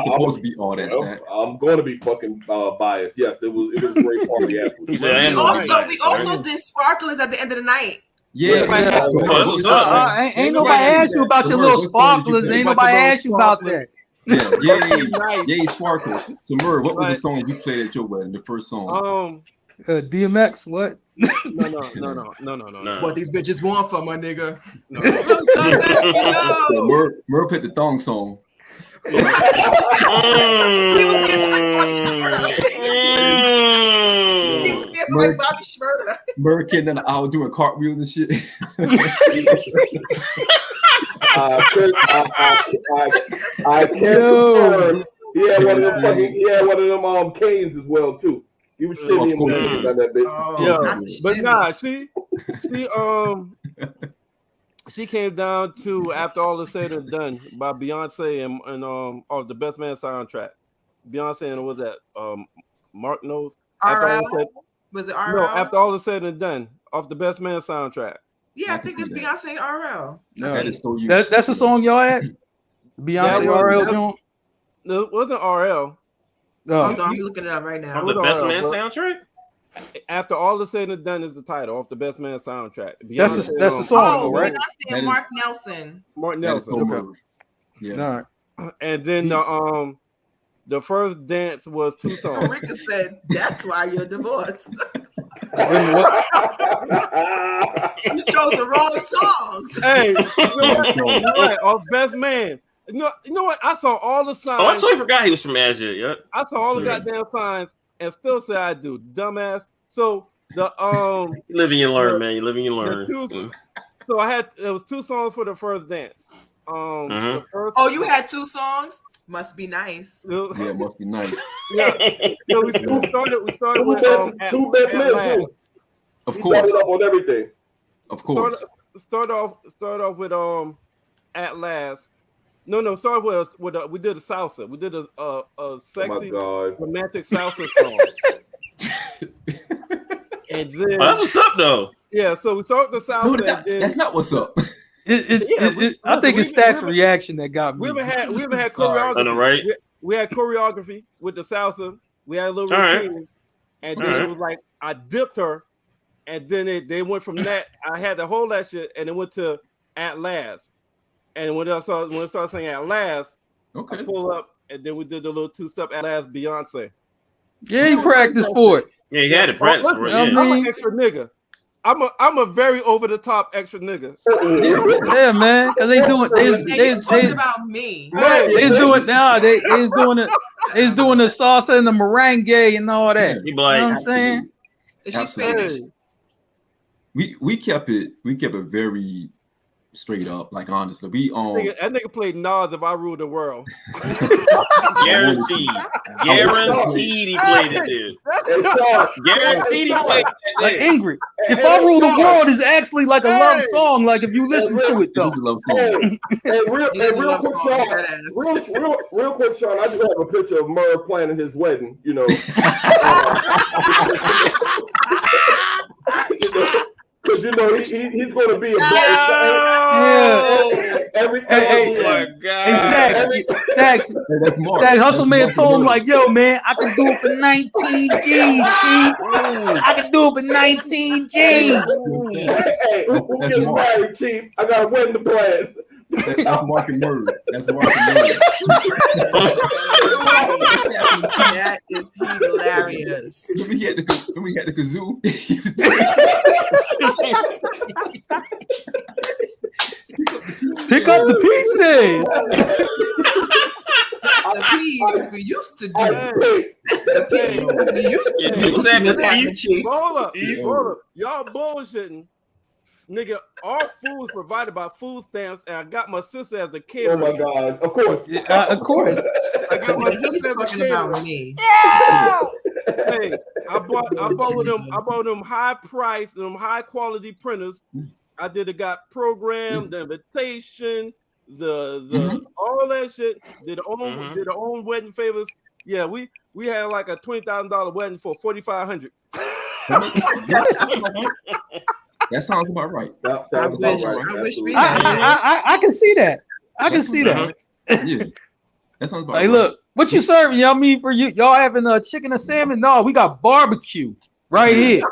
supposed to be all that stuff? I'm going to be fucking biased. Yes, it was a great party afterwards. We also did sparklers at the end of the night. Yeah, ain't nobody asked you about your little sparklers. Ain't nobody asked you about that. Yay, sparkles. So, Merv, what was the song you played at your wedding? The first song? DMX. What? No. What these bitches want from my nigga? No. Merv put the thong song. Like Bobby Shmurda. Merv came down the aisle doing cartwheels and shit. I can't confirm. He had one of them canes as well too. He was shitting on that bitch. But nah, she came down to After All Is Said and Done by Beyonce and the Best Man soundtrack. Beyonce and was that Mark knows. Was it RL? No, After All Is Said and Done off the Best Man soundtrack. Yeah, I think it's Beyonce RL. No, that's a song y'all had? Beyonce RL joint? No, it wasn't RL. Hold on, I'm looking it up right now. The Best Man soundtrack? After All Is Said and Done is the title of the Best Man soundtrack. That's the song, right? Beyonce and Mark Nelson. Mark Nelson. Okay. Yeah. All right. And then the first dance was two songs. Rika said, "That's why you're divorced." You chose the wrong songs. Hey, right, off Best Man. You know what? I saw all the signs. Oh, I totally forgot he was from Azure. Yep. I saw all the goddamn signs and still say I do, dumbass. So the you live and you learn, man. You live and you learn. So it was 2 songs for the first dance. The first, you had 2 songs? Must be nice. Yeah, it must be nice. Yeah. So we started with two best men too. Of course. Up on everything. Of course. Start off with At Last. No, start with we did a salsa. We did a sexy romantic salsa song. And then that's what's up though. Yeah, so we start the salsa. No, that's not what's up. I think it's Stack's reaction that got me. We haven't had choreography. I know, right? We had choreography with the salsa. We had a little routine, and then it was like I dipped her, and then they went from that. I had to hold that shit, and it went to At Last. And when I started saying At Last, I pull up, and then we did the little 2-step At Last Beyonce. Yeah, he practiced for it. Yeah, he had to practice for it. Yeah. I'm an extra nigga. I'm a very over the top extra nigga. Yeah, man, because they doing talking about me. They's doing the salsa and the merengue and all that. You know what I'm saying? We kept it very straight up, like honestly. That nigga played Nas If I Ruled the World. Guaranteed he played it, dude. Guaranteed he played it. Like Ingrid, If I Rule the World is actually like a love song. Like if you listen to it, though. It's a love song. Real quick, Sean. I do have a picture of Merv planning his wedding. You know. Because he's going to be a Oh my God! Stacks, Hustle Man told him like, "Yo, man, I can do it for 19 G's. I can do it for 19 G's." Hey, who getting married, Chief? I got a wedding to plan. That's Mark and Murray. That's Mark and Murray. That is hilarious. When we had the kazoo. Pick up the pieces. The peas we used to do. That's the peas we used to do. What's happening, Chief? Hold up. Y'all bullshitting. Nigga, all food was provided by food stamps, and I got my sister as a caterer. Oh my God! Of course, of course. I got my sister as a caterer. Me. Hey, I bought them high price, them high quality printers. I got program, the invitation, the all that shit. Did our own wedding favors. Yeah, we had like a $20,000 wedding for $4,500. That sounds about right. I wish we I can see that. I can see that. Yeah, that sounds about right. Hey, look, what you serving? Y'all mean for you? Y'all having chicken and salmon? No, we got barbecue right here.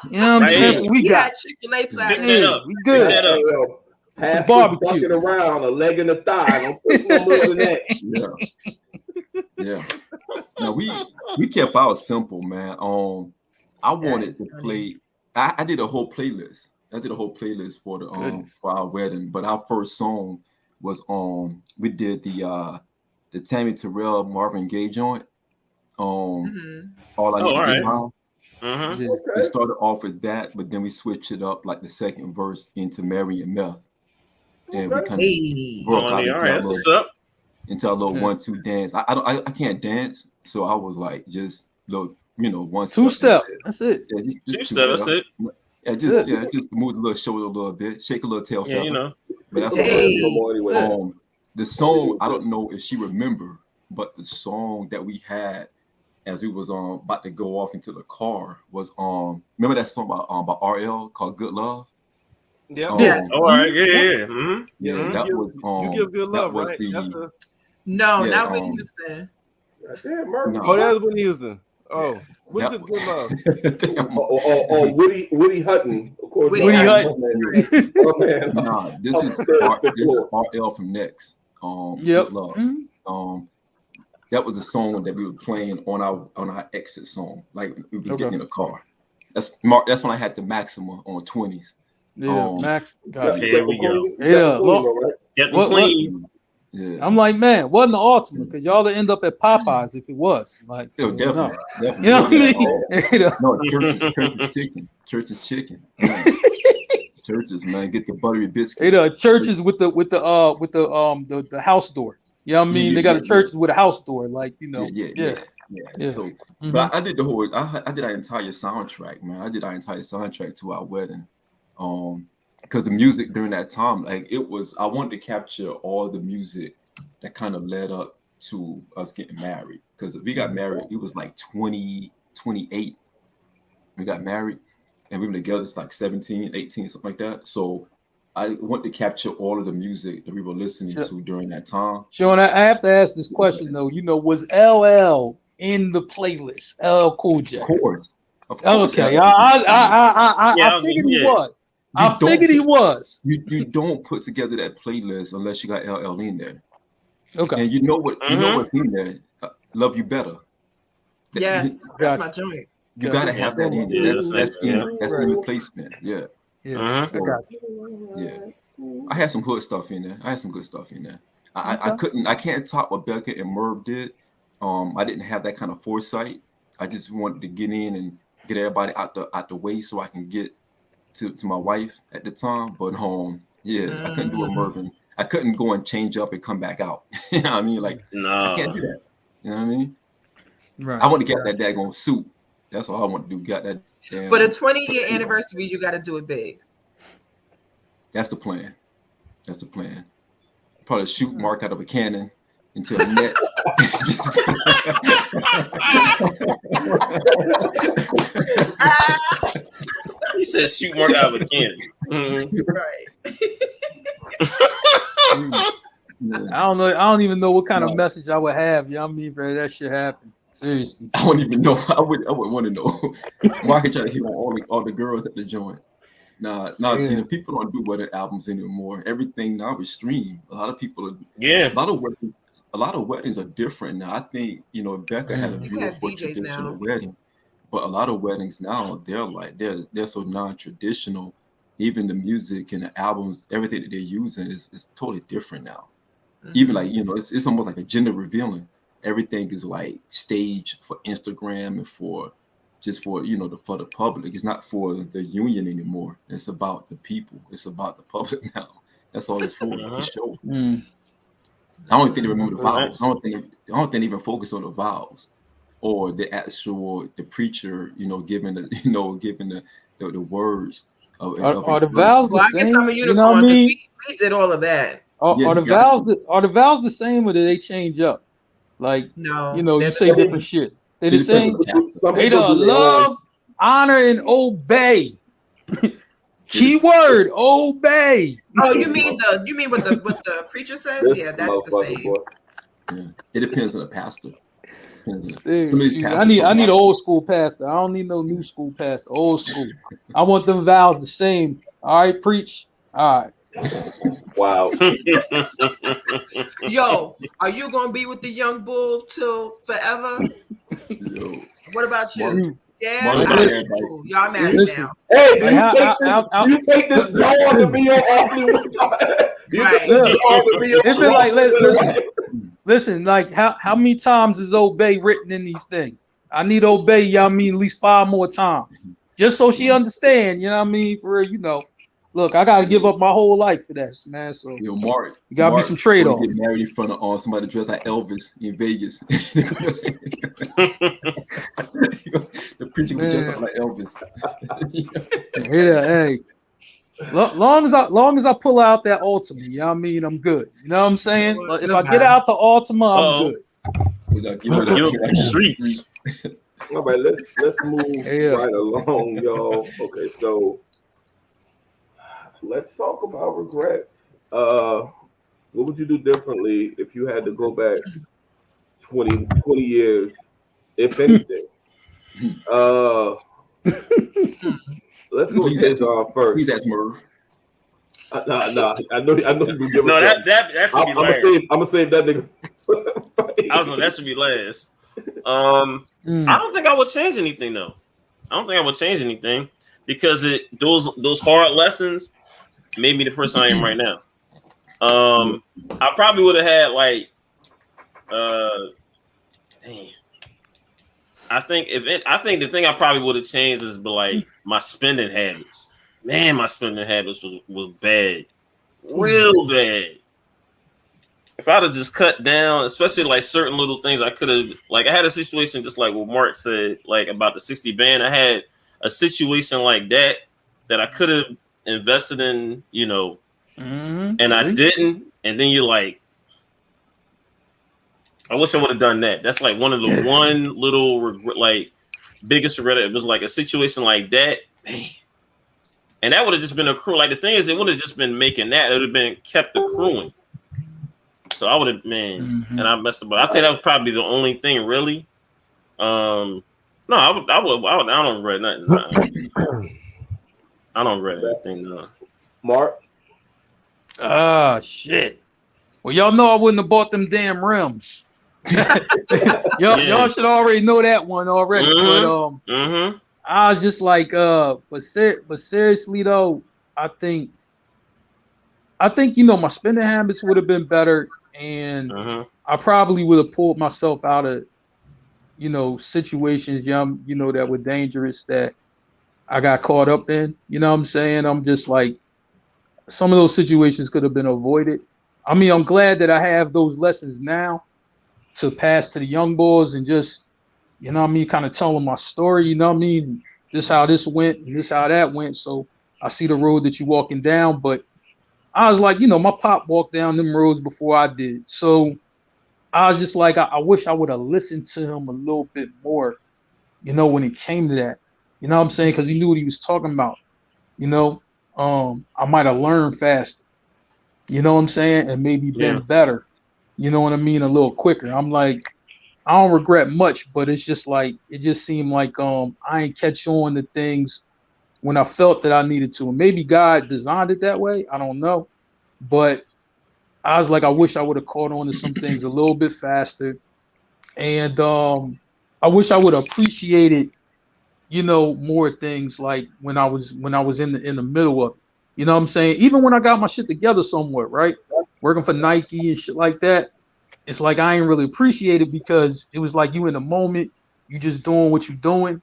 You know what I'm saying? That's what we got Chick-fil-A platter. We good. Half barbecue around, a leg in the thigh. Don't put no more than that. Yeah. Now we kept ours simple, man. I wanted to play. I did a whole playlist. For the for our wedding, but our first song was we did the Tammy Terrell Marvin Gaye joint. All I Need to Get Home. We started off with that, but then we switched it up like the second verse into Mary and Meth, and we kind of broke out into a little 1-2 dance. I can't dance, so I was like just look. 1 2-step. That's it. Yeah, just 2-step. That's it. Yeah, just move the little shoulder a little bit, shake a little tail feather. Yeah, But that's the song. I don't know if she remember, but the song that we had as we was about to go off into the car was remember that song by RL called "Good Love." Yeah. Yes. All right. Yeah. Mm-hmm. Yeah. That was you give good love, right? No, not Whitney Houston. No, that was Whitney Houston. Oh, which is Good Love? Woody Hutton, of course. Woody Hutton. Oh, man. Nah, this is RL from Next. Yep. Good Love. That was a song that we were playing on our exit song, like we was getting in a car. That's when I had the Maxima on 20s. Yeah, Max. Here we go. Yeah, Getting clean. Yeah. I'm like, man, wasn't the ultimate because y'all would end up at Popeyes if it was. Like, Oh, definitely, definitely. You know what I mean? You know? No, church is chicken. Church is chicken. Yeah. Churches, man, get the buttery biscuit. You know, churches with the house door. You know what I mean? They got a churches with a house door, like Yeah. So, but I did the whole. I did our entire soundtrack, man. I did our entire soundtrack to our wedding, because the music during that time, like it was. I wanted to capture all the music that kind of led up to us getting married. Because we got married, it was like 28. We got married, and we were together. It's like 17, 18, something like that. So I want to capture all of the music that we were listening to during that time. Sean, I have to ask this question though. Was LL in the playlist? LL Cool J. Of course. Okay. I figured he was. I figured he was. You don't put together that playlist unless you got LL in there. Okay. And you know what's in there? Love You Better. Yes, that's my joint. You gotta have that in there. That's in placement. Yeah. Yeah. So, I had some good stuff in there. I can't top what Becca and Merv did. I didn't have that kind of foresight. I just wanted to get in and get everybody out the way so I can get to my wife at the time. But I couldn't do a Mervin. I couldn't go and change up and come back out. You know what I mean? Like, I can't do that. You know what I mean? Right. I want to get that daggone suit. That's all I want to do. Got that. For the 20-year anniversary, you got to do it big. That's the plan. Probably shoot Mark out of a cannon into a net. He said shoot Mark out of a cannon. Right. I don't know. I don't even know what kind of message I would have. You know what I mean? For that shit happen. Seriously. I wouldn't even know. I would want to know. Mark could try to hit on all the girls at the joint. Nah, Tina, people don't do wedding albums anymore. Everything now is streamed. A lot of people are. Yeah. A lot of weddings are different now. I think Becca had a beautiful traditional wedding, but a lot of weddings now they're so non-traditional. Even the music and the albums, everything that they're using is totally different now. Even like it's almost like a gender revealing. Everything is like staged for Instagram and for the public. It's not for the union anymore. It's about the people. It's about the public now. That's all it's for, the show. I don't think they remember the vows. I don't think they even focus on the vows or the preacher, giving the words. Are the vows the same? I guess I'm a unicorn because we did all of that. Are the vows the same or do they change up? Like no, you say different shit. They the same. They love, honor, and obey. Keyword obey. Oh, you mean what the preacher says? Yeah, that's the same. Yeah. It depends on the pastor. I need an old school pastor. I don't need no new school pastor. Old school. I want them vows the same. All right, preach. All right. Wow. Yo, are you gonna be with the young bull till forever? Yo. What about you? Yeah, y'all married now. Hey, you take this dog to be your only Listen, like how many times is obey written in these things? I need obey, at least 5 more times. Just so she understand, for look, I gotta give up my whole life for that, man. So Mark, you gotta be some trade-offs. Get married in front of somebody dressed like Elvis in Vegas. The preacher was dressed up like Elvis. Hey. Long as I pull out that Ultima, I'm good. You know what I'm saying? But if I get out to Ultima, I'm good. Streets. All right, let's move right along, y'all. Okay, so let's talk about regrets. What would you do differently if you had to go back 20 years, if anything? Let's go with Tezon first. Please ask Merv. Nah. I know you give no, that should be last. I'm gonna save that nigga. That should be last. I don't think I would change anything though. I don't think I would change anything because those hard lessons made me the person I am right now. I probably would have had like, dang. I think the thing I probably would have changed is like my spending habits. Man, my spending habits was bad, real bad. If I'd have just cut down, especially like certain little things, I could have, like, I had a situation just like what Mark said, like about the 60 band. I had a situation like that I could have invested in, you know, and I didn't. And then you're like, I wish I would have done that. That's like one of the one little regret, like biggest regret. It was like a situation like that, man. And that would have just been accruing. Like the thing is, it would have just been making that. It would have been kept accruing. So I would have, man, and I messed up. I think that was probably the only thing, really. No, I don't regret nothing. Nah. I don't regret anything. No. Mark. Shit. Well, y'all know I wouldn't have bought them damn rims. Y'all should already know that one already. But I was just like, but seriously though, I think you know my spending habits would have been better, and I probably would have pulled myself out of, you know, situations, you know, that were dangerous that I got caught up in. You know what I'm saying? I'm just like, some of those situations could have been avoided. I mean, I'm glad that I have those lessons now to pass to the young boys and just, you know what I mean, kind of tell them my story, you know what I mean? This how this went, and this how that went. So I see the road that you're walking down. But I was like, you know, my pop walked down them roads before I did. So I was just like, I wish I would have listened to him a little bit more, you know, when it came to that. You know what I'm saying? Because he knew what he was talking about. You know, I might have learned faster. You know what I'm saying? And maybe been better. You know what I mean? A little quicker. I'm like, I don't regret much, but it's just like, it just seemed like I ain't catch on to things when I felt that I needed to. And maybe God designed it that way. I don't know. But I was like, I wish I would have caught on to some things a little bit faster. And I wish I would have appreciated, you know, more things like when I was in the middle of it. You know what I'm saying? Even when I got my shit together somewhat, right? Working for Nike and shit like that. It's like I ain't really appreciate it because it was like you in the moment, you just doing what you're doing.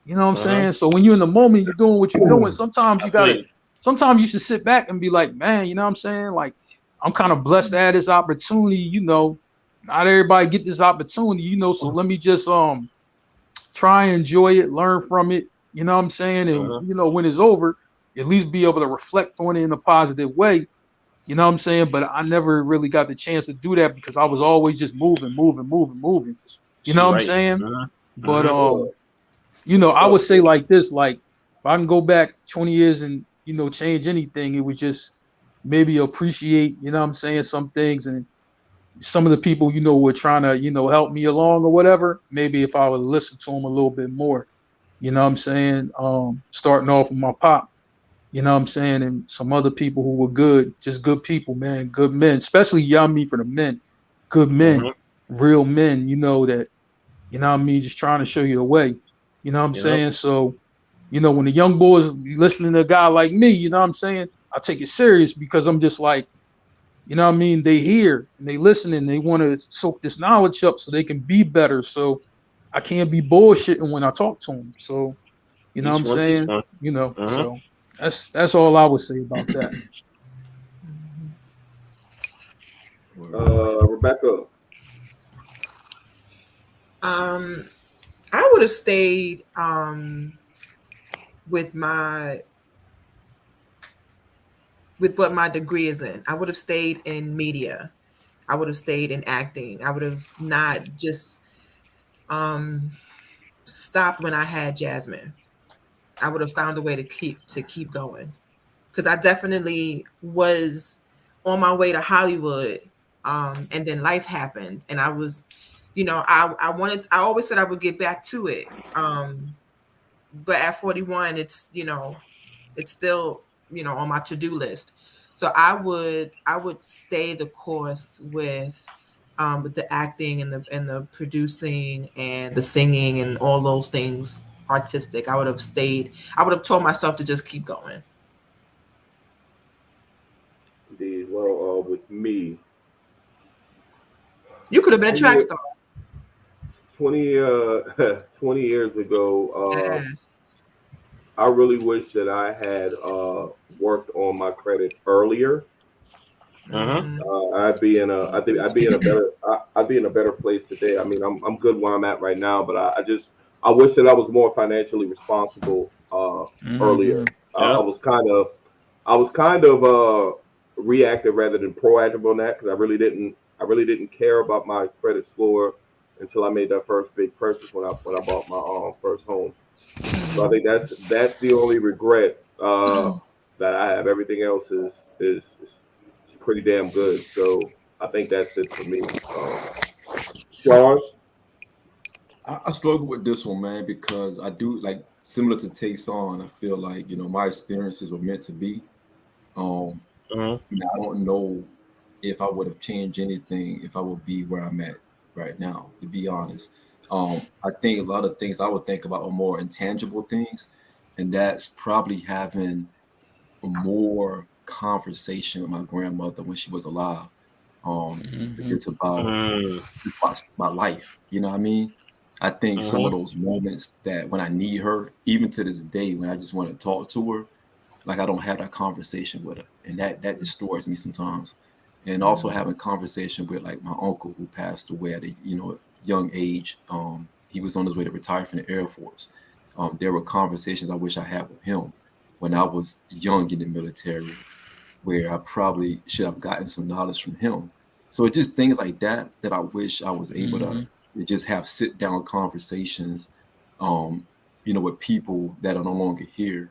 You know what I'm saying? So when you're in the moment, you're doing what you're doing. Sometimes you should sit back and be like, man, you know what I'm saying? Like, I'm kind of blessed to have this opportunity, you know. Not everybody get this opportunity, you know, so let me just try and enjoy it, learn from it, you know what I'm saying? And you know, when it's over, at least be able to reflect on it in a positive way. You know what I'm saying? But I never really got the chance to do that because I was always just moving. You know what I'm saying? But you know, I would say like this, like if I can go back 20 years and, you know, change anything, it was just maybe appreciate, you know what I'm saying, some things, and some of the people, you know, were trying to, you know, help me along or whatever. Maybe if I would listen to them a little bit more, you know what I'm saying? Starting off with my pop. You know what I'm saying? And some other people who were good, just good people, man, good men, especially young me for the men, good men, real men, you know, that, you know what I mean, just trying to show you the way. You know what I'm saying? So, you know, when the young boys be listening to a guy like me, you know what I'm saying? I take it serious because I'm just like, you know what I mean? They hear and they listen and they want to soak this knowledge up so they can be better. So I can't be bullshitting when I talk to them. So, you know what I'm saying? You know, so. That's all I would say about that. Rebecca. I would have stayed with what my degree is in. I would have stayed in media. I would have stayed in acting. I would have not just stopped when I had Jasmine. I would have found a way to keep going, because I definitely was on my way to Hollywood, and then life happened, and I was, you know, I always said I would get back to it, but at 41, it's, you know, it's still, you know, on my to-do list. So I would stay the course with the acting and the producing and the singing and all those things artistic. I would have stayed. I would have told myself to just keep going. Indeed. Well, with me. You could have been a track star. 20 years ago, Yes. I really wish that I had worked on my credit earlier. I'd be in a better place today. I mean, I'm good where I'm at right now, but I wish that I was more financially responsible earlier. I was kind of reactive rather than proactive on that because I really didn't care about my credit score until I made that first big purchase when I bought my first home. So I think that's the only regret that I have. Everything else is pretty damn good. So I think that's it for me. Sean? I struggle with this one, man, because I do like similar to Tayson. I feel like my experiences were meant to be. I don't know if I would have changed anything if I would be where I'm at right now, to be honest. I think a lot of things I would think about are more intangible things, and that's probably having more conversation with my grandmother when she was alive. It's about life. You know what I mean? I think some of those moments that when I need her, even to this day, when I just want to talk to her, like I don't have that conversation with her, and that destroys me sometimes. And also having conversation with like my uncle who passed away at a young age. He was on his way to retire from the Air Force. There were conversations I wish I had with him when I was young in the military, where I probably should have gotten some knowledge from him. So it's just things like that I wish I was able to just have sit down conversations, with people that are no longer here,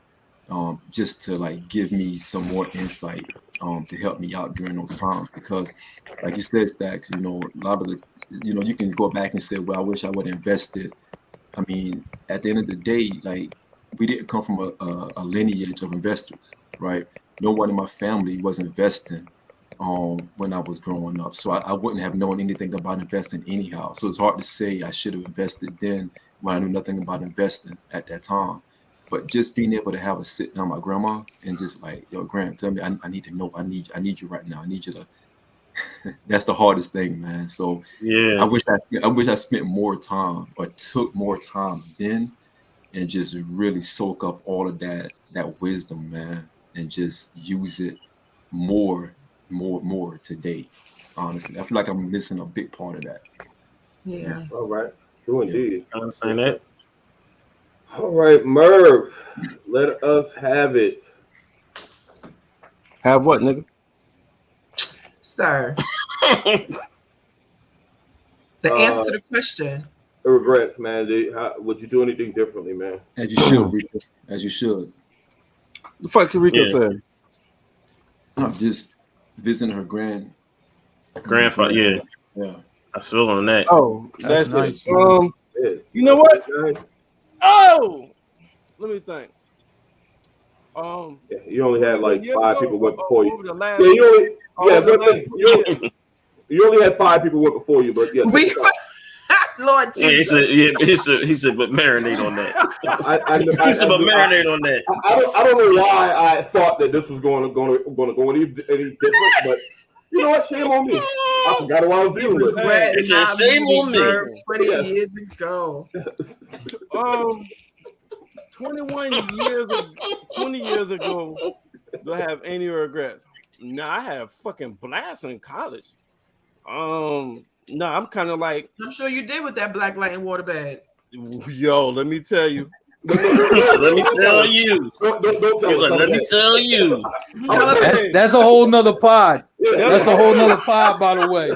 just to like give me some more insight, to help me out during those times. Because like you said, Stacks, a lot of the, you can go back and say, well, I wish I would have invested. I mean, at the end of the day, like we didn't come from a lineage of investors, right? No one in my family was investing when I was growing up. So I wouldn't have known anything about investing anyhow. So it's hard to say I should have invested then when I knew nothing about investing at that time. But just being able to have a sit down with my grandma and just like, yo, Graham, tell me, I need to know, I need you right now. I need you to, that's the hardest thing, man. So yeah, I wish I spent more time or took more time then and just really soak up all of that wisdom, man, and just use it more today. Honestly, I feel like I'm missing a big part of that. Yeah. All right. True indeed. I understand that. All right, Merv, let us have it. Have what, nigga? Sir. The answer to the question. Regrets, man. Would you do anything differently, man? As you should, Rico. As you should. The fuck can Rico say? I'm just visiting her grandfather. Yeah. Yeah. I feel on that. Oh, that's nice. You know what? Oh, let me think. Yeah, you only had like 5 people went before you. You only had 5 people went before you, but yeah. Lord Jesus. He said, but marinate on that. He said, but marinate on that. I don't know why I thought that this was going to go any different, but you know what? Shame on me. I forgot what I was dealing with. He said, shame on me. 20 years ago. 20 years ago, do I have any regrets? No, I have fucking blast in college. No, I'm kind of like. I'm sure you did with that black light and water bag. Yo, let me tell you. Let me tell you. Don't tell us. Let me tell you. That's a whole nother pod. That's a whole nother pod, by the way.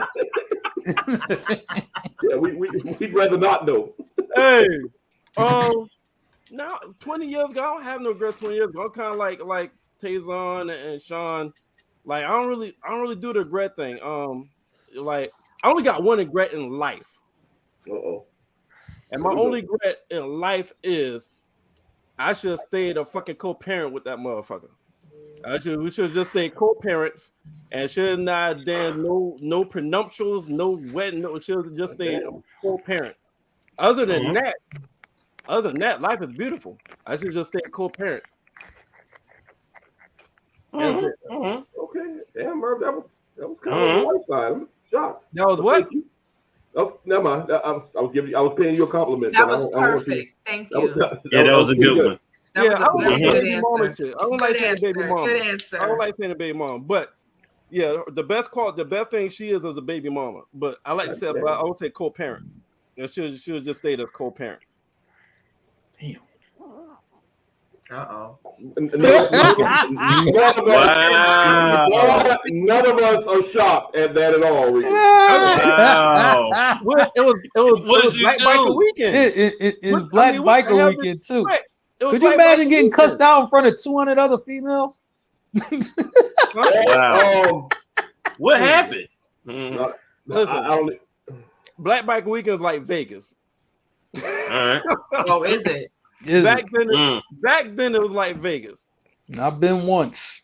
Yeah, we'd rather not know. Hey, now 20 years ago, I don't have no regrets. 20 years ago, I'm kind of like Tayson and Sean. Like I don't really do the regret thing. Like I only got one regret in life. And my only regret in life is I should have stayed a fucking co-parent with that motherfucker. We should have just stayed co-parents and should not done no prenuptials, no wedding, should have just stayed co-parent. Other than that, life is beautiful. I should just stay co-parent. That's it. Okay, damn, Merv, That was kind of on the white side. I'm shocked. That was what? Thank you. Never mind. I was paying you a compliment. That was perfect. Thank you. That was a good one. Yeah, I don't like good baby mama answer. shit. I don't like saying baby mama. Good answer. I don't like saying a baby mama, but yeah, the best thing she is a baby mama. But I like to say, I would say co-parent. You know, she'll just stay as co-parent. Damn. None of us are shocked at that at all. Wow. It was Black Biker Weekend. It's Black Biker Weekend too. Right. Could you imagine getting cussed out in front of 200 other females? Wow. What happened? Listen, Black Biker Weekend is like Vegas. All right. Oh, is it? Back then it was like Vegas. I've been once.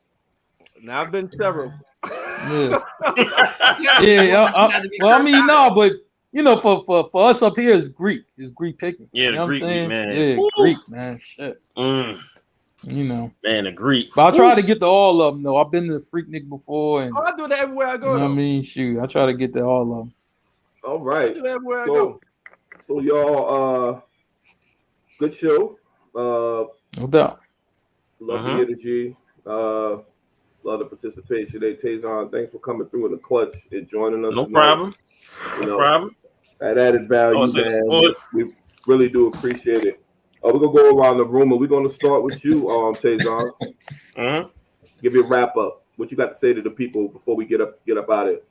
Now I've been several. Yeah. Well, I mean, no, but you know, for us up here, it's Greek. It's Greek picking. Yeah, you know Greek, man. Yeah, Woo. Greek, man. Shit. You know, man, the Greek. But I try to get to all of them though. I've been to Freaknik before, and I do that everywhere I go. You know what I mean, shoot, I try to get to all of them. All right. I do that everywhere I go. So y'all, good show. No doubt. Love the energy. Love the participation. Hey, Tazon, thanks for coming through in the clutch and joining us. No problem. No problem. That added value, man. We really do appreciate it. We're gonna go around the room, and we're gonna start with you, Tazon. Give you a wrap up. What you got to say to the people before we get up out of it?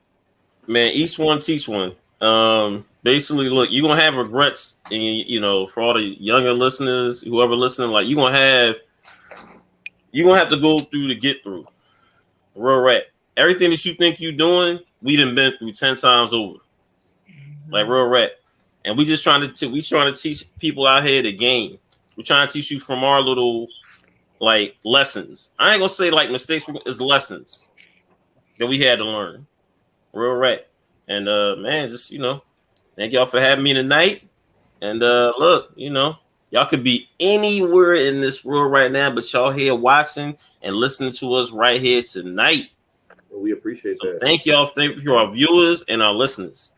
Man, each one teach one. Basically, look, you're gonna have regrets, and you know, for all the younger listeners, whoever listening, like you're gonna have to go through to get through. Real rap. Everything that you think you're doing, we done been through 10 times over. Like real rap. And we just trying to teach people out here the game. We're trying to teach you from our little like lessons. I ain't gonna say like mistakes, it's lessons that we had to learn. Real rap. And man, just thank y'all for having me tonight. And look, y'all could be anywhere in this world right now, but y'all here watching and listening to us right here tonight. Well, we appreciate that. Thank y'all. Thank you for our viewers and our listeners.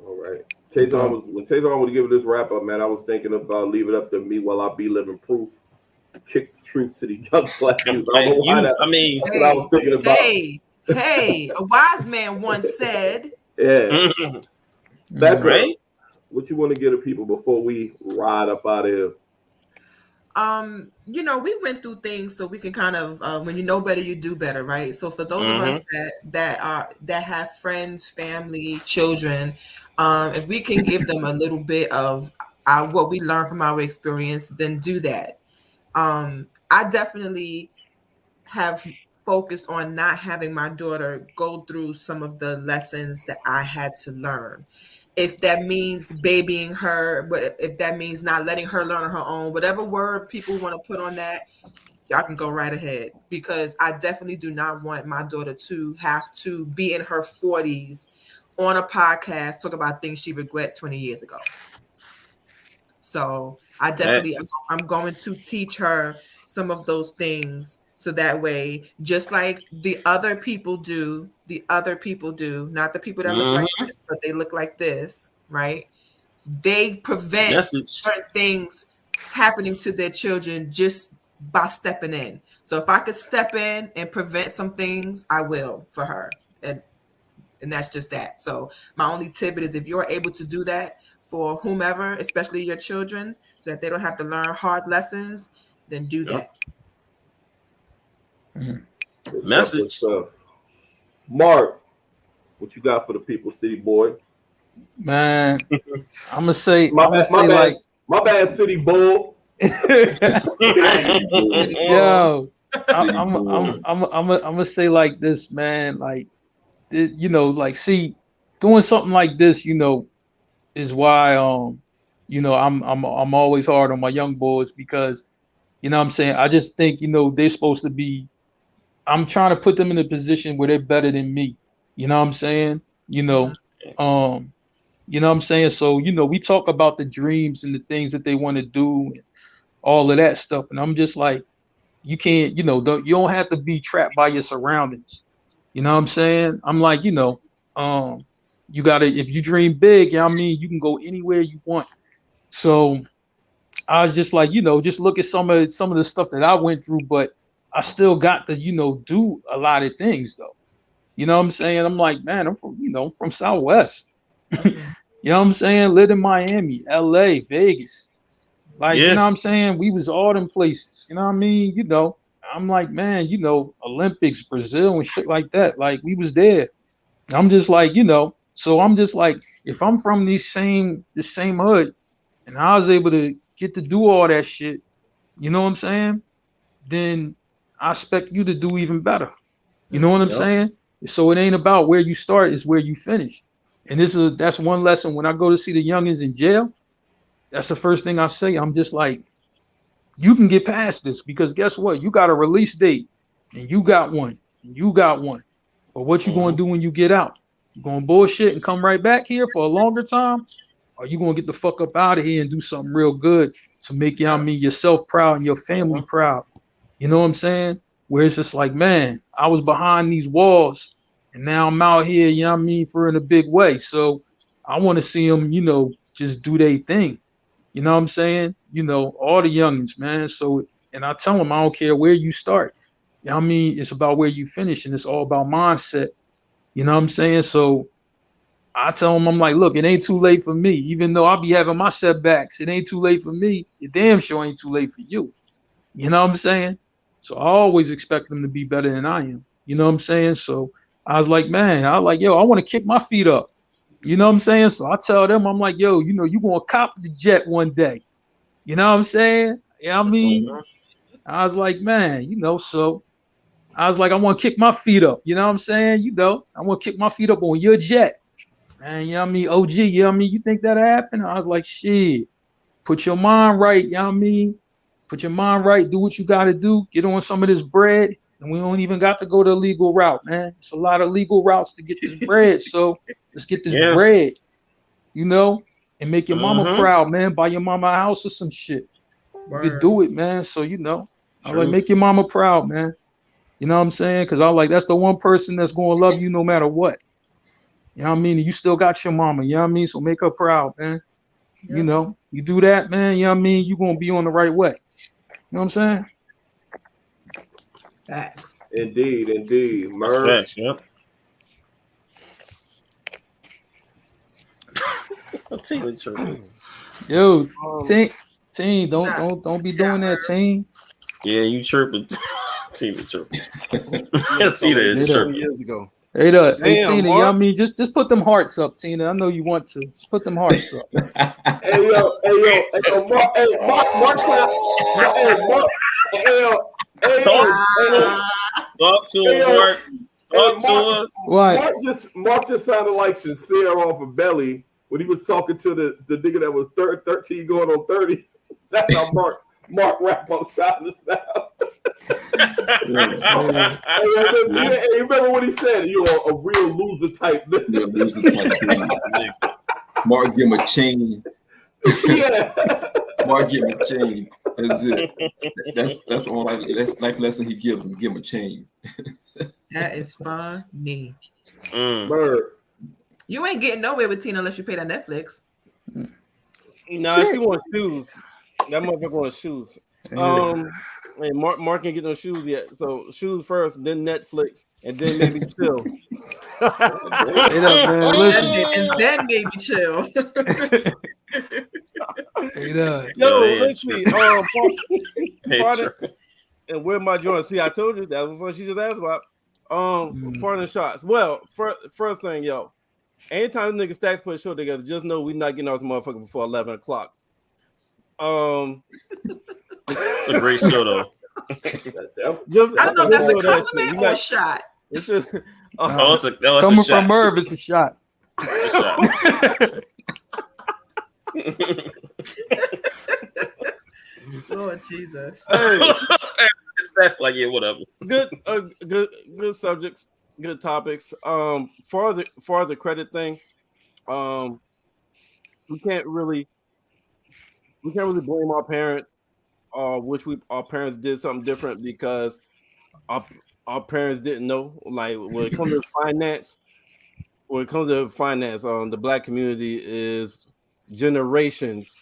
All right. When Tazon would give this wrap up, man, I was thinking about leave it up to me while I be living proof. Kick the truth to the young black youth. That's what I was thinking about. Hey, a wise man once said. Yeah. That's right. What you want to get to people before we ride up out of here? We went through things so we can kind of when you know better, you do better, right? So for those of us that have friends, family, children, if we can give them a little bit of what we learned from our experience, then do that. I definitely have focused on not having my daughter go through some of the lessons that I had to learn. If that means babying her, but if that means not letting her learn on her own, whatever word people want to put on that, y'all can go right ahead. Because I definitely do not want my daughter to have to be in her 40s on a podcast talk about things she regret 20 years ago. So I definitely, I'm going to teach her some of those things. So that way, just like the other people do, not the people that look like this, but they look like this, right? They prevent certain things happening to their children just by stepping in. So if I could step in and prevent some things, I will for her. And that's just that. So my only tip is if you're able to do that for whomever, especially your children, so that they don't have to learn hard lessons, then do that. Message. Mark, what you got for the people, City Boy? Man, I'm gonna say, my bad, City Bull. Yo, I'm gonna say like this, man. Like, see, doing something like this, is why I'm always hard on my young boys because, I'm saying, I just think they're supposed to be. I'm trying to put them in a position where they're better than me. You know what I'm saying? So, we talk about the dreams and the things that they want to do and all of that stuff. And I'm just like, you can't, you don't have to be trapped by your surroundings. You know what I'm saying? I'm like, you gotta, if you dream big, you know what I mean, you can go anywhere you want. So I was just like, just look at some of the stuff that I went through, but I still got to, do a lot of things though. You know what I'm saying? I'm like, man, I'm from Southwest. You know what I'm saying? Lived in Miami, LA, Vegas. Like, you know what I'm saying? We was all them places. You know what I mean? I'm like, man, Olympics, Brazil and shit like that. Like we was there. I'm just like, so I'm just like, if I'm from the same hood and I was able to get to do all that shit, you know what I'm saying? Then I expect you to do even better. You know what I'm saying? So it ain't about where you start, it's where you finish. And that's one lesson when I go to see the youngins in jail. That's the first thing I say. I'm just like, you can get past this because guess what? You got a release date and you got one. And you got one. But what you going to do when you get out? You going to bullshit and come right back here for a longer time? Or you going to get the fuck up out of here and do something real good to make yourself proud and your family proud? You know what I'm saying? Where it's just like, man, I was behind these walls and now I'm out here, you know what I mean, for in a big way. So I want to see them, just do their thing. You know what I'm saying? All the youngins, man. So, and I tell them, I don't care where you start. You know what I mean? It's about where you finish and it's all about mindset. You know what I'm saying? So I tell them, I'm like, look, it ain't too late for me. Even though I'll be having my setbacks, it ain't too late for me. It damn sure ain't too late for you. You know what I'm saying? So I always expect them to be better than I am. You know what I'm saying? So I was like, man, I want to kick my feet up. You know what I'm saying? So I tell them, I'm like, yo, you going to cop the jet one day. You know what I'm saying? Yeah, I mean, I was like, man, so I was like, I want to kick my feet up. You know what I'm saying? I want to kick my feet up on your jet. Man, you know what I mean? OG, you know what I mean? You think that'll happen? I was like, shit, put your mind right. You know what I mean? Put your mind right. Do what you got to do. Get on some of this bread. And we don't even got to go the legal route, man. It's a lot of legal routes to get this bread. So let's get this bread, and make your mama proud, man. Buy your mama a house or some shit. You could do it, man. So, I like, make your mama proud, man. You know what I'm saying? Because I like, that's the one person that's going to love you no matter what. You know what I mean? You still got your mama, you know what I mean? So make her proud, man. Yeah. You do that, man, you know what I mean? You're going to be on the right way. You know what I'm saying? Facts. Indeed. Facts, yep. Yo, team, don't be doing that, team. Yeah, you chirping. Team chirping. Tina is chirping. Years ago. Hey, Tina, you know what I mean? Just put them hearts up, Tina. I know you want to. Just put them hearts up. Hey, yo, Mark, Talk to him, Mark. Talk to him. What? Mark just sounded like Sincere off of Belly when he was talking to the nigga that was 13 going on 30. That's how Mark rap on Side to South. Hey, remember what he said? You're a real loser type. Yeah, loser type. Mark give him a chain. Yeah. Mark give him a chain. That's it. That's all life lesson he gives him. Give him a chain. That is funny. Bird. You ain't getting nowhere with Tina unless you pay that Netflix. Nah, she wants shoes. That motherfucker wants shoes. Hey, Mark can't get no shoes yet. So shoes first, then Netflix, and then maybe chill. Hey, man, listen. And then maybe chill. Listen. And where my joint? See, I told you that was what she just asked about. Partner shots. Well, first thing, yo. Anytime niggas Stacks put a show together, just know we not getting off the motherfucker before 11 o'clock. It's a great show, though. I don't know if that's a compliment or a shot. It's just coming a from Merv, it's a shot. Lord Jesus. That's like, yeah, whatever. Good subjects, good topics. For the credit thing, we can't really blame our parents, which our parents did something different because our parents didn't know. Like when it comes to finance, the black community is generations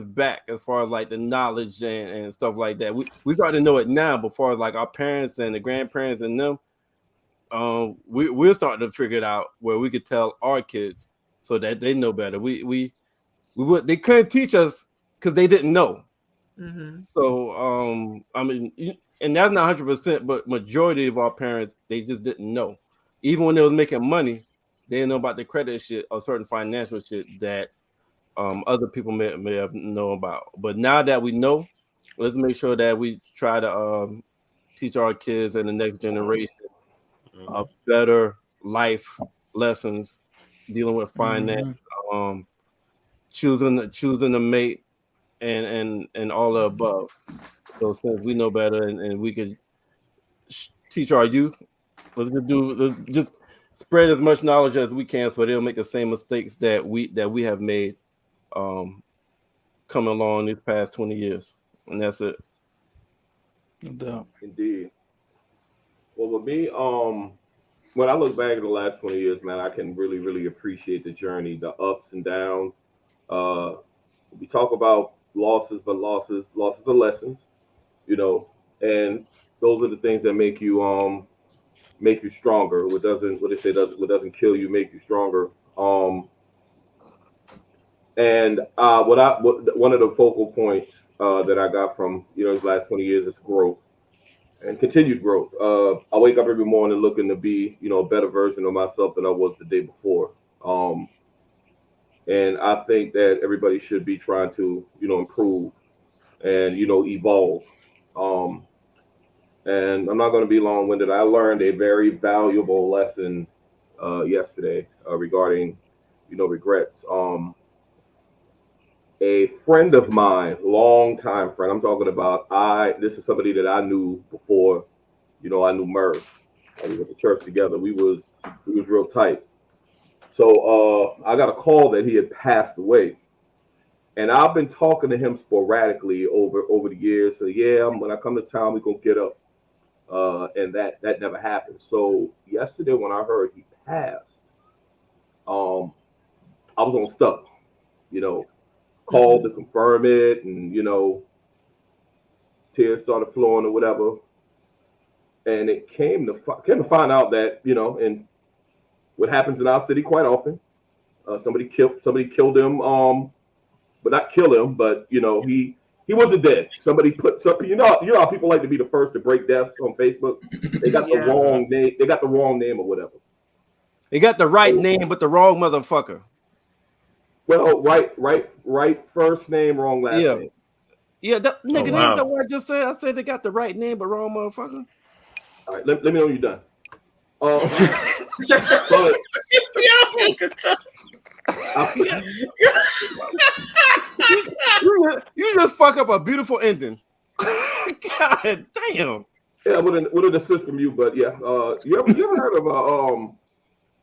back as far as like the knowledge and stuff like that. We start to know it now before like our parents and the grandparents and them. We're starting to figure it out where we could tell our kids so that they know better. They couldn't teach us because they didn't know. Mm-hmm. So I mean, and that's not 100%, but majority of our parents, they just didn't know. Even when they was making money, they didn't know about the credit shit or certain financial shit that other people may have known about. But now that we know, let's make sure that we try to teach our kids and the next generation better life lessons, dealing with finance, choosing a mate, and all the above. So since we know better and we could teach our youth, let's just spread as much knowledge as we can so they don't make the same mistakes that we have made coming along these past 20 years. And that's it. No doubt. Indeed. Well, with me, when I look back at the last 20 years, man, I can really, really appreciate the journey, the ups and downs. We talk about losses, but losses are lessons, you know, and those are the things that make you stronger. What doesn't kill you, make you stronger. And one of the focal points that I got from these last 20 years is growth and continued growth. I wake up every morning looking to be a better version of myself than I was the day before. And I think that everybody should be trying to improve and evolve. And I'm not going to be long-winded. I learned a very valuable lesson yesterday regarding regrets. A friend of mine, long-time friend, I'm talking about, this is somebody that I knew before, I knew Merv. We went to church together. We was real tight. So I got a call that he had passed away. And I've been talking to him sporadically over the years. So yeah, when I come to town, we're going to get up. And that never happened. So yesterday when I heard he passed, I was on stuff, called to confirm it, and tears started flowing or whatever. And it came to find out that and what happens in our city quite often, somebody killed him, but not kill him, but he wasn't dead. Somebody put something. How people like to be the first to break deaths on Facebook. They got the wrong name. They got the wrong name or whatever. They got the right name, but the wrong motherfucker. Well, right first name, wrong last name. Yeah, nigga, that's what I just said. I said they got the right name, but wrong motherfucker. All right, let me know when you're done. You just fuck up a beautiful ending. God damn. Yeah, with an assist from you, but yeah. You ever heard of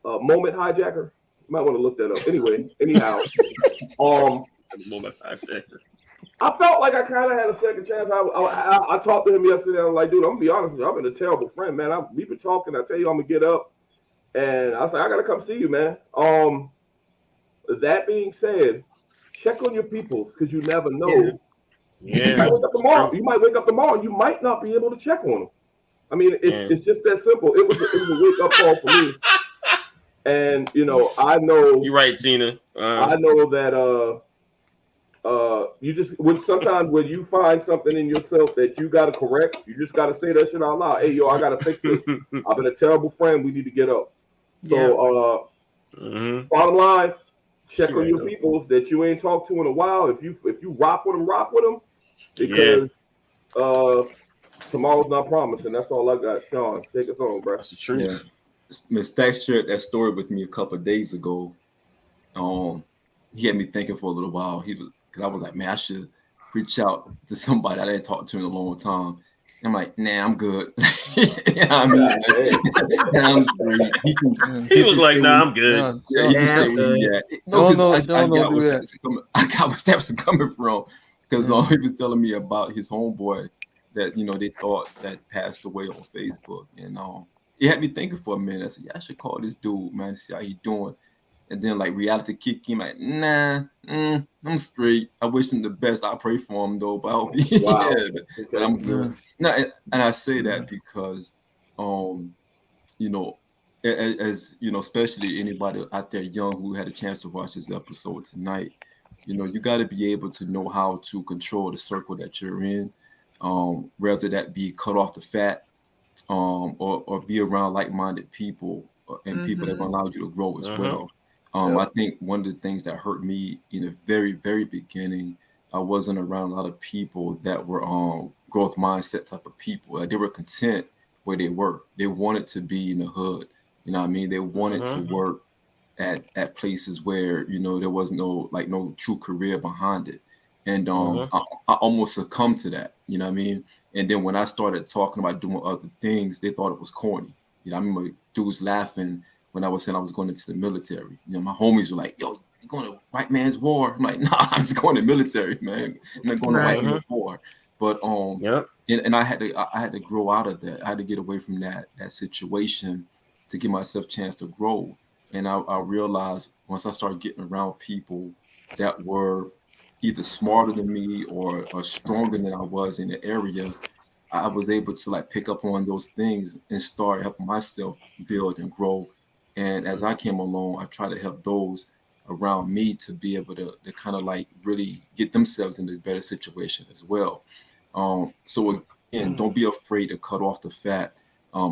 a moment hijacker? You might want to look that up. Anyhow, moment hijacker. I felt like I kind of had a second chance. I talked to him yesterday. I'm like, dude, I'm gonna be honest with you. I've been a terrible friend, man. We've been talking. I tell you, I'm gonna get up, and I was like, I gotta come see you, man. That being said, check on your peoples because you never know. Yeah. You might wake up tomorrow. You might not be able to check on them. I mean, it's just that simple. It was a wake up call for me. And I know you're right, Tina. I know that you just sometimes when you find something in yourself that you gotta correct, you just gotta say that shit out loud. Hey, yo, I gotta fix this. I've been a terrible friend. We need to get up. So bottom line, check on your peoples that you ain't talked to in a while. If you rock with them, because tomorrow's not promised, and that's all I got. Sean, take us home, bro. That's the truth. Yeah. Miss Stack shared that story with me a couple of days ago. He had me thinking for a little while. Because I was like, man, I should reach out to somebody I didn't talk to in a long time. And I'm like, nah, I'm good. I mean, I'm straight. He was like, nah, I'm good. Yeah, he can stay with me. I got where that was coming from. Because he was telling me about his homeboy that they thought that passed away on Facebook, and it had me thinking for a minute. I said, yeah, I should call this dude, man, to see how he doing. And then like reality kicked him, like, nah, I'm straight. I wish him the best. I pray for him though, but I'll be but I'm good. Now, and I say that because, as especially anybody out there young who had a chance to watch this episode tonight, you got to be able to know how to control the circle that you're in, whether that be cut off the fat, or be around like-minded people and people that will allow you to grow as well. I think one of the things that hurt me in the very, very beginning, I wasn't around a lot of people that were growth mindset type of people. They were content where they were. They wanted to be in the hood. You know what I mean? They wanted to work at places where, there was no true career behind it. And I almost succumbed to that, you know what I mean? And then when I started talking about doing other things, they thought it was corny. I remember dudes laughing when I was saying I was going into the military. My homies were like, yo, you're going to white man's war. I'm like, nah, I'm just going to military, man. I'm not going to white man's war. But and I had to grow out of that. I had to get away from that situation to give myself a chance to grow. And I realized once I started getting around people that were either smarter than me or stronger than I was in the area, I was able to pick up on those things and start helping myself build and grow. And as I came along, I try to help those around me to be able to kind of really get themselves in a better situation as well. So again, don't be afraid to cut off the fat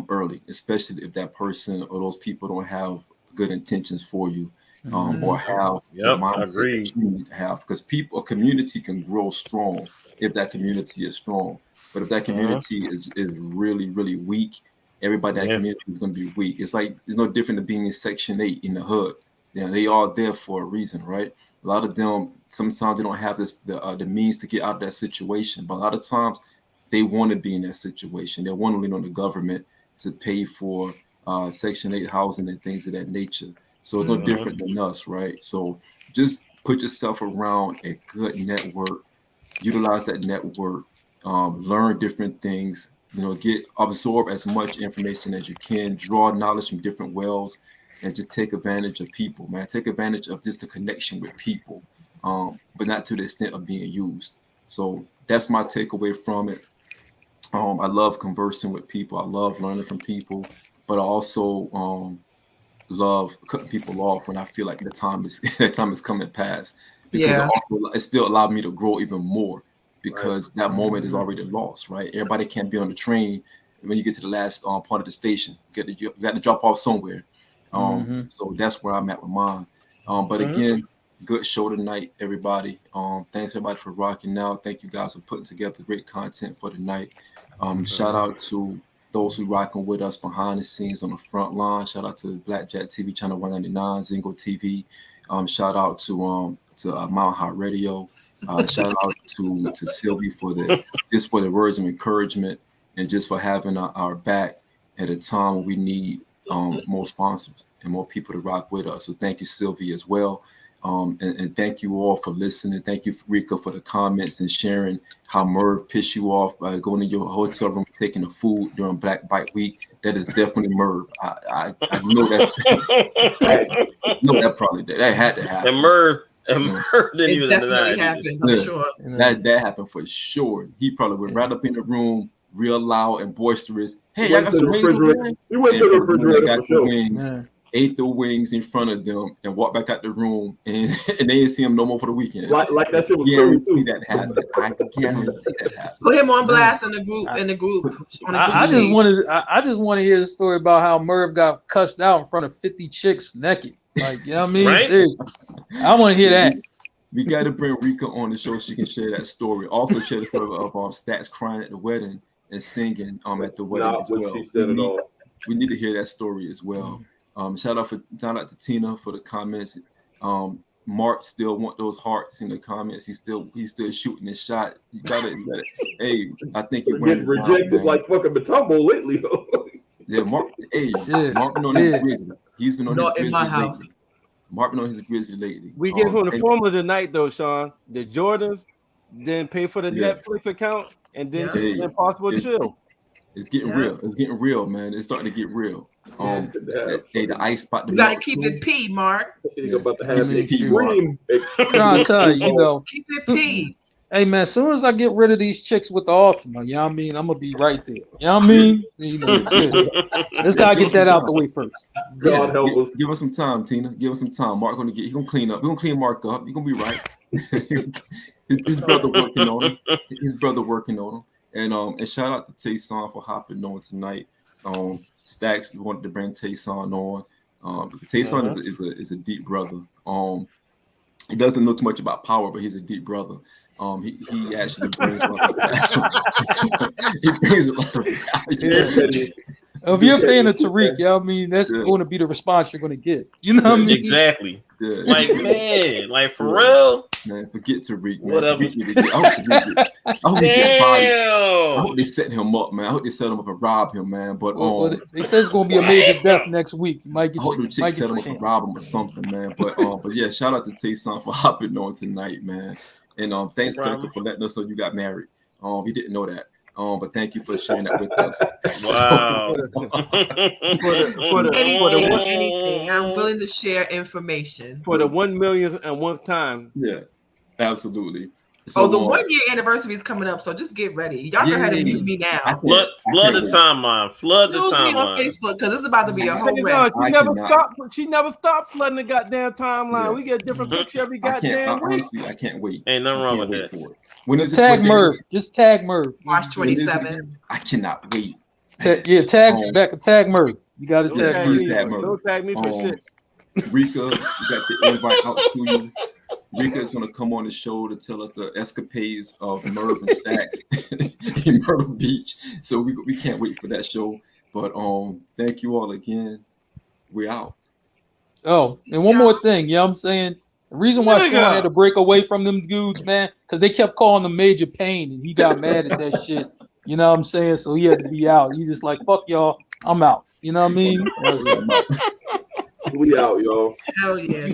early, especially if that person or those people don't have good intentions for you. Or have the mindset that you need to have, because a community can grow strong if that community is strong. But if that community is really, really weak, everybody in that community is going to be weak. It's no different than being in Section 8 in the hood. They are there for a reason, right? A lot of them, sometimes they don't have the means to get out of that situation, but a lot of times they want to be in that situation. They want to lean on the government to pay for Section 8 housing and things of that nature. So it's no different than us, right? So just put yourself around a good network, utilize that network, learn different things, absorb as much information as you can, draw knowledge from different wells, and just take advantage of people, man. Take advantage of just the connection with people, but not to the extent of being used. So that's my takeaway from it. I love conversing with people. I love learning from people, but I also love cutting people off when I feel like that time is coming past, because it still allowed me to grow even more, because that moment is already lost, right? Everybody can't be on the train when you get to the last part of the station. You got to drop off somewhere. So that's where I'm at with mine. But again, good show tonight, everybody. Thanks everybody for rocking out. Thank you guys for putting together great content for tonight. Shout out to those who rocking with us behind the scenes on the front line. Shout out to Blackjack TV channel 199, Zingo TV. Shout out to Mount High Radio. Shout out to Sylvie for the words of encouragement, and just for having our back at a time when we need more sponsors and more people to rock with us. So thank you, Sylvie, as well. And thank you all for listening. Thank you, Rika, for the comments and sharing how Merv pissed you off by going to your hotel room, taking the food during Black Bite Week. That is definitely Merv. I know that's that probably did. That had to happen. And Merv didn't even definitely happened. I'm sure that happened for sure. He probably went right up in the room, real loud and boisterous. Hey, I got some wings. He went to the refrigerator for sure. Wings. Ate the wings in front of them and walked back out the room, and they didn't see him no more for the weekend. Like that shit was scary too. That happened. I guarantee that happened. Put him on blast in the group. I just want to hear the story about how Merv got cussed out in front of 50 chicks naked. Like, you know what I mean? Right? Seriously. I want to hear that. We got to bring Rika on the show so she can share that story. Also share the story of Stats crying at the wedding and singing at the wedding as well. We need to hear that story as well. Shout out to Tina for the comments. Mark still want those hearts in the comments. He's still shooting his shot. You got it. Hey, I think you getting rejected like fucking Matumbo lately. Yeah, Mark. Hey, Mark been on his grizzly. He's been on his grizzly in my house. Mark been on his grizzly lately. We gave him the formula tonight, though, Sean. The Jordans, then pay for the Yeah. Netflix account, and then Yeah. Hey, Impossible it's- Chill. It's getting Yeah. real. It's getting real, man. It's starting to get real. Hey, the ice spot. You gotta keep it P, Mark. You're about to Give have me a extreme. I'm trying to tell you, you know. Keep it P. Hey man, as soon as I get rid of these chicks with the Ultima, you know what I mean? I'm gonna be right there. You know what I mean? You know, shit. Let's gotta get that out the way first. God help us. Give us some time, Tina. Give us some time. Mark he gonna clean up. We're gonna clean Mark up. He's gonna be right. His brother working on him. His brother working on him. And shout out to Tayson for hopping on tonight. Stacks wanted to bring Tayson on. Because Tayson is a deep brother. He doesn't know too much about power, but he's a deep brother. He actually brings a lot of he brings a lot of value. If you're a fan of Tariq, you know what I mean, that's going to be the response you're going to get. You know what I mean? Exactly. Yeah. Like, man, like for real. Man, forget Tariq, man. Whatever. I hope he get bodied. I Damn. hope they set him up, man. I hope they set him up and rob him, man. But Well, they say it's going to be a major death next week. You might I get hope the might chicks get set him your up and chance. rob him or something, man. But yeah, shout out to Tayson for hopping on tonight, man. And thanks, No problem. Becca, for letting us know you got married. We didn't know that. But thank you for sharing that with us. Wow. Anything. I'm willing to share information. For the 1 millionth and 1th time. Yeah, absolutely. So, the 1 year anniversary is coming up, so just get ready. Y'all go ahead and mute me now. Flood the timeline. Flood the Use me on timeline. Facebook because it's about to be a whole wreck. She never stopped flooding the goddamn timeline. Yeah. We get a different picture every I goddamn week. honestly, I can't wait. Ain't nothing wrong with Can't that. wait for it. When is it? Tag what day Merv. is it? Just tag Merv. March When is it 27th. again? I cannot wait. Tag back. Tag Merv. You got to Don't tag tag Merv. Please me. tag Merv. Don't tag me for shit. Rika, you got the invite out to you. Rika is going to come on the show to tell us the escapades of Merv and Stacks in Myrtle Beach. So we can't wait for that show. But thank you all again. We're out. Oh, and one more thing, you know what I'm saying? The reason why Nigga. Sean had to break away from them dudes, man, because they kept calling him Major Pain, and he got mad at that shit. You know what I'm saying? So he had to be out. He just like, fuck y'all, I'm out. You know what I mean? We out, y'all. Hell yeah.